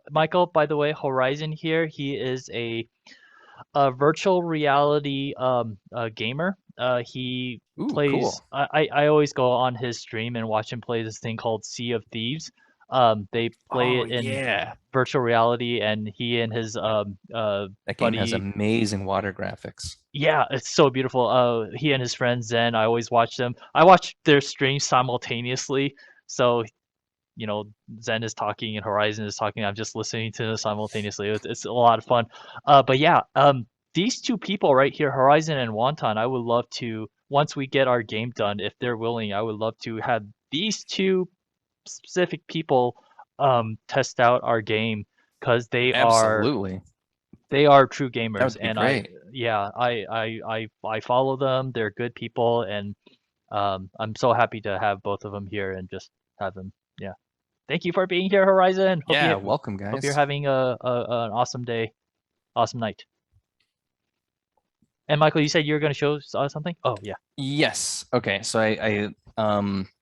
Michael, by the way, Horizon here. He is a virtual reality gamer. He Ooh, plays. cool. I always go on his stream and watch him play this thing called Sea of Thieves. They play Oh it in yeah, virtual reality, and he and his that game has buddy. amazing water graphics. Yeah, it's so beautiful. He and his friend Zen. I always watch them. I watch their streams simultaneously. So Zen is talking and Horizon is talking. I'm just listening to them simultaneously. It's a lot of fun. But yeah, these two people right here, Horizon and Wonton, I would love to, once we get our game done, if they're willing, I would love to have these two specific people test out our game because Absolutely. they are true That gamers, would be and great. I follow them. They're good people, and I'm so happy to have both of them here and just have them. Yeah. Thank you for being here, Horizon. Yeah, welcome, Hope you're guys. having an awesome day, awesome night. And Michael, you said you were going to show something? Oh, yeah. Yes. Okay. So I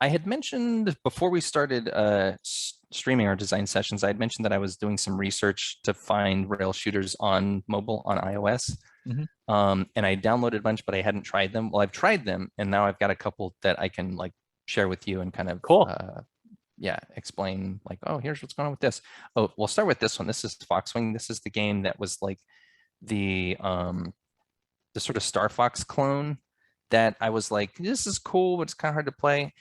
had mentioned before we started streaming our design sessions, I had mentioned that I was doing some research to find rail shooters on mobile on iOS. Hmm. And I downloaded a bunch, but I hadn't tried them. Well, I've tried them, and now I've got a couple that I can like share with you and kind of Cool. yeah, explain like, oh, here's what's going on with this. Oh, we'll start with this one. This is Foxwing. This is the game that was like the sort of Star Fox clone that I was like, this is cool, but it's kind of hard to play.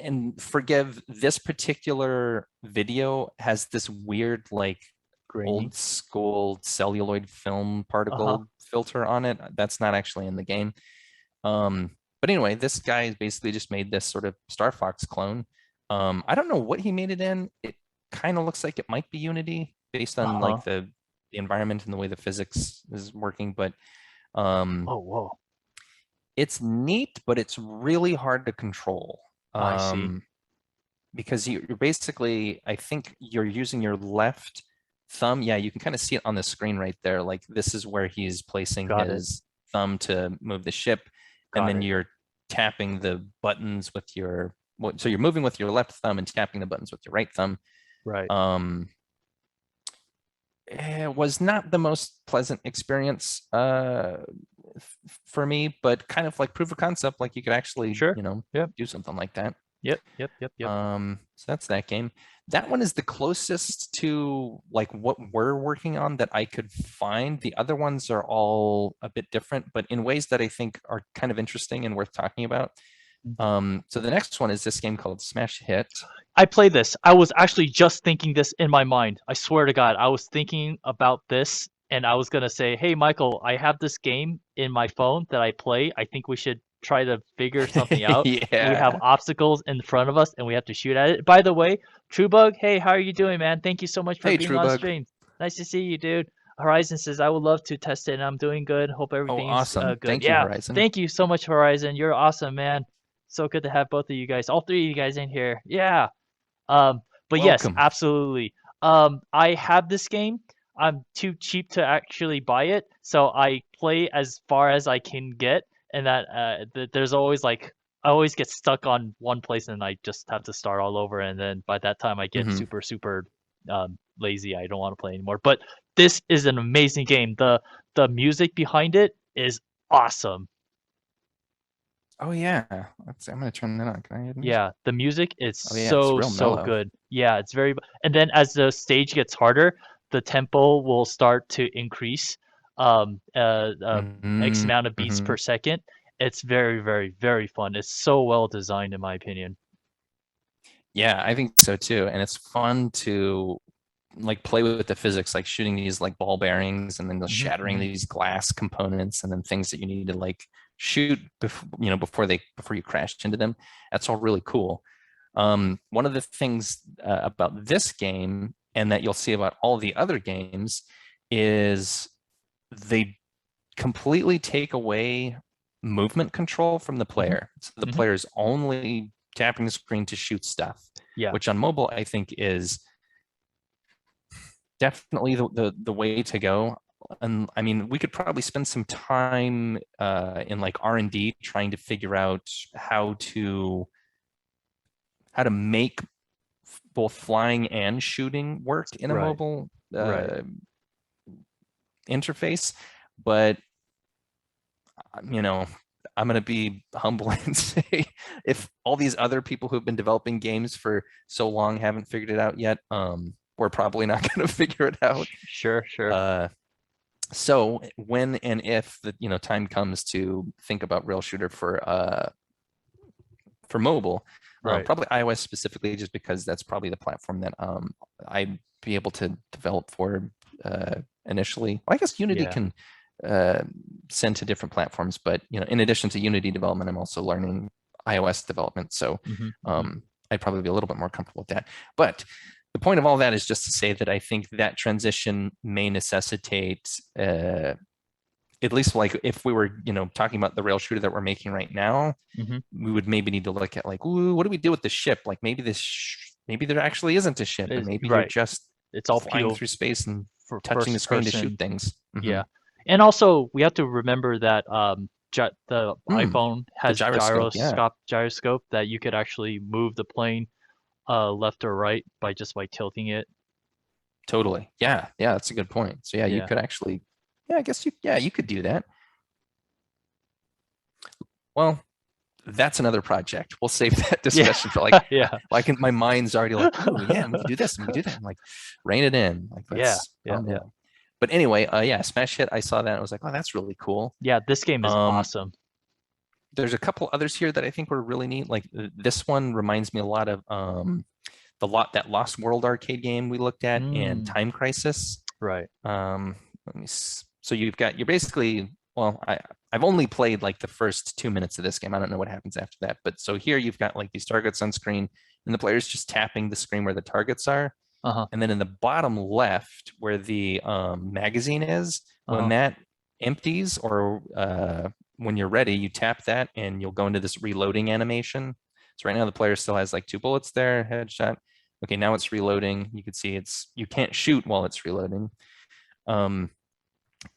And forgive, this particular video has this weird like Grainy. old school celluloid film Uh-huh. particle filter on it. That's not actually in the game. But anyway, this guy basically just made this sort of Star Fox clone. I don't know what he made it in. It kind of looks like it might be Unity based on Uh-huh. like the environment and the way the physics is working, but um, Oh, whoa. it's neat, but it's really hard to control. I see. Because you're basically, I think you're using your left thumb. Yeah, you can kind of see it on the screen right there. Like this is where he's placing Got it. his thumb to move the ship, and Got then it. you're tapping the buttons with your, so you're moving with your left thumb and tapping the buttons with your right thumb. Right. Um, it was not the most pleasant experience for me, but kind of like proof of concept, like you could actually, Sure. you know, Yep. do something like that. Yep. Yep. Yep. Yep. So that's that game. That one is the closest to like what we're working on that I could find. The other ones are all a bit different, but in ways that I think are kind of interesting and worth talking about. So the next one is this game called Smash Hit. I played this. I was actually just thinking this in my mind. I swear to God, I was thinking about this and I was gonna say, "Hey, Michael, I have this game in my phone that I play. I think we should try to figure something out. We have Yeah. obstacles in front of us and we have to shoot at it." By the way, Truebug, hey, how are you doing, man? Thank you so much for Hey, being on Truebug. stream. Nice to see you, dude. Horizon says, "I would love to test it and I'm doing good. Hope Oh, everything's awesome. good." Thank you, Yeah, Horizon. thank you so much, Horizon. You're awesome, man. So good to have both of you guys, all three of you guys in here. Yeah. But yes, Welcome. absolutely. I have this game. I'm too cheap to actually buy it, so I play as far as I can get, and that there's always like I always get stuck on one place, and I just have to start all over, and then by that time I get Hmm. super lazy. I don't want to play anymore. But this is an amazing game. The music behind it is awesome. Oh yeah. I'm gonna turn that on. Can I add music? Yeah, the music is Oh yeah, it's real so mellow. good. Yeah, it's very, and then as the stage gets harder, the tempo will start to increase, um, uh, uh, X amount of beats Mm-hmm. per second. It's very fun. It's so well designed, in my opinion. Yeah, I think so too. And it's fun to like play with the physics, like shooting these like ball bearings and then Hmm. shattering Hmm. these glass components and then things that you need to like shoot before, before you crash into them. That's all really cool. One of the things about this game and that you'll see about all the other games is they completely take away movement control from the Hmm. player. So the Hmm. player is only tapping the screen to shoot stuff, Yeah, which on mobile I think is definitely the way to go. And I mean, we could probably spend some time in like R&D trying to figure out how to make both flying and shooting work in a right, mobile right. interface. But you know, I'm going to be humble and say if all these other people who've been developing games for so long haven't figured it out yet, we're probably not going to figure it out. Sure, sure. Uh, so when and if the time comes to think about rail shooter for mobile, Right. probably iOS specifically, just because that's probably the platform that I'd be able to develop for initially. Well, I guess Unity Yeah. can uh, send to different platforms, but in addition to Unity development, I'm also learning iOS development, so Hmm. Hmm. I'd probably be a little bit more comfortable with that. But the point of all that is just to say that I think that transition may necessitate at least like if we were talking about the rail shooter that we're making right now, Hmm. we would maybe need to look at like, ooh, what do we do with the ship? Like maybe maybe there actually isn't a ship, and Is maybe you're right. just It's all flying PO through space and for touching the first screen to shoot person. things. Yeah. And also, we have to remember that the Hmm, iPhone the has gyroscope, yeah, gyroscope that you could actually move the plane left or right by just by tilting it. totally. Yeah, that's a good point. So yeah, you Yeah. could actually, yeah, I guess you could do that. Well, that's another project. We'll save that Yeah. discussion for like, Yeah. my mind's already like, ooh, yeah, we could do this and we could do that. I'm like, rein it in. Like, Yeah. let's Yeah. calm Yeah. down. But anyway, yeah, Smash Hit. I saw that and I was like, oh, that's really cool. Yeah. This game is Um, awesome. there's a couple others here that I think were really neat. Like this one reminds me a lot of that Lost World arcade game we looked at and Mm, Time Crisis. right. Let me. So you're basically, well, I've only played like the first 2 minutes of this game. I don't know what happens after that. But so here you've got like these targets on screen, and the player's just tapping the screen where the targets are. Uh-huh. And then in the bottom left, where the magazine is, when Uh-huh. that empties or when you're ready, you tap that and you'll go into this reloading animation. So right now the player still has like 2 bullets there, headshot. Okay, now it's reloading. You can see you can't shoot while it's reloading. Um,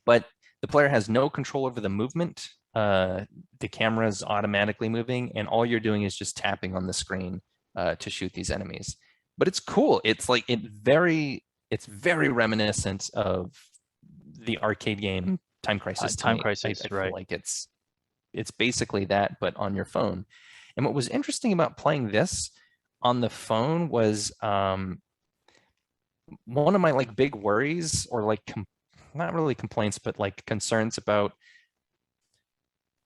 but the player has no control over the movement. The camera is automatically moving, and all you're doing is just tapping on the screen to shoot these enemies. But it's cool. It's very reminiscent of the arcade game Time Crisis to Time me. I Crisis, feel right. like it's basically that, but on your phone. And what was interesting about playing this on the phone was one of my like big worries or like not really complaints, but like concerns about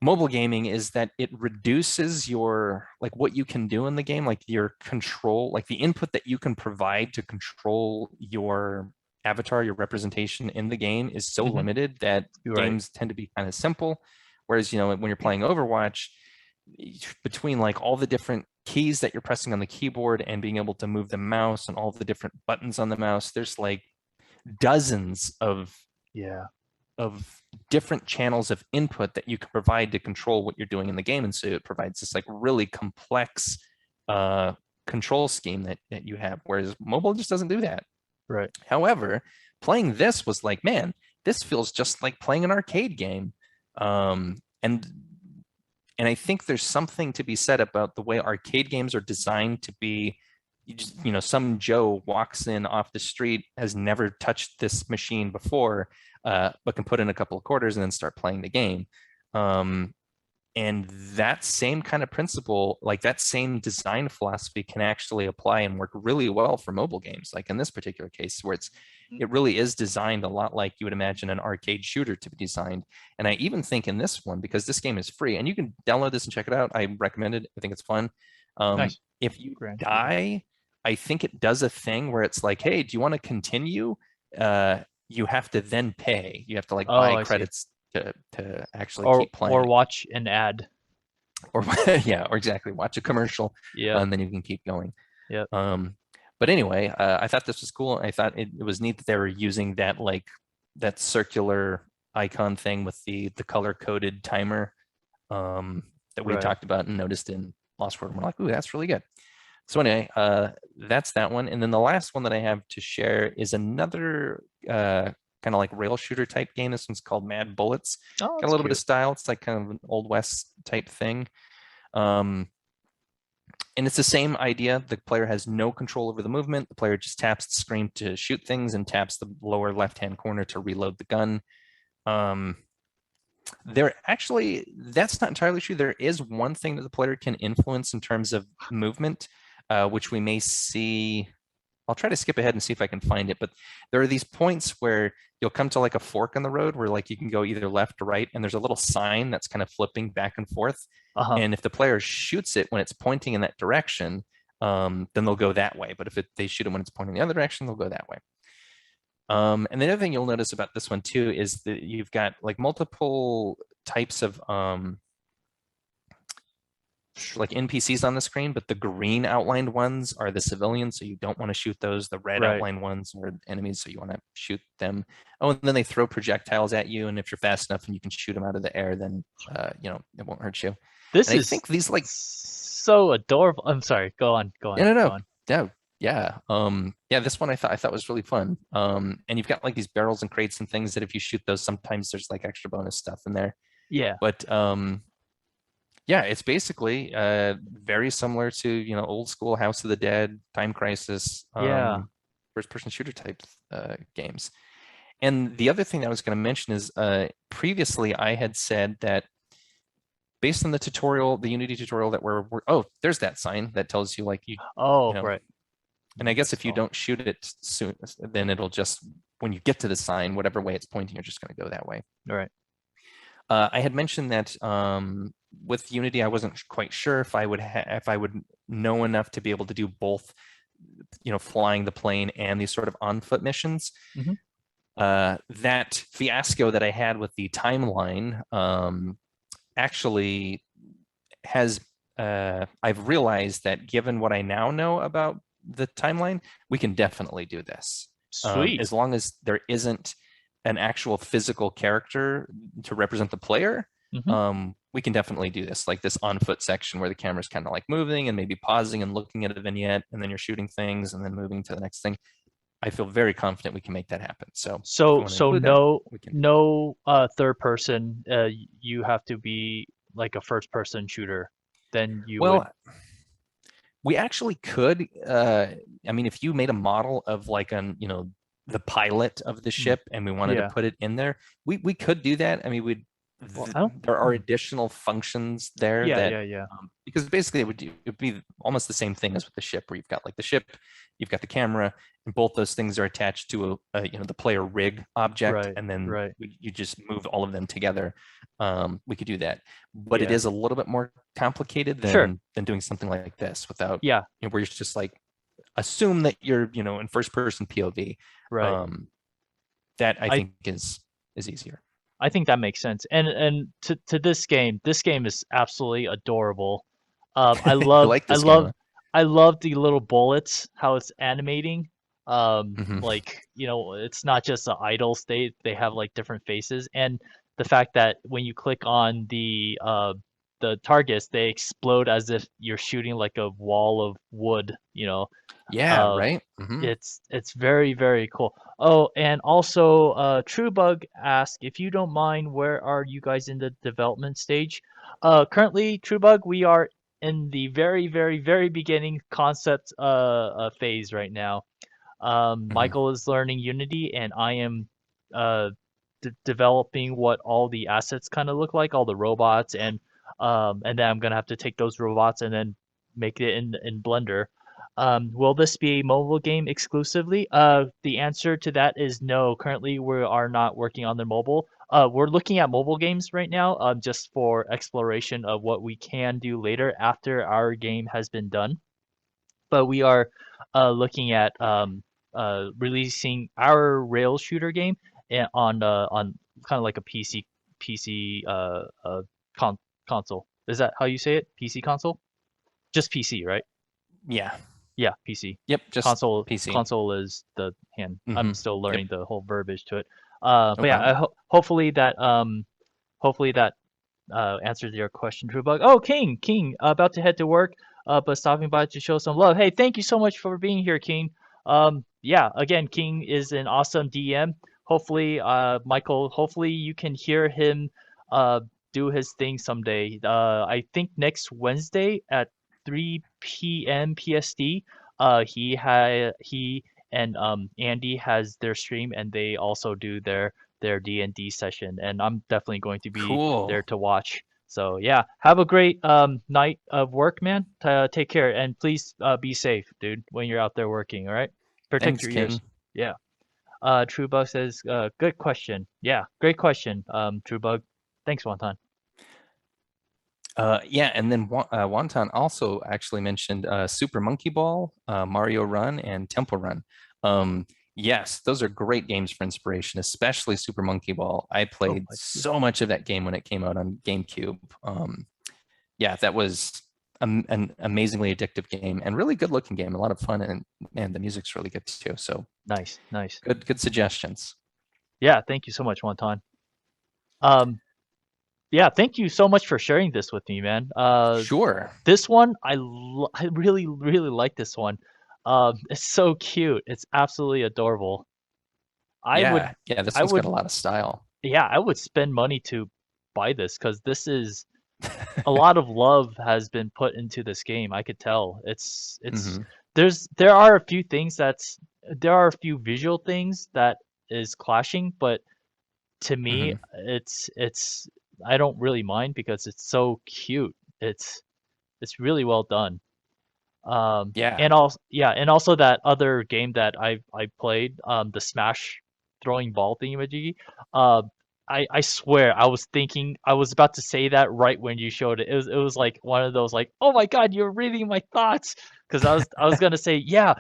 mobile gaming is that it reduces your like what you can do in the game, like your control, like the input that you can provide to control your avatar, your representation in the game is so Mm-hmm. limited that You're right. games tend to be kind of simple. Whereas, when you're playing Overwatch, between like all the different keys that you're pressing on the keyboard and being able to move the mouse and all the different buttons on the mouse, there's like dozens Yeah. of different channels of input that you can provide to control what you're doing in the game. And so it provides this like really complex uh, control scheme that you have, whereas mobile just doesn't do that. Right. However, playing this was like, man, this feels just like playing an arcade game. And I think there's something to be said about the way arcade games are designed to be. Some Joe walks in off the street, has never touched this machine before, but can put in a couple of quarters and then start playing the game. Um, and that same kind of principle, like that same design philosophy, can actually apply and work really well for mobile games. Like in this particular case, where Mhm. it really is designed a lot like you would imagine an arcade shooter to be designed. And I even think in this one, because this game is free and you can download this and check it out, I recommend it. I think it's fun. Nice. If you Grand shooter. die, I think it does a thing where it's like, hey, do you want to continue? You have to then pay. You have to like Oh, buy I see. credits to actually Or keep or playing. watch an ad. Or yeah, or exactly. Watch a commercial, Yep. and then you can keep going. Yep. Um, but anyway, I thought this was cool. I thought it was neat that they were using that circular icon thing with the color coded timer that we Right. talked about and noticed in Lost World. And we're like, ooh, that's really good. So anyway, that's that one. And then the last one that I have to share is another kind of like rail shooter type game. This one's called Mad Bullets. Oh, Got a that's little bit of cute. style. It's like kind of an Old West type thing. Um, and it's the same idea. The player has no control over the movement. The player just taps the screen to shoot things and taps the lower left-hand corner to reload the gun. Um, that's not entirely true. There is one thing that the player can influence in terms of movement, which we may see. I'll try to skip ahead and see if I can find it, but there are these points where you'll come to like a fork in the road where like you can go either left or right, and there's a little sign that's kind of flipping back and forth. Uh-huh. And if the player shoots it when it's pointing in that direction, then they'll go that way. But if they shoot it when it's pointing the other direction, they'll go that way. And the other thing you'll notice about this one too is that you've got like multiple types of like NPCs on the screen, but the green outlined ones are the civilians, so you don't want to shoot those. The red Right. outlined ones are enemies, so you want to shoot them. Oh, and then they throw projectiles at you, and if you're fast enough and you can shoot them out of the air, then it won't hurt you. This And I is think these like so adorable. I'm sorry. Go on. Go on. no no Go no on. no Yeah. Yeah, this one I thought was really fun. And you've got like these barrels and crates and things that if you shoot those, sometimes there's like extra bonus stuff in there. Yeah, But yeah, it's basically very similar to, old school House of the Dead, Time Crisis, yeah. first person shooter type games. And the other thing that I was going to mention is previously I had said that based on the tutorial, the Unity tutorial that oh, there's that sign that tells you like you Oh, know, right. and I guess if you So, don't shoot it soon, then it'll just, when you get to the sign, whatever way it's pointing, you're just going to go that way. right. I had mentioned that with Unity, I wasn't quite sure if I would know enough to be able to do both, flying the plane and these sort of on foot missions. Hmm. That fiasco that I had with the timeline actually has I've realized that given what I now know about the timeline, we can definitely do this. Sweet. As long as there isn't an actual physical character to represent the player, Hmm. we can definitely do this. Like this on foot section where the camera's kind of like moving and maybe pausing and looking at a vignette, and then you're shooting things and then moving to the next thing. I feel very confident we can make that happen. So if we So want to so include that, no we can. no third person. You have to be like a first person shooter. Then you would. Well, we actually could. I mean, if you made a model of like the pilot of the Mm, ship and we wanted to yeah. put it in there, we could do that. I mean, Well, I don't. there are Hmm. additional functions there Yeah, that yeah, yeah. because basically it would be almost the same thing as with the ship, where you've got like the ship, you've got the camera, and both those things are attached to the player rig object, Right, and then right. you just move all of them together. We could do that, but it Yeah. is a little bit more complicated Sure. than doing something like this without, Yeah. where you're just like assume that you're in first person POV. Right. Um, that I I think is easier. I think that makes sense. And to this game is absolutely adorable. I You love like I this game, love huh? I love the little bullets, how it's animating. Hmm. Like, it's not just the idle state. They have like different faces, and the fact that when you click on the targets, they explode as if you're shooting like a wall of wood, Yeah, Uh, right. Hmm. it's very, very cool. Oh, and also, TrueBug asked if you don't mind, where are you guys in the development stage? Currently, TrueBug, we are in the very, very, very beginning concept phase right now. Hmm. Michael is learning Unity, and I am uh, developing what all the assets kind of look like, all the robots, and then I'm gonna have to take those robots and then make it in Blender. Will this be a mobile game exclusively? The answer to that is no. Currently, we are not working on the mobile. We're looking at mobile games right now, just for exploration of what we can do later after our game has been done. But we are looking at releasing our rail shooter game on kind of like a PC con console. Is that how you say it? PC console? Just PC, right? Yeah. Yeah, PC. Yep. Just Console PC. console is the hand. I'm Hmm. still Yep. learning the whole verbiage to it. No But yeah, problem. hopefully that answers your question, Truebug. Oh, King, about to head to work, but stopping by to show some love. Hey, thank you so much for being here, King. Yeah, again, King is an awesome DM. Hopefully, Michael, hopefully you can hear him uh, do his thing someday. I think next Wednesday at 3 p.m. PST, he and Andy has their stream, and they also do their D&D session, and I'm definitely going to be there Cool. to watch. So yeah, have a great night of work, man. Take care, and please be safe, dude, when you're out there working. All right, protect Thanks, your ears. King. Yeah. Truebug says, good question. Yeah, great question. Truebug. Thanks, Wonton. Yeah, and then Wonton also actually mentioned Super Monkey Ball, Mario Run, and Temple Run. Um, yes, those are great games for inspiration, especially Super Monkey Ball. I Oh, played I see. so much of that game when it came out on GameCube. Yeah, that was an amazingly addictive game and really good looking game. A lot of fun, and the music's really good too. So Nice, nice. good suggestions. Yeah, thank you so much, Wonton. Um, yeah, thank you so much for sharing this with me, man. Sure. This one, I really, really like this one. It's so cute. It's absolutely adorable. I would, Yeah, this I one's got would, a lot of style. yeah, I would spend money to buy this because this is a lot of love has been put into this game. I could tell. It's Hmm. there are a few things there are a few visual things that is clashing, but to me, Hmm. it's I don't really mind because it's so cute. It's really well done. Yeah. And also yeah, and also that other game that I played, the Smash throwing ball thingamajiggy. Uh, I swear I was about to say that right when you showed it. It was like one of those like, oh my God, you're reading my thoughts. Because I was gonna say, yeah,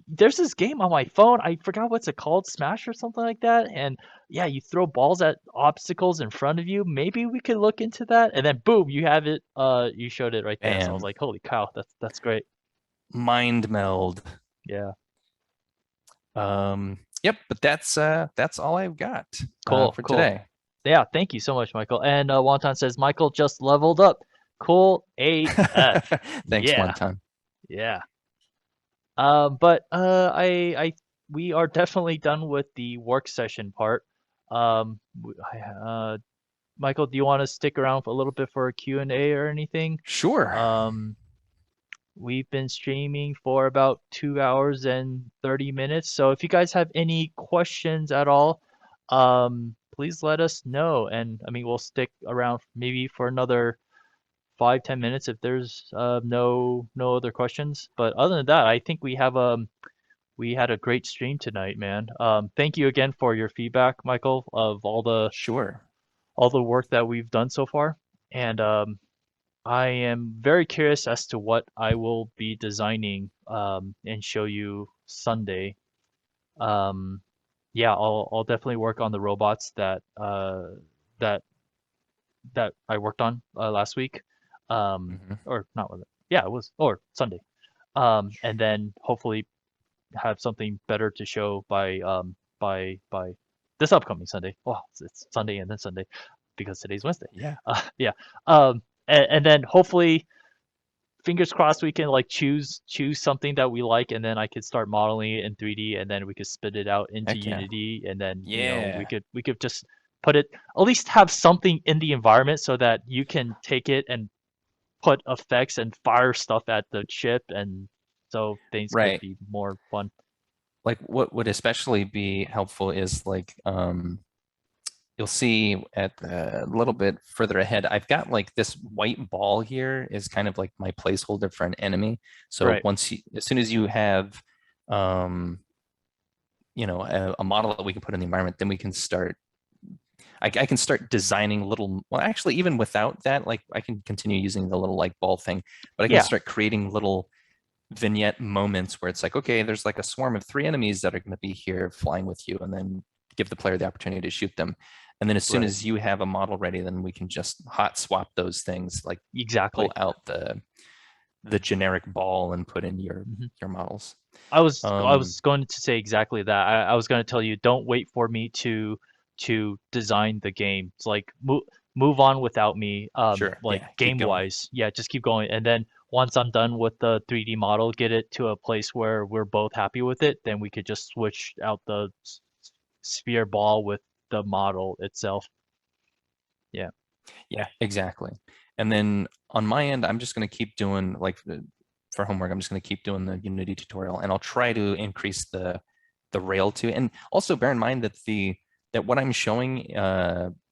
there's this game on my phone. I forgot what's it called, Smash or something like that. And yeah, you throw balls at obstacles in front of you. Maybe we could look into that. And then boom, you have it. You showed it right there. So I was Bam. like, holy cow, that's great. Mind meld. Yeah. Yep, but that's all I've got Cool, for cool. today. Yeah, thank you so much, Michael. And Wonton says Michael just leveled up. Cool AF. Thanks Yeah, one time. yeah. But we are definitely done with the work session part. Michael, do you want to stick around for a little bit for a Q&A or anything? Sure. Um, we've been streaming for about 2 hours and 30 minutes. So if you guys have any questions at all, please let us know. And I mean, we'll stick around maybe for another 5, 10 minutes if there's no other questions. But other than that, I think we had a great stream tonight, man. Thank you again for your feedback, Michael, of Sure. all the work that we've done so far. And I am very curious as to what I will be designing and show you Sunday. Um, yeah, I'll definitely work on the robots that that I worked on last week. Hmm. Or not with it. Yeah, it was or Sunday. And then hopefully have something better to show by this upcoming Sunday. Well, it's Sunday and then Sunday because today's Wednesday. Yeah. Yeah. And then hopefully fingers crossed we can like choose something that we like and then I could start modeling it in 3D and then we could spit it out into Heck yeah. Unity and then Yeah. we could just put it at least have something in the environment so that you can take it and put effects and fire stuff at the chip and so things could Right. be more fun. Like what would especially be helpful is like you'll see at a little bit further ahead, I've got like this white ball here is kind of like my placeholder for an enemy. So Right. as soon as you have um a model that we can put in the environment, then we can start I can start designing little, well, actually, even without that, like I can continue using the little like ball thing, but I can Yeah. start creating little vignette moments where it's like, okay, there's like a swarm of three enemies that are going to be here flying with you, and then give the player the opportunity to shoot them. And then as soon Right. as you have a model ready, then we can just hot swap those things, like pull Exactly. out the generic ball and put in Mhm. your models. I Um, was going to say exactly that. I was going to tell you don't wait for me to design the game. It's like move on without me. sure, Like yeah, keep game going. wise, yeah, just keep going. And then once I'm done with the 3D model, get it to a place where we're both happy with it, then we could just switch out the sphere ball with the model itself. Yeah. Yeah, exactly. And then on my end, I'm just going to keep doing like for homework, I'm just going to keep doing the Unity tutorial, and I'll try to increase the rail too. And also bear in mind that that what I'm showing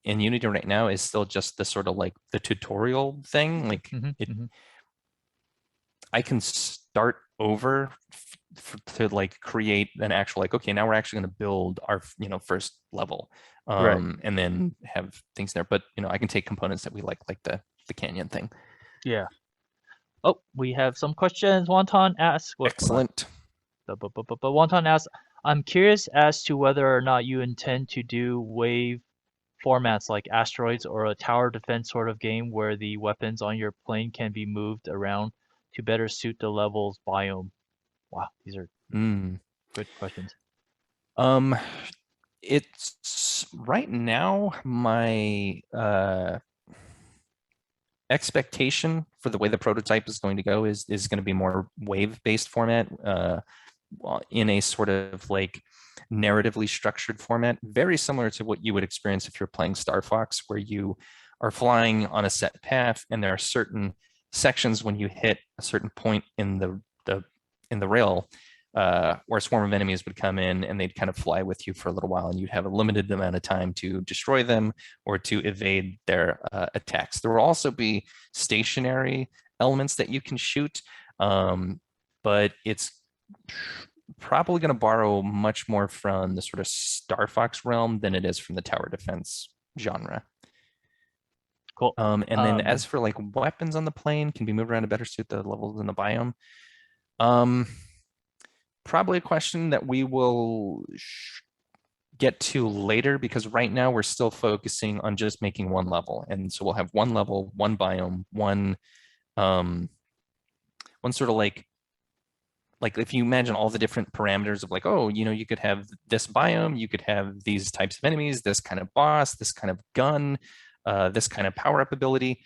in Unity right now is still just the sort of like the tutorial thing. Like Hmm. it, Hmm. I can start over to like create an actual like, okay, now we're actually going to build our first level, Right. and then have things there. But I can take components that we like the canyon thing. Yeah. Oh, we have some questions. Wonton asks, what, hold on. Excellent. But Wonton asks, I'm curious as to whether or not you intend to do wave formats like asteroids or a tower defense sort of game where the weapons on your plane can be moved around to better suit the level's biome. Wow, these are Mm. good questions. Um, it's right now my expectation for the way the prototype is going to go is going to be more wave-based format. in a sort of like narratively structured format, very similar to what you would experience if you're playing Star Fox, where you are flying on a set path and there are certain sections when you hit a certain point in the rail where a swarm of enemies would come in and they'd kind of fly with you for a little while, and you'd have a limited amount of time to destroy them or to evade their attacks. There will also be stationary elements that you can shoot, but it's probably going to borrow much more from the sort of Star Fox realm than it is from the tower defense genre. Cool. And then as for like weapons on the plane, can be moved around to better suit the levels in the biome. Probably a question that we will get to later, because right now we're still focusing on just making one level. And so we'll have one level, one biome, one sort of like if you imagine all the different parameters of like, oh, you know, you could have this biome, you could have these types of enemies, this kind of boss, this kind of gun, this kind of power-up ability.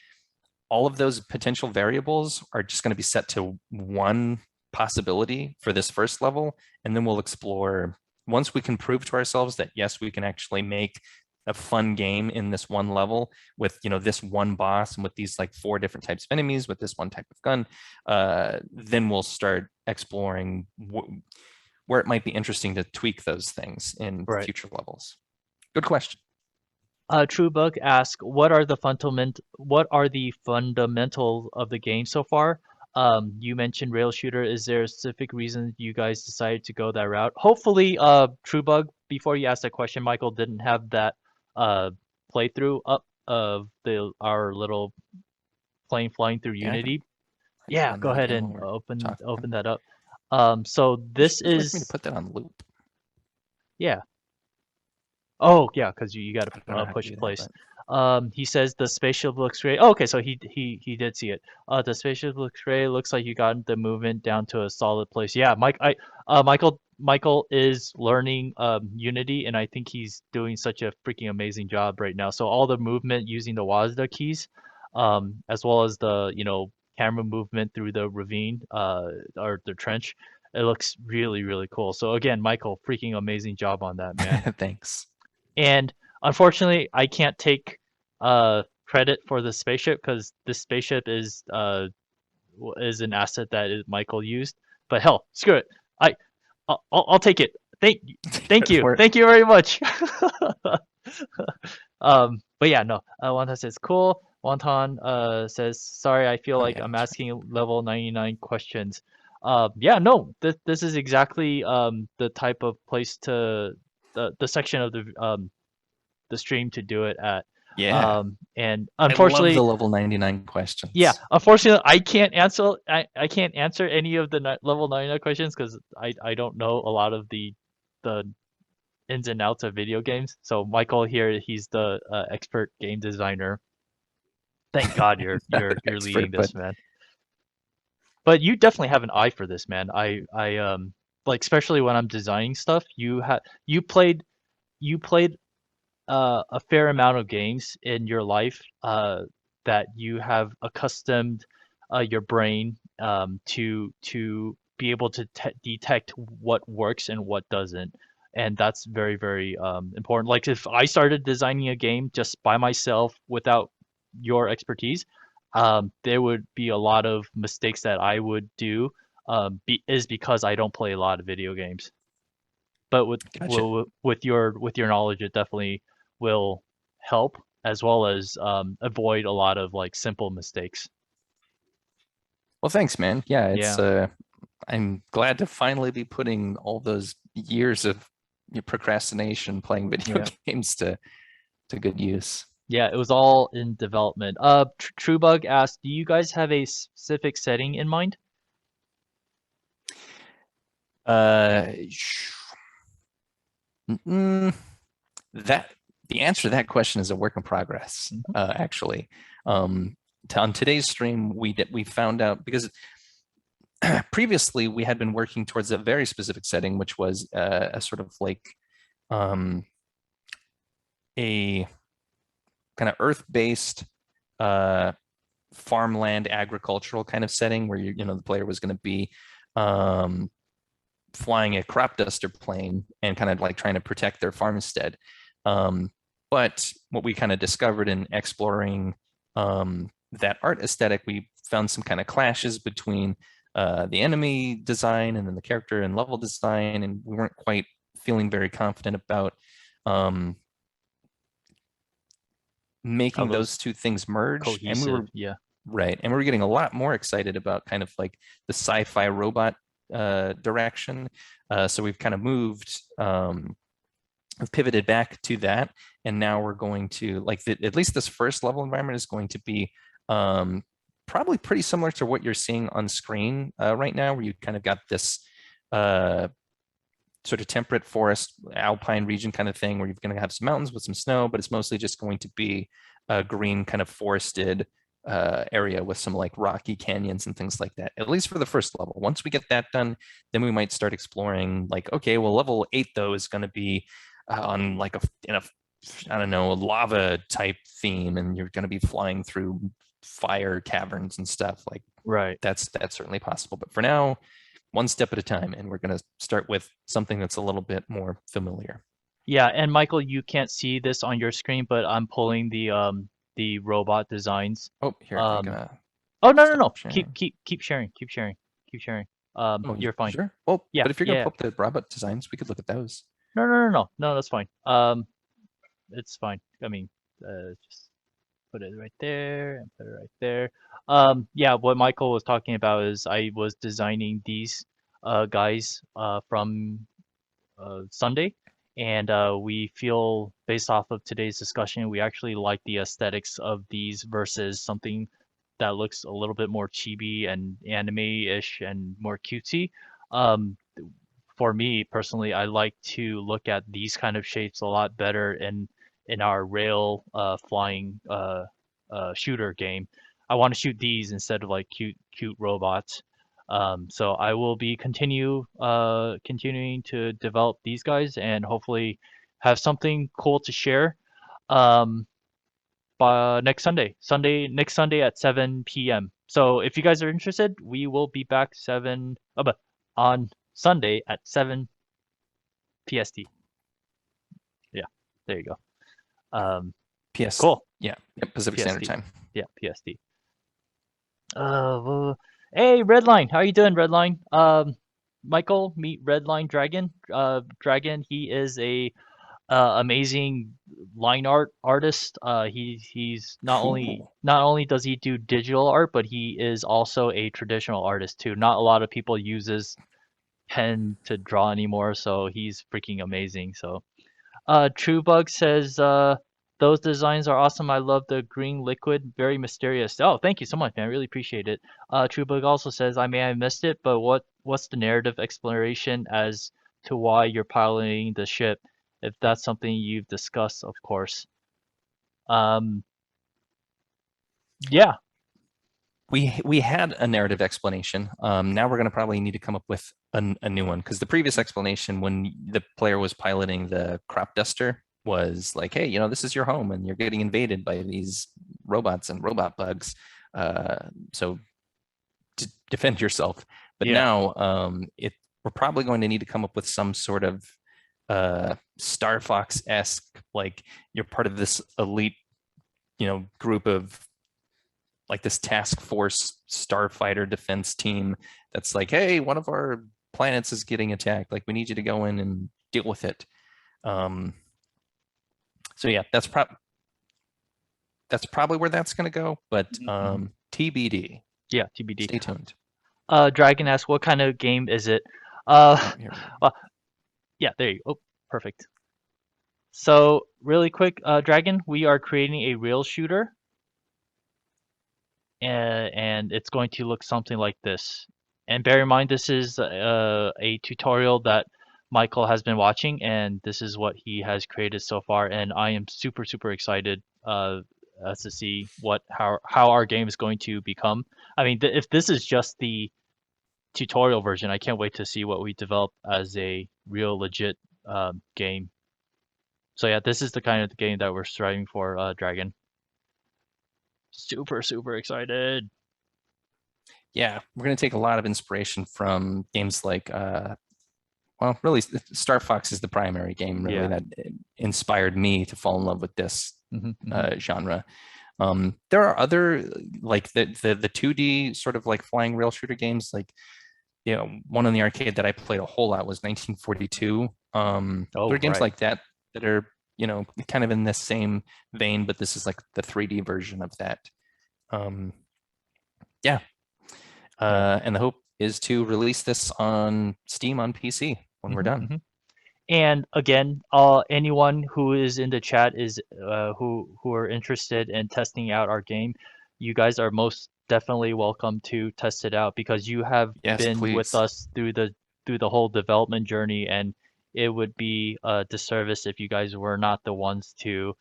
All of those potential variables are just going to be set to one possibility for this first level. And then we'll explore, once we can prove to ourselves that, yes, we can actually make a fun game in this one level with, you know, this one boss and with these like 4 different types of enemies with this one type of gun, then we'll start exploring where it might be interesting to tweak those things in future levels. Good question. TrueBug asks, what are the fundamentals of the game so far? You mentioned rail shooter. Is there a specific reason you guys decided to go that route? Hopefully, TrueBug, before you ask that question, Michael didn't have that playthrough up of our little plane flying through Unity. Yeah, go ahead and open that up. So this is like me to put that on loop. Yeah. Oh, yeah, because you got to push place. He says the spaceship looks great. Oh, okay, so he did see it. The spaceship looks great. Looks like you got the movement down to a solid place. Yeah, Michael is learning Unity, and I think he's doing such a freaking amazing job right now. So all the movement using the WASD keys, as well as the camera movement through the ravine, or the trench, it looks really really cool. So again, Michael, freaking amazing job on that, man. Thanks. And unfortunately, I can't take credit for the spaceship because this spaceship is an asset that Michael used. But hell, screw it. I'll take it. Thank you very much. But yeah, no. Wonton says cool. Wonton says sorry. I feel like I'm asking level 99 questions. Yeah, no. This is exactly the type of place to the section of the stream to do it at. Yeah. And unfortunately, I love the level 99 questions. Yeah, unfortunately, I can't answer. I can't answer any of the level 99 questions because I don't know a lot of the ins and outs of video games. So Michael here, he's the expert game designer. Thank God you're leading this, man. But you definitely have an eye for this, man. I like, especially when I'm designing stuff. You played a fair amount of games in your life that you have accustomed your brain to be able to detect what works and what doesn't. And that's very, very important. Like if I started designing a game just by myself without your expertise, there would be a lot of mistakes that I would do is because I don't play a lot of video games. But with your knowledge, it definitely will help, as well as avoid a lot of like simple mistakes. Well, thanks, man. Yeah, it's I'm glad to finally be putting all those years of procrastination playing video games to good use. Yeah, it was all in development. TrueBug asked, do you guys have a specific setting in mind? That the answer to that question is a work in progress, actually. On today's stream, we found out, because previously we had been working towards a very specific setting, which was a sort of like a kind of earth-based farmland agricultural kind of setting where the player was going to be flying a crop duster plane and kind of like trying to protect their farmstead. But what we kind of discovered in exploring that art aesthetic, we found some kind of clashes between the enemy design and then the character and level design, and we weren't quite feeling very confident about How making those those two things merge. And we cohesive, were yeah. right, and we were getting a lot more excited about kind of like the sci-fi robot direction. So we've kind of moved, we've pivoted back to that, and now we're going to like at least this first level environment is going to be probably pretty similar to what you're seeing on screen right now, where you kind of got this sort of temperate forest, alpine region kind of thing, where you're going to have some mountains with some snow, but it's mostly just going to be a green kind of forested area with some like rocky canyons and things like that, at least for the first level. Once we get that done, then we might start exploring like, okay, well, level 8 though is going to be on like in a I don't know, a lava type theme, and you're going to be flying through fire caverns and stuff. Like Right. that's certainly possible. But for now, one step at a time, and we're going to start with something that's a little bit more familiar. Yeah, and Michael, you can't see this on your screen, but I'm pulling the robot designs. Oh, here, I'm Um gonna oh, no, no, stop no. sharing. Keep sharing. Keep sharing. Keep sharing. Oh, You're fine. sure. Well, Yeah, but if you're gonna yeah. pull up the robot designs, we could look at those. No, no, no, no. No, that's fine. It's fine. I mean, just put it right there and put it right there. Yeah, what Michael was talking about is I was designing these guys from Sunday, and we feel based off of today's discussion, we actually like the aesthetics of these versus something that looks a little bit more chibi and anime-ish and more cutesy. Um, for me personally, I like to look at these kind of shapes a lot better in our rail flying shooter game. I want to shoot these instead of like cute robots. So I will be continuing to develop these guys and hopefully have something cool to share um, by next next Sunday at 7 p.m. So if you guys are interested, we will be back but on Sunday at 7 PST. Yeah, there you go. PS, Cool. yeah, yep, Pacific Standard PST. Time. Yeah, PST. Hey, Redline, how you doing, Redline? Michael, meet Redline Dragon. Dragon, he is a amazing line art artist. He's Cool. not only does he do digital art, but he is also a traditional artist too. Not a lot of people uses pen to draw anymore, so he's freaking amazing. So Truebug says, those designs are awesome. I love the green liquid, very mysterious. Oh, thank you so much, man. I really appreciate it. Truebug also says, I may have missed it, but what's the narrative explanation as to why you're piloting the ship? If that's something you've discussed, of course. Um, yeah, We had a narrative explanation. Now we're going to probably need to come up with a new one, because the previous explanation, when the player was piloting the crop duster, was like, hey, this is your home and you're getting invaded by these robots and robot bugs. So defend yourself. But yeah, now we're probably going to need to come up with some sort of Star Fox-esque, like you're part of this elite, group of like this task force starfighter defense team that's like, hey, one of our planets is getting attacked. Like, we need you to go in and deal with it. So yeah, that's probably where that's going to go. But mhm. TBD. Yeah, TBD. Stay tuned. Dragon asks, what kind of game is it? Oh, here we go. Well, yeah, there you go. Oh, perfect. So really quick, Dragon, we are creating a rail shooter, and it's going to look something like this. And bear in mind, this is a tutorial that Michael has been watching, and this is what he has created so far. And I am super, super excited as to see how our game is going to become. I mean, if this is just the tutorial version, I can't wait to see what we develop as a real legit game. So yeah, this is the kind of game that we're striving for, Dragon. Super, super excited. Yeah, we're going to take a lot of inspiration from games like well, really, Star Fox is the primary game really Yeah. that inspired me to fall in love with this Hmm. Hmm. genre. There are other like the 2D sort of like flying rail shooter games, like one in the arcade that I played a whole lot was 1942. There Oh, are games right. like that that are kind of in this same vein, but this is like the 3D version of that. Um, yeah, Yeah. and the hope is to release this on Steam on PC when we're Hmm. done. Hmm. And again, anyone who is in the chat is who are interested in testing out our game, you guys are most definitely welcome to test it out because you have Yes, been with please. us through the whole development journey, and it would be a disservice if you guys were not the ones to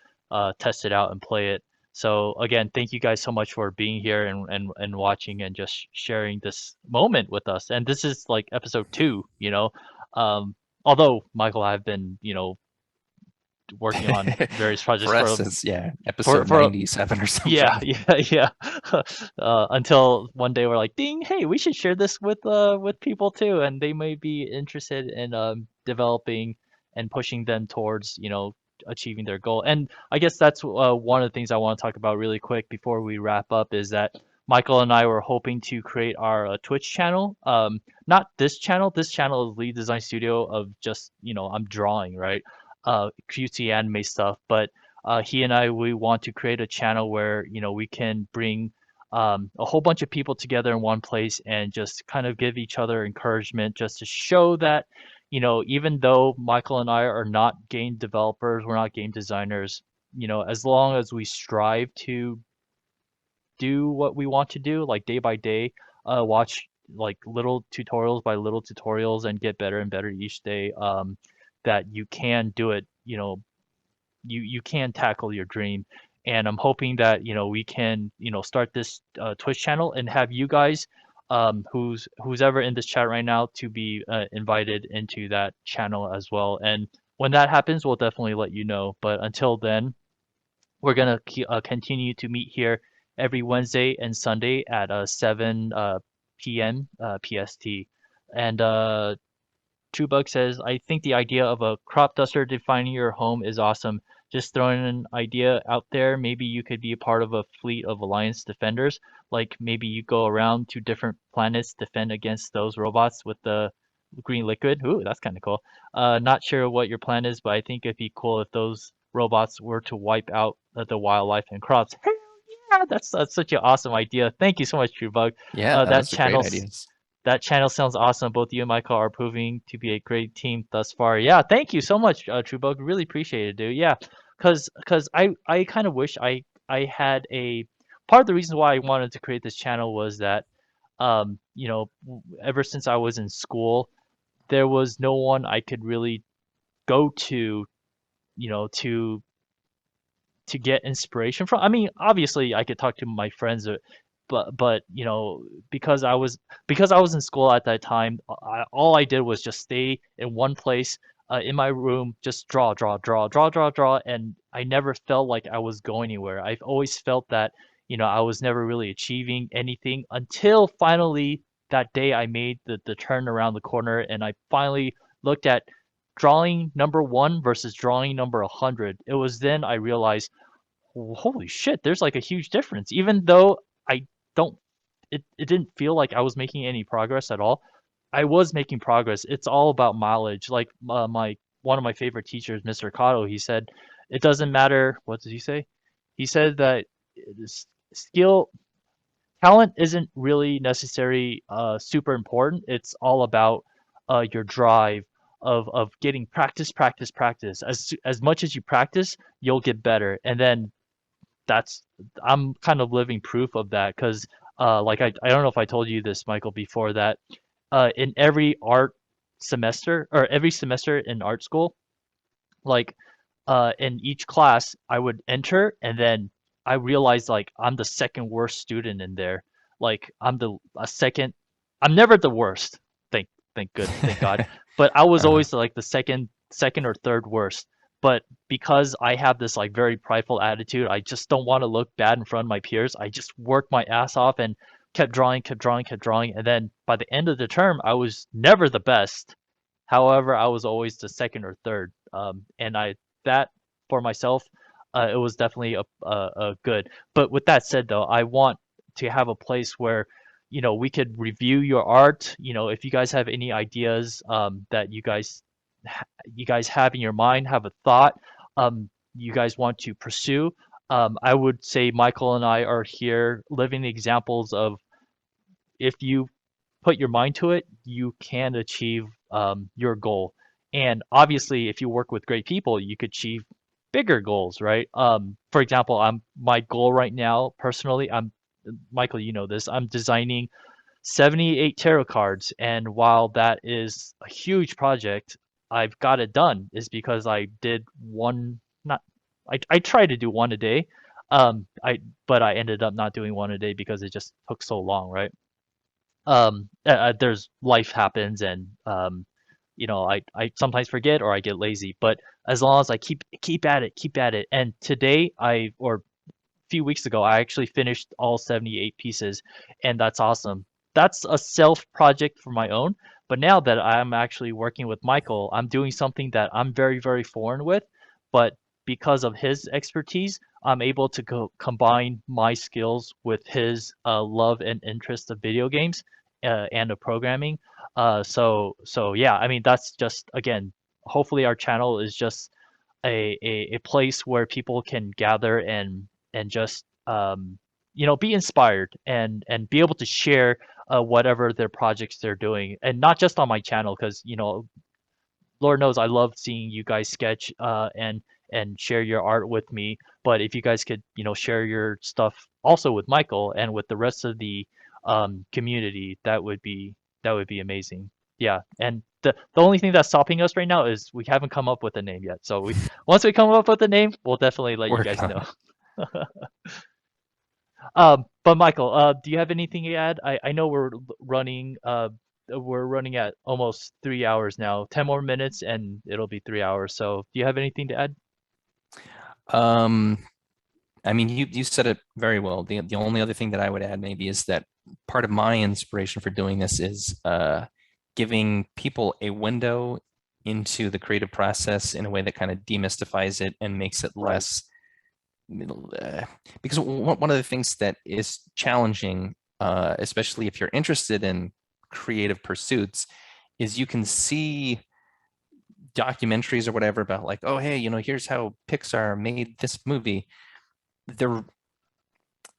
test it out and play it. So again, thank you guys so much for being here and watching and just sharing this moment with us. And this is like episode 2, you know. Um, Although Michael, I've been, working on various projects For us, it's episode for 97 or yeah, something. yeah, yeah. Until one day we're like, ding, hey, we should share this with people too, and they may be interested in developing and pushing them towards, achieving their goal. And I guess that's one of the things I want to talk about really quick before we wrap up is that Michael and I were hoping to create our Twitch channel. Not this channel. This channel is Lead Design Studio of just, I'm drawing, right? Cutesy anime stuff, but he and I we want to create a channel where we can bring a whole bunch of people together in one place and just kind of give each other encouragement, just to show that even though Michael and I are not game developers, we're not game designers, as long as we strive to do what we want to do, like day by day, watch like little tutorials by little tutorials and get better and better each day. That you can do it, you can tackle your dream. And I'm hoping that we can start this Twitch channel and have you guys who's ever in this chat right now to be invited into that channel as well. And when that happens, we'll definitely let you know. But until then, we're gonna continue to meet here every Wednesday and Sunday at 7 p.m. PST. And Trubug says, I think the idea of a crop duster defining your home is awesome. Just throwing an idea out there. Maybe you could be a part of a fleet of Alliance defenders. Like maybe you go around to different planets, defend against those robots with the green liquid. Ooh, that's kind of cool. Not sure what your plan is, but I think it'd be cool if those robots were to wipe out the wildlife and crops. Hell yeah, that's such an awesome idea. Thank you so much, Trubug. Yeah, That those are great channel's ideas. that channel sounds awesome. Both you and Michael are proving to be a great team thus far. Yeah, thank you so much, Trubug. Really appreciate it, dude. Yeah, cause I kind of wish I had a part of the reason why I wanted to create this channel was that ever since I was in school, there was no one I could really go to, you know, to get inspiration from. I mean, obviously I could talk to my friends, but because I was in school at that time, all I did was just stay in one place in my room, just draw, draw, draw, draw, draw, draw, and I never felt like I was going anywhere. I've always felt that I was never really achieving anything until finally that day I made the turn around the corner and I finally looked at drawing number one versus drawing number 100. It was then I realized, holy shit, there's like a huge difference. Even though I don't, it didn't feel like I was making any progress at all. I was making progress. It's all about mileage. Like my one of my favorite teachers, Mr. Kato, he said, it doesn't matter. What did he say? He said that skill, talent isn't really necessary, super important. It's all about your drive of getting practice, practice, practice. As much as you practice, you'll get better. And then that's I'm kind of living proof of that because like I don't know if I told you this, Michael, before that in every art semester or every semester in art school, like in each class I would enter and then I realized like I'm the second worst student in there. Like I'm the a second I'm never the worst. Thank God. But I was Uh, always like the second or third worst. But because I have this like very prideful attitude, I just don't want to look bad in front of my peers. I just worked my ass off and kept drawing, kept drawing, kept drawing. And then by the end of the term, I was never the best. However, I was always the second or third. And I that for myself, it was definitely a good. But with that said, though, I want to have a place where, we could review your art. If you guys have any ideas that you guys have in your mind, have a thought, you guys want to pursue. I would say Michael and I are here living examples of if you put your mind to it, you can achieve your goal. And obviously, if you work with great people, you could achieve bigger goals, right? For example, my goal right now, personally, Michael, you know this, I'm designing 78 tarot cards, and while that is a huge project, I've got it done is because I did one, not, I tried to do one a day, but I ended up not doing one a day because it just took so long, right? There's life happens, and I sometimes forget or I get lazy, but as long as I keep at it, keep at it. And today or a few weeks ago, I actually finished all 78 pieces, and that's awesome. That's a self project for my own. But now that I'm actually working with Michael, I'm doing something that I'm very, very foreign with, but because of his expertise, I'm able to combine my skills with his love and interest of video games and of programming. So yeah, I mean that's just again, hopefully our channel is just a place where people can gather and just be inspired and be able to share whatever their projects they're doing, and not just on my channel, because Lord knows I love seeing you guys sketch and share your art with me. But if you guys could share your stuff also with Michael and with the rest of the community, that would be amazing. Yeah, and the only thing that's stopping us right now is we haven't come up with a name yet. So once we come up with a name, we'll definitely let you Work guys on know. it. But Michael, do you have anything to add? I know we're running at almost 3 hours now. 10 more minutes and it'll be 3 hours. So do you have anything to add? Um, I mean, you said it very well. The only other thing that I would add maybe is that part of my inspiration for doing this is giving people a window into the creative process in a way that kind of demystifies it and makes it Right. less uh, because one of the things that is challenging, especially if you're interested in creative pursuits, is you can see documentaries or whatever about like, oh, hey, here's how Pixar made this movie. They're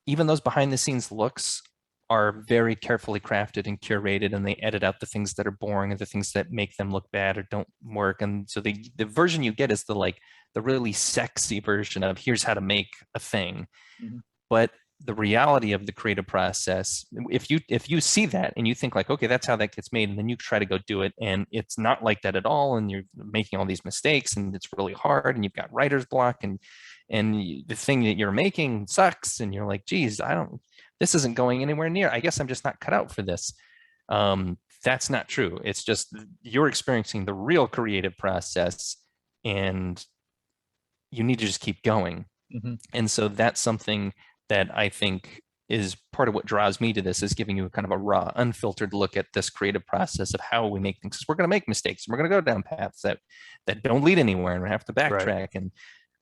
even those behind the scenes looks are very carefully crafted and curated, and they edit out the things that are boring and the things that make them look bad or don't work. And so the version you get is the really sexy version of here's how to make a thing. Hmm. But the reality of the creative process, if you see that and you think like, okay, that's how that gets made, and then you try to go do it and it's not like that at all, and you're making all these mistakes and it's really hard and you've got writer's block, and the thing that you're making sucks, and you're like, geez, this isn't going anywhere near, I guess I'm just not cut out for this. That's not true. It's just you're experiencing the real creative process, and you need to just keep going. Hmm. And so that's something that I think is part of what draws me to this, is giving you kind of a raw, unfiltered look at this creative process of how we make things. 'Cause we're going to make mistakes. We're going to go down paths that don't lead anywhere, and we have to Right. backtrack, and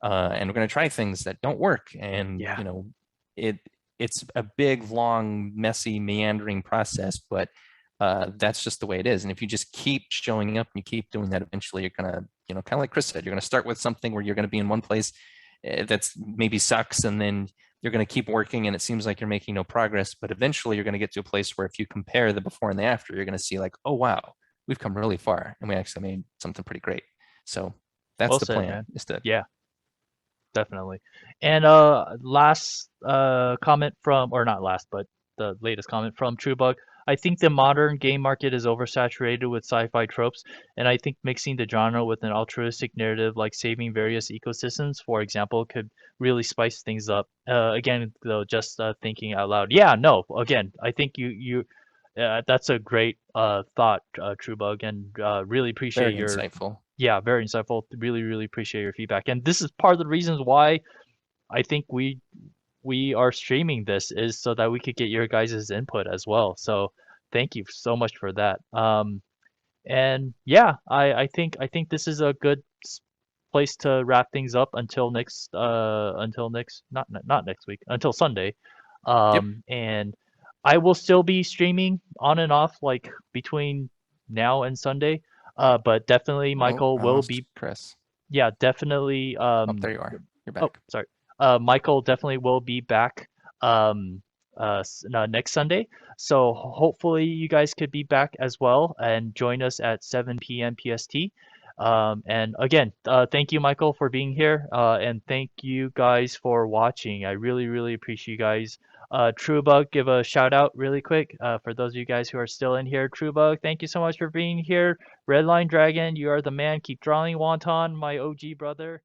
we're going to try things that don't work. And Yeah. it it's a big, long, messy, meandering process, but that's just the way it is. And if you just keep showing up and you keep doing that, eventually you're gonna, kind of like Chris said, you're gonna start with something where you're gonna be in one place that's maybe sucks, and then you're going to keep working and it seems like you're making no progress, but eventually you're going to get to a place where if you compare the before and the after, you're going to see like, oh wow, we've come really far and we actually made something pretty great. So that's Well the said, plan, man. is to Yeah, definitely. And last comment from, or not last, but the latest comment from TrueBug. I think the modern game market is oversaturated with sci-fi tropes, and I think mixing the genre with an altruistic narrative like saving various ecosystems, for example, could really spice things up. Again, though, just thinking out loud. Yeah, no. Again, I think that's a great thought, TrueBug, and really appreciate very your insightful. yeah, very insightful. Really, really appreciate your feedback. And this is part of the reasons why I think we are streaming this is so that we could get your guys' input as well. So thank you so much for that. And yeah, I think this is a good place to wrap things up until next not next week, until Sunday. Yep. And I will still be streaming on and off like between now and Sunday. But definitely Oh, Michael I will lost be, Chris. yeah, definitely Oh, there you are. You're oh, back. sorry. Michael definitely will be back um, next Sunday. So hopefully you guys could be back as well and join us at 7 p.m. PST. And again, thank you, Michael, for being here. And thank you guys for watching. I really, really appreciate you guys. Truebug, give a shout out really quick for those of you guys who are still in here. Truebug, thank you so much for being here. Redline Dragon, you are the man. Keep drawing, Wonton, my OG brother.